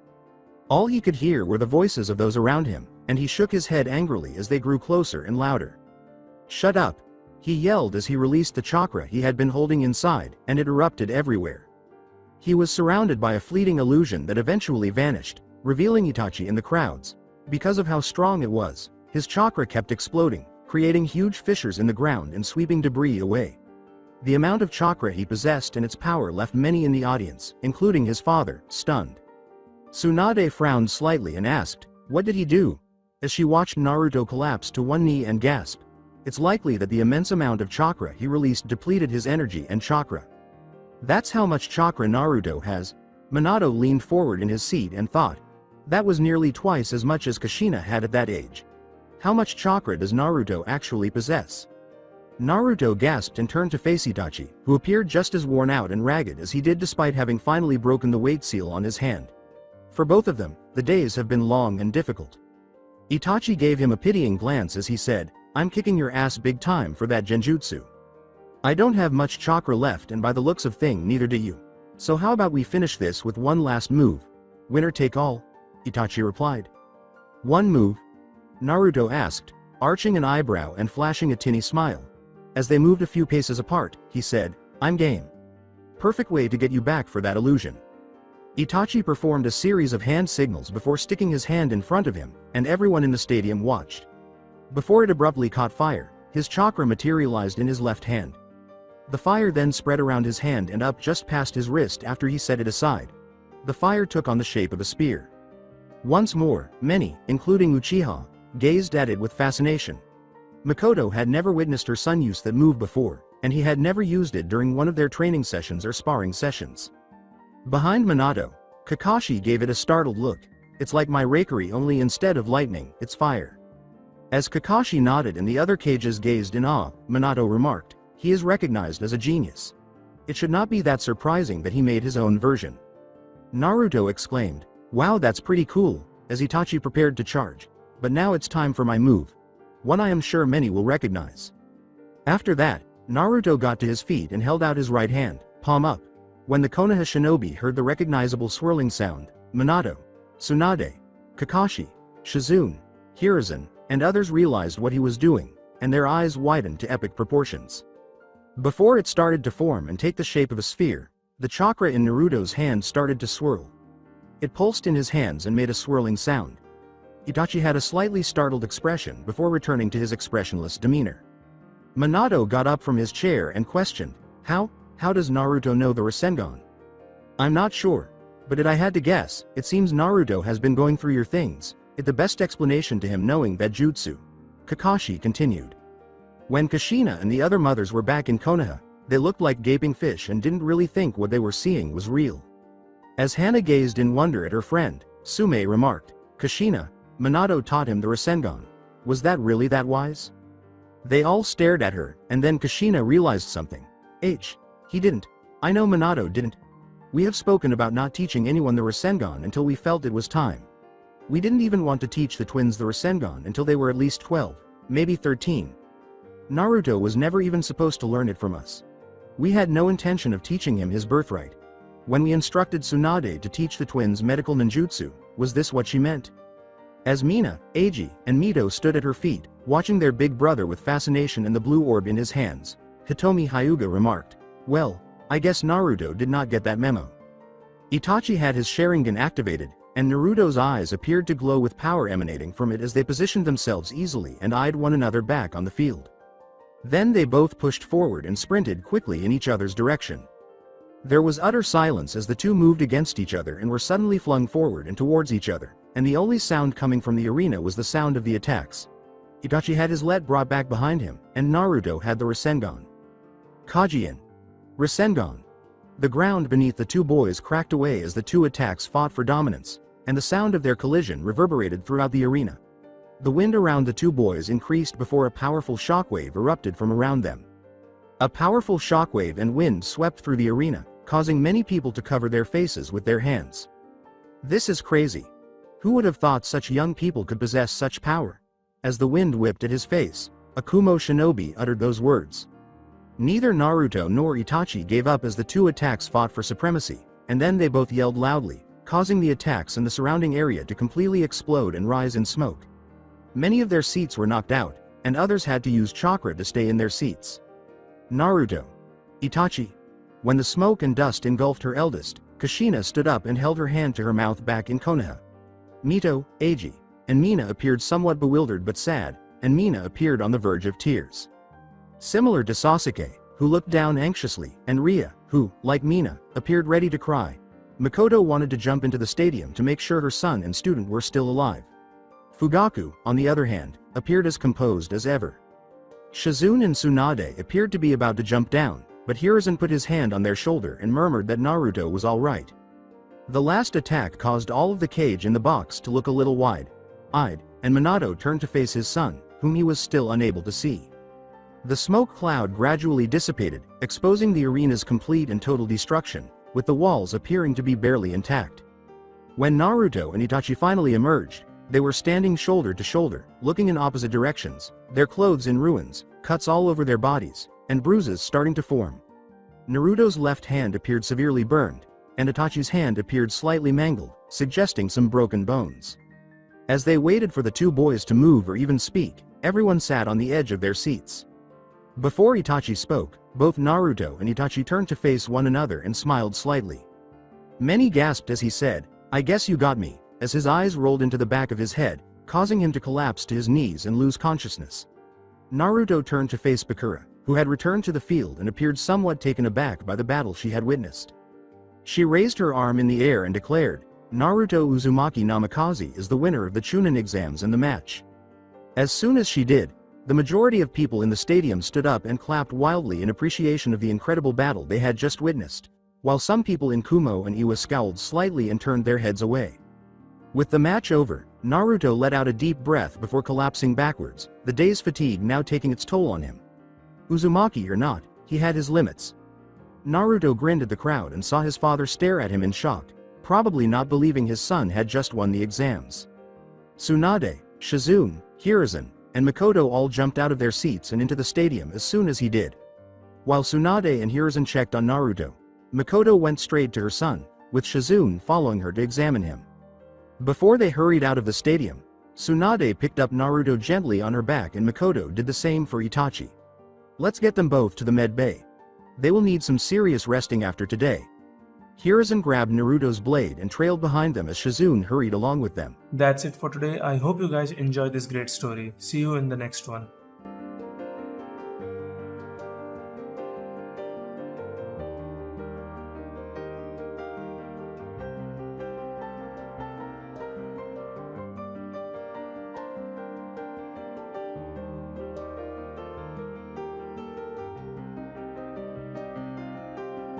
All he could hear were the voices of those around him, and he shook his head angrily as they grew closer and louder. "Shut up!" he yelled as he released the chakra he had been holding inside, and it erupted everywhere. He was surrounded by a fleeting illusion that eventually vanished, revealing Itachi in the crowds. Because of how strong it was, his chakra kept exploding, creating huge fissures in the ground and sweeping debris away. The amount of chakra he possessed and its power left many in the audience, including his father, stunned. Tsunade frowned slightly and asked, "What did he do?" as she watched Naruto collapse to one knee and gasp. It's likely that the immense amount of chakra he released depleted his energy and chakra. That's how much chakra Naruto has. Minato leaned forward in his seat and thought. That was nearly twice as much as Kushina had at that age. How much chakra does Naruto actually possess? Naruto gasped and turned to face Itachi, who appeared just as worn out and ragged as he did despite having finally broken the weight seal on his hand. For both of them, the days have been long and difficult. Itachi gave him a pitying glance as he said, "I'm kicking your ass big time for that genjutsu. I don't have much chakra left and by the looks of thing neither do you. So how about we finish this with one last move? Winner take all?" Itachi replied. "One move?" Naruto asked, arching an eyebrow and flashing a tinny smile. As they moved a few paces apart, he said, "I'm game. Perfect way to get you back for that illusion." Itachi performed a series of hand signals before sticking his hand in front of him, and everyone in the stadium watched. Before it abruptly caught fire, his chakra materialized in his left hand. The fire then spread around his hand and up just past his wrist after he set it aside. The fire took on the shape of a spear. Once more, many, including Uchiha, gazed at it with fascination. Makoto had never witnessed her son use that move before, and he had never used it during one of their training sessions or sparring sessions. Behind Minato, Kakashi gave it a startled look. "It's like my Raikiri only instead of lightning, it's fire." As Kakashi nodded and the other cages gazed in awe, Minato remarked, "He is recognized as a genius. It should not be that surprising that he made his own version." Naruto exclaimed, "Wow, that's pretty cool," as Itachi prepared to charge. "But now it's time for my move. One I am sure many will recognize." After that, Naruto got to his feet and held out his right hand, palm up. When the Konoha shinobi heard the recognizable swirling sound, Minato, Tsunade, Kakashi, Shizune, Hiruzen, and others realized what he was doing, and their eyes widened to epic proportions. Before it started to form and take the shape of a sphere, the chakra in Naruto's hand started to swirl. It pulsed in his hands and made a swirling sound. Itachi had a slightly startled expression before returning to his expressionless demeanor. Minato got up from his chair and questioned, How does Naruto know the Rasengan?" I'm not sure. But if I had to guess, it seems Naruto has been going through your things. It's the best explanation to him knowing that jutsu. Kakashi continued. When Kushina and the other mothers were back in Konoha, they looked like gaping fish and didn't really think what they were seeing was real. As Hana gazed in wonder at her friend, Sume remarked, Kushina, Minato taught him the Rasengan. Was that really that wise? They all stared at her, and then Kushina realized something. He didn't. I know Minato didn't. We have spoken about not teaching anyone the Rasengan until we felt it was time. We didn't even want to teach the twins the Rasengan until they were at least 12, maybe 13. Naruto was never even supposed to learn it from us. We had no intention of teaching him his birthright. When we instructed Tsunade to teach the twins medical ninjutsu, was this what she meant? As Mina, Eiji, and Mito stood at her feet, watching their big brother with fascination and the blue orb in his hands, Hitomi Hyuga remarked, well, I guess Naruto did not get that memo. Itachi had his Sharingan activated, and Naruto's eyes appeared to glow with power emanating from it as they positioned themselves easily and eyed one another back on the field. Then they both pushed forward and sprinted quickly in each other's direction. There was utter silence as the two moved against each other and were suddenly flung forward and towards each other, and the only sound coming from the arena was the sound of the attacks. Itachi had his let brought back behind him, and Naruto had the Rasengan. Kajien. Rasengan. The ground beneath the two boys cracked away as the two attacks fought for dominance, and the sound of their collision reverberated throughout the arena. The wind around the two boys increased before a powerful shockwave erupted from around them. A powerful shockwave and wind swept through the arena, causing many people to cover their faces with their hands. This is crazy. Who would have thought such young people could possess such power? As the wind whipped at his face, a Kumo shinobi uttered those words. Neither Naruto nor Itachi gave up as the two attacks fought for supremacy, and then they both yelled loudly, causing the attacks in the surrounding area to completely explode and rise in smoke. Many of their seats were knocked out, and others had to use chakra to stay in their seats. Naruto. Itachi. When the smoke and dust engulfed her eldest, Kushina stood up and held her hand to her mouth back in Konoha. Mito, Eiji, and Mina appeared somewhat bewildered but sad, and Mina appeared on the verge of tears. Similar to Sasuke, who looked down anxiously, and Ria, who, like Mina, appeared ready to cry. Makoto wanted to jump into the stadium to make sure her son and student were still alive. Fugaku, on the other hand, appeared as composed as ever. Shizune and Tsunade appeared to be about to jump down, but Hiruzen put his hand on their shoulder and murmured that Naruto was alright. The last attack caused all of the cage in the box to look a little wide-eyed, and Minato turned to face his son, whom he was still unable to see. The smoke cloud gradually dissipated, exposing the arena's complete and total destruction, with the walls appearing to be barely intact. When Naruto and Itachi finally emerged, they were standing shoulder to shoulder, looking in opposite directions, their clothes in ruins, cuts all over their bodies, and bruises starting to form. Naruto's left hand appeared severely burned, and Itachi's hand appeared slightly mangled, suggesting some broken bones. As they waited for the two boys to move or even speak, everyone sat on the edge of their seats. Before Itachi spoke, both Naruto and Itachi turned to face one another and smiled slightly. Many gasped as he said, "I guess you got me," as his eyes rolled into the back of his head, causing him to collapse to his knees and lose consciousness. Naruto turned to face Bakura, who had returned to the field and appeared somewhat taken aback by the battle she had witnessed. She raised her arm in the air and declared, "Naruto Uzumaki Namikaze is the winner of the Chunin exams and the match." As soon as she did, the majority of people in the stadium stood up and clapped wildly in appreciation of the incredible battle they had just witnessed, while some people in Kumo and Iwa scowled slightly and turned their heads away. With the match over, Naruto let out a deep breath before collapsing backwards, the day's fatigue now taking its toll on him. Uzumaki or not, he had his limits. Naruto grinned at the crowd and saw his father stare at him in shock, probably not believing his son had just won the exams. Tsunade, Shizune, Hiruzen, and Makoto all jumped out of their seats and into the stadium as soon as he did. While Tsunade and Hiruzen checked on Naruto, Makoto went straight to her son, with Shizune following her to examine him. Before they hurried out of the stadium, Tsunade picked up Naruto gently on her back and Makoto did the same for Itachi. "Let's get them both to the med bay. They will need some serious resting after today." Hiruzen grabbed Naruto's blade and trailed behind them as Shizune hurried along with them. That's it for today. I hope you guys enjoyed this great story. See you in the next one.